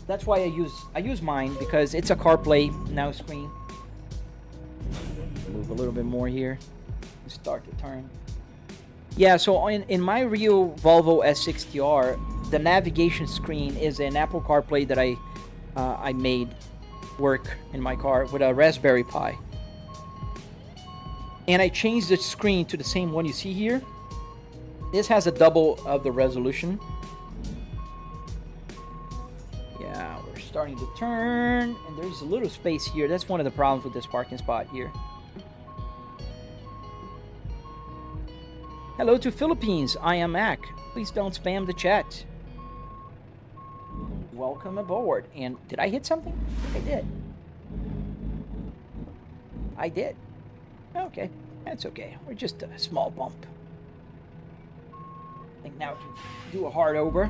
That's why I use mine, because it's a CarPlay now screen. Move a little bit more here. Start to turn. Yeah, so in my real Volvo S60R, the navigation screen is an Apple CarPlay that I made work in my car with a Raspberry Pi. And I changed the screen to the same one you see here. This has a double of the resolution. Yeah, we're starting to turn, and there's a little space here. That's one of the problems with this parking spot here. Hello to Philippines. I am Mac. Please don't spam the chat. Welcome aboard. And did I hit something? I did. I did. Okay, that's okay. We're just a small bump. I think now we can do a hard over.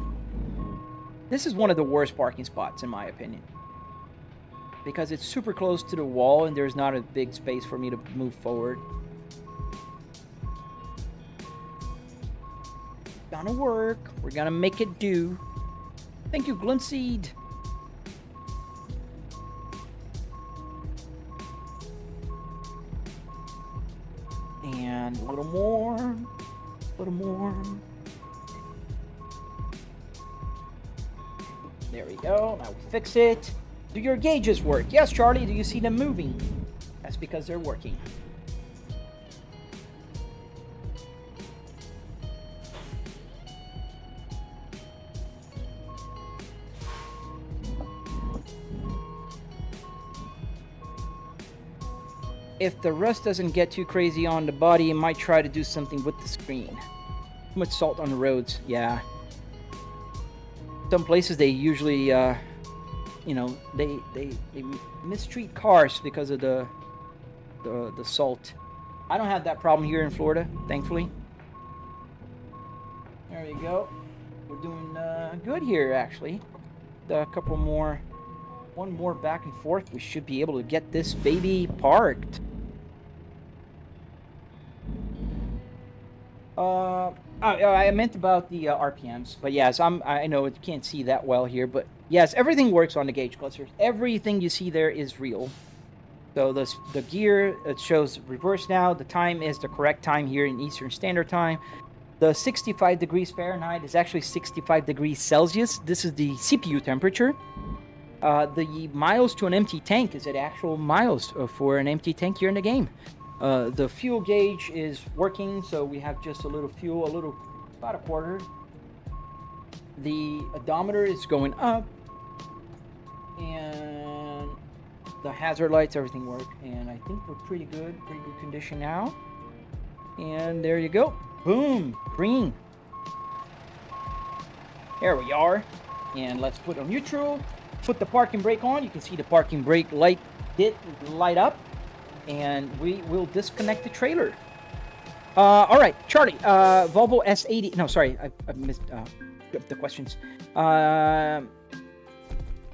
This is one of the worst parking spots in my opinion, because it's super close to the wall and there's not a big space for me to move forward. Gonna work. We're gonna make it do. Thank you, Glunseed. And a little more. A little more. There we go. Now we fix it. Do your gauges work? Yes, Charlie. Do you see them moving? That's because they're working. If the rust doesn't get too crazy on the body, I might try to do something with the screen. Too much salt on the roads, yeah. Some places they usually, you know, they mistreat cars because of the salt. I don't have that problem here in Florida, thankfully. There we go. We're doing good here, actually. A couple more, one more back and forth. We should be able to get this baby parked. I meant about the RPMs, but yes, I know you can't see that well here, but yes, everything works on the gauge clusters. Everything you see there is real. So the gear, it shows reverse now. The time is the correct time here in Eastern Standard Time. The 65 degrees Fahrenheit is actually 65 degrees Celsius. This is the CPU temperature. The miles to an empty tank is at actual miles for an empty tank here in the game. The fuel gauge is working, so we have just a little fuel, about a quarter. The odometer is going up, and the hazard lights, everything work, and I think we're pretty good condition now. And there you go, boom, green. There we are, and let's put on neutral. Put the parking brake on. You can see the parking brake light did light up. And we will disconnect the trailer. All right, Charlie, Volvo S80. No, sorry, I missed the questions.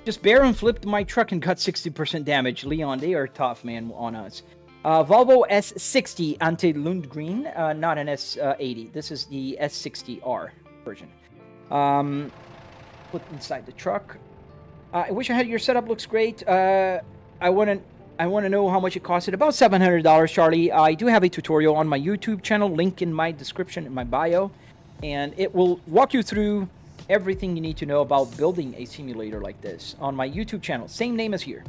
Just bear and flipped my truck and got 60% damage. Leon, they are tough, man, on us. Volvo S60 Ante Lundgren, not an S80. This is the S60R version. Put inside the truck. I wish I had your setup. Looks great. I want to know how much it costed. About $700, Charlie. I do have a tutorial on my YouTube channel, link in my description, in my bio, and it will walk you through everything you need to know about building a simulator like this on my YouTube channel. Same name as here.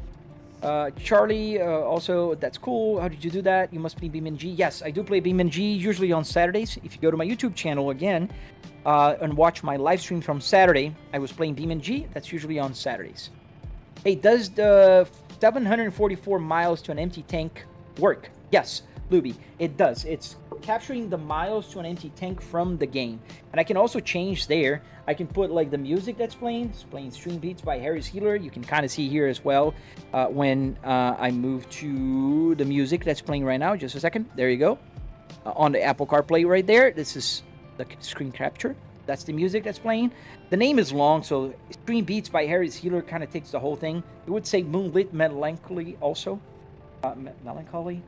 Charlie, also, that's cool. How did you do that? You must play BeamNG. Yes, I do play BeamNG, usually on Saturdays. If you go to my YouTube channel again and watch my live stream from Saturday, I was playing BeamNG. That's usually on Saturdays. Hey, does the 744 miles to an empty tank work? Yes, Luby, it does. It's capturing the miles to an empty tank from the game. And I can also change there. I can put like the music that's playing. It's playing Stream Beats by Harry's Healer. You can kind of see here as well when I move to the music that's playing right now. Just a second. There you go. On the Apple CarPlay right there. This is the screen capture. That's the music that's playing. The name is long, so Stream Beats by Harry's Healer kind of takes the whole thing. It would say Moonlit Melancholy also. Melancholy.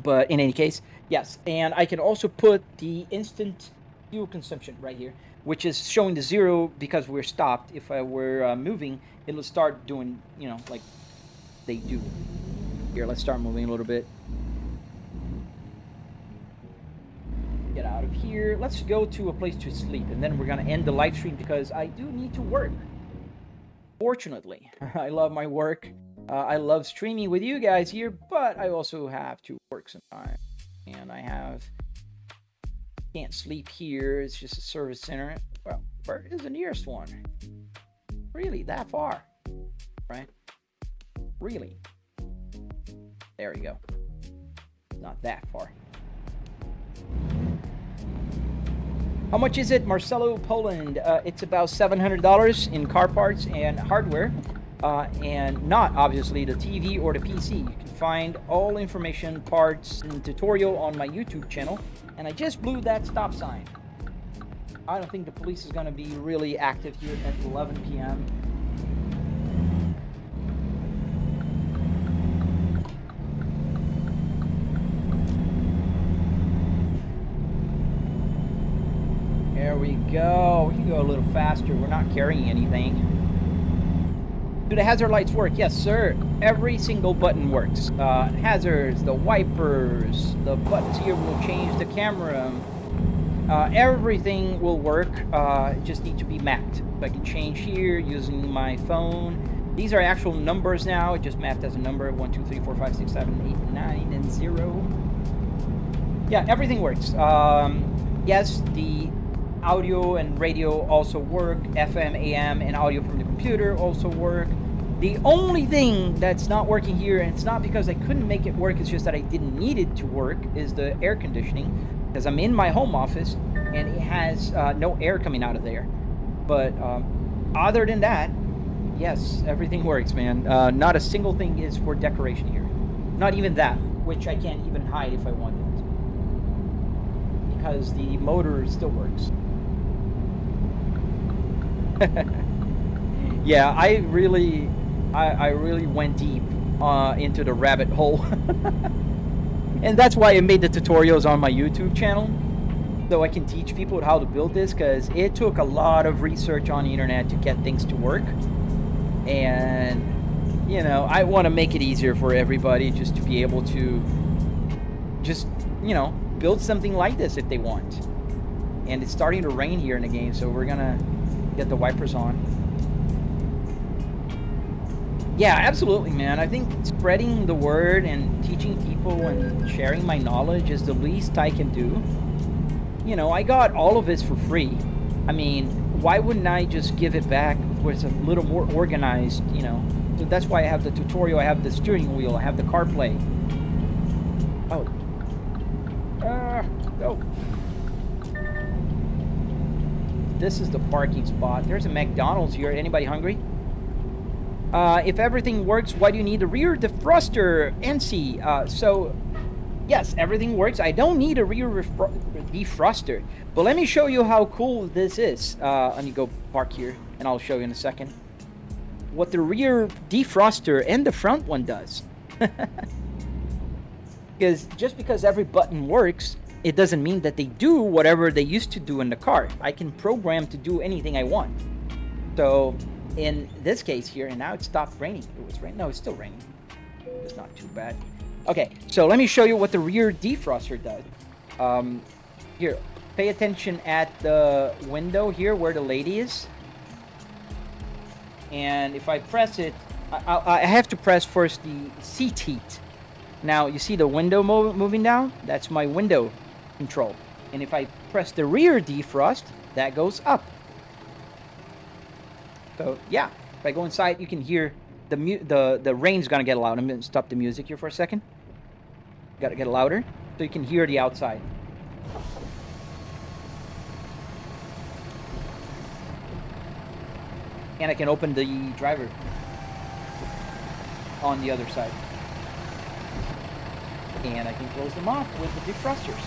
But in any case, yes. And I can also put the instant fuel consumption right here, which is showing the 0 because we're stopped. If I were moving, it'll start doing, you know, like they do. Here, let's start moving a little bit. Get out of here. Let's go to a place to sleep, and then we're going to end the live stream because I do need to work. Fortunately, I love my work. I love streaming with you guys here, but I also have to work sometimes. And I can't sleep here. It's just a service center. Well, where is the nearest one? Really, that far? Right? Really? There we go. Not that far. How much is it, Marcelo, Poland? It's about $700 in car parts and hardware. And not obviously the TV or the PC. You can find all information, parts, and tutorial on my YouTube channel. And I just blew that stop sign. I don't think the police is going to be really active here at 11 p.m. There we go. We can go a little faster. We're not carrying anything. Do the hazard lights work? Yes, sir. Every single button works. Hazards, the wipers, the buttons here will change the camera. Everything will work. Just need to be mapped. I can change here using my phone. These are actual numbers now. It just mapped as a number. 1, 2, 3, 4, 5, 6, 7, 8, 9, and 0. Yeah, everything works. Yes, the audio and radio also work. FM, AM, and audio from the computer also work. The only thing that's not working here, and it's not because I couldn't make it work, it's just that I didn't need it to work, is the air conditioning. Because I'm in my home office, and it has no air coming out of there. But other than that, yes, everything works, man. Not a single thing is for decoration here. Not even that, which I can't even hide if I wanted. Because the motor still works. Yeah, I really went deep into the rabbit hole. And that's why I made the tutorials on my YouTube channel. so I can teach people how to build this, because it took a lot of research on the internet to get things to work. And, you know, I want to make it easier for everybody just to be able to just, you know, build something like this if they want. And it's starting to rain here in the game, so we're gonna get the wipers on. Yeah, absolutely, man. I think spreading the word and teaching people and sharing my knowledge is the least I can do. You know, I got all of this for free. I mean, why wouldn't I just give it back where it's a little more organized, you know? So that's why I have the tutorial, I have the steering wheel, I have the CarPlay. Oh. Oh. This is the parking spot. There's a McDonald's here. Anybody hungry? If everything works, why do you need a rear defroster, NC? So, yes, everything works. I don't need a rear defroster. But let me show you how cool this is. Let me go park here, and I'll show you in a second what the rear defroster and the front one does. Because just because every button works, it doesn't mean that they do whatever they used to do in the car. I can program to do anything I want. So in this case here, and now it stopped raining. It was raining. No, it's still raining. It's not too bad. Okay, so let me show you what the rear defroster does. Here, pay attention at the window here where the lady is. And if I press it, I have to press first the seat heat. Now, you see the window moving down? That's my window control. And if I press the rear defrost, that goes up. So, yeah. If I go inside, you can hear the rain's going to get loud. I'm going to stop the music here for a second. Got to get louder so you can hear the outside. And I can open the driver on the other side. And I can close them off with the defrosters.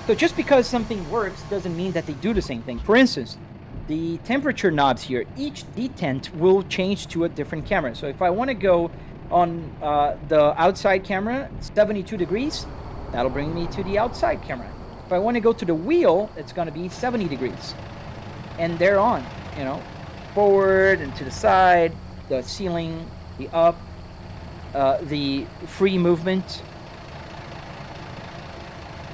So just because something works doesn't mean that they do the same thing. For instance, the temperature knobs here, each detent will change to a different camera. So if I want to go on the outside camera, 72 degrees, that'll bring me to the outside camera. If I want to go to the wheel, it's going to be 70 degrees. And they're on, you know, forward and to the side, the ceiling, the up, the free movement.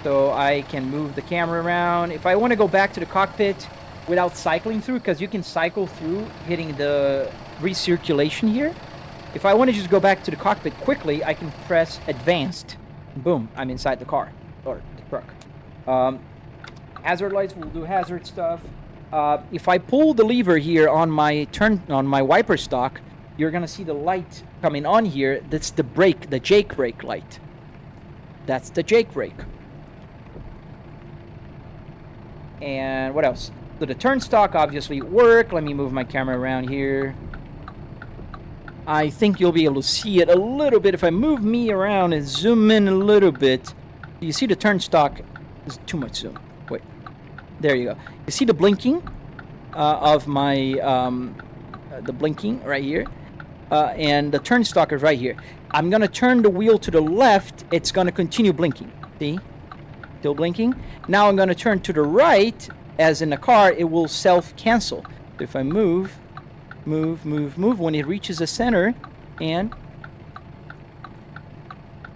So I can move the camera around. If I want to go back to the cockpit without cycling through, because you can cycle through hitting the recirculation here. If I want to just go back to the cockpit quickly, I can press advanced. Boom, I'm inside the car or the truck. Hazard lights will do hazard stuff. If I pull the lever here on my wiper stock, you're gonna see the light coming on here. That's the brake, the Jake brake light. That's the Jake brake. And what else? So the turn stock obviously work. Let me move my camera around here. I think you'll be able to see it a little bit if I move me around and zoom in a little bit. You see the turn stock is too much zoom. Wait, there you go. You see the blinking of my the blinking right here, and the turn stock is right here. I'm gonna turn the wheel to the left. It's gonna continue blinking. See? Still blinking. Now I'm going to turn to the right, as in the car, it will self-cancel. If I move, when it reaches the center, and,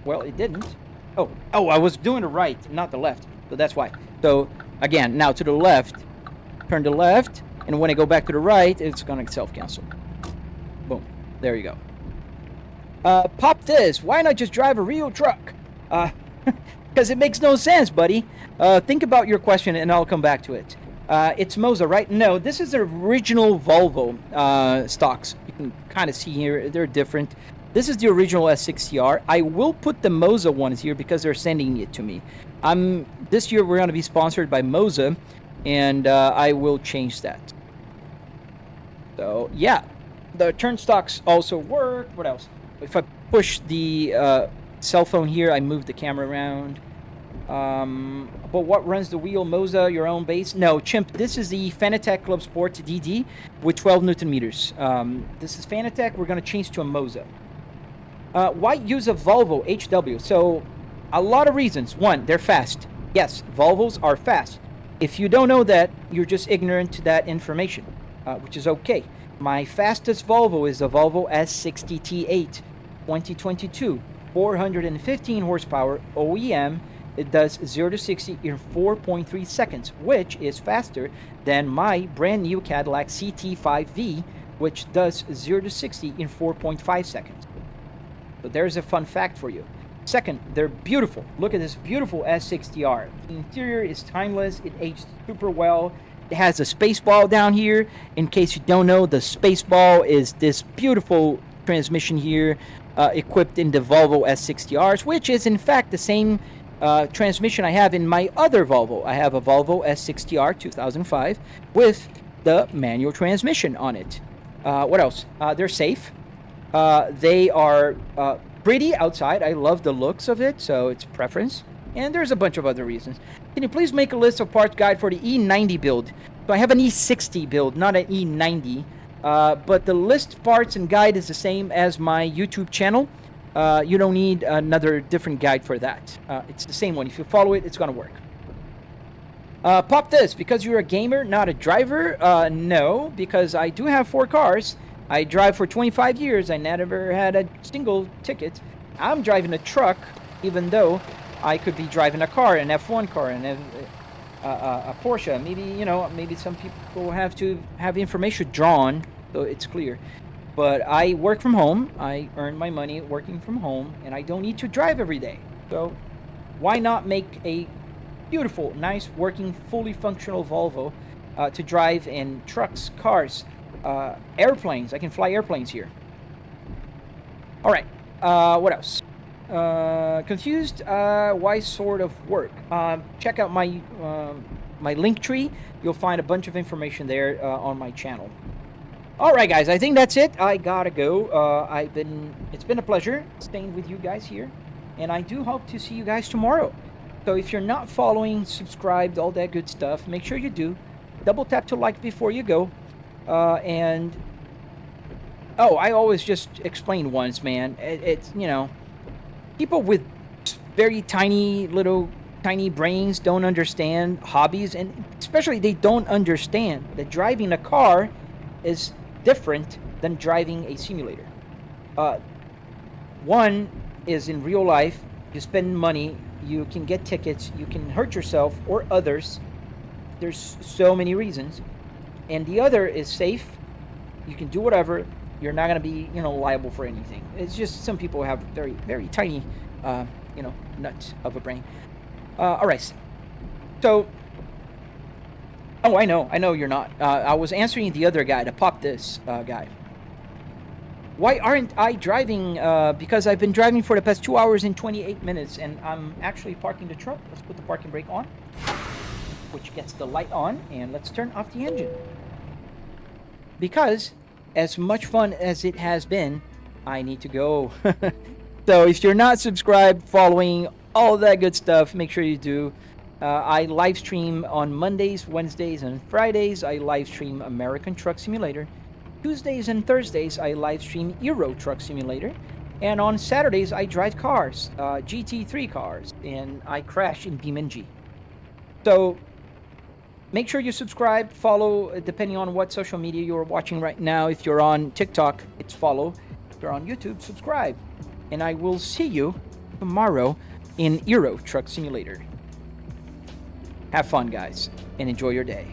well, it didn't. Oh, I was doing the right, not the left, so that's why. So, again, now to the left, turn to left, and when I go back to the right, it's going to self-cancel. Boom, there you go. Pop this, why not just drive a real truck? Because it makes no sense, buddy. Think about your question, and I'll come back to it. It's Moza, right? No, this is the original Volvo stocks. You can kind of see here, they're different. This is the original S60R. I will put the Moza ones here because they're sending it to me. This year we're going to be sponsored by Moza, and I will change that. So, yeah. The turn stocks also work. What else? If I push the cell phone here, I move the camera around. But what runs the wheel? Moza, your own base? No, chimp. This is the Fanatec Clubsport DD with 12 Newton meters. This is Fanatec. We're going to change to a Moza. Why use a Volvo HW? So, a lot of reasons. One, they're fast. Yes, Volvos are fast. If you don't know that, you're just ignorant to that information, which is okay. My fastest Volvo is the Volvo S60T8 2022, 415 horsepower OEM. It does 0 to 60 in 4.3 seconds, which is faster than my brand new Cadillac CT5V, which does 0 to 60 in 4.5 seconds. So there's a fun fact for you. Second, they're beautiful. Look at this beautiful S60R. The interior is timeless. It aged super well. It has a space ball down here. In case you don't know, the space ball is this beautiful transmission here, equipped in the Volvo S60Rs, which is in fact the same transmission I have in my other Volvo. I have a Volvo S60R 2005 with the manual transmission on it. What else? They're safe. They are pretty outside. I love the looks of it, so it's preference. And there's a bunch of other reasons. Can you please make a list of parts guide for the E90 build? So I have an E60 build, not an E90. But the list, parts, and guide is the same as my YouTube channel. You don't need another different guide for that. It's the same one. If you follow it, it's going to work. Pop this. Because you're a gamer, not a driver? No, because I do have 4 cars. I drive for 25 years. I never had a single ticket. I'm driving a truck, even though I could be driving a car, an F1 car, and a Porsche. Maybe, you know, maybe some people have to have information drawn, so it's clear. But I work from home. I earn my money working from home, and I don't need to drive every day. So why not make a beautiful, nice, working, fully functional Volvo to drive in trucks, cars, airplanes. I can fly airplanes here. All right. What else? Confused? Why sort of work? Check out my my link tree. You'll find a bunch of information there on my channel. All right, guys. I think that's it. I gotta go. It's been a pleasure staying with you guys here, and I do hope to see you guys tomorrow. So if you're not following, subscribed, all that good stuff, make sure you do. Double tap to like before you go. And I always just explain once, man. It's, you know, people with very tiny brains don't understand hobbies, and especially they don't understand that driving a car is different than driving a simulator. One is in real life, you spend money, you can get tickets, you can hurt yourself or others. There's so many reasons. And the other is safe. You can do whatever. You're not going to be, you know, liable for anything. It's just some people have very, very tiny, you know, nuts of a brain. All right. So, I know you're not. I was answering the other guy, the Pop This guy. Why aren't I driving? Because I've been driving for the past 2 hours and 28 minutes, and I'm actually parking the truck. Let's put the parking brake on, which gets the light on, and let's turn off the engine. Because as much fun as it has been, I need to go. So if you're not subscribed, following all that good stuff, make sure you do. I live stream on Mondays, Wednesdays, and Fridays. I live stream American Truck Simulator. Tuesdays and Thursdays, I live stream Euro Truck Simulator. And on Saturdays, I drive cars, GT3 cars, and I crash in BeamNG. So make sure you subscribe, follow, depending on what social media you're watching right now. If you're on TikTok, it's follow. If you're on YouTube, subscribe. And I will see you tomorrow in Euro Truck Simulator. Have fun, guys, and enjoy your day.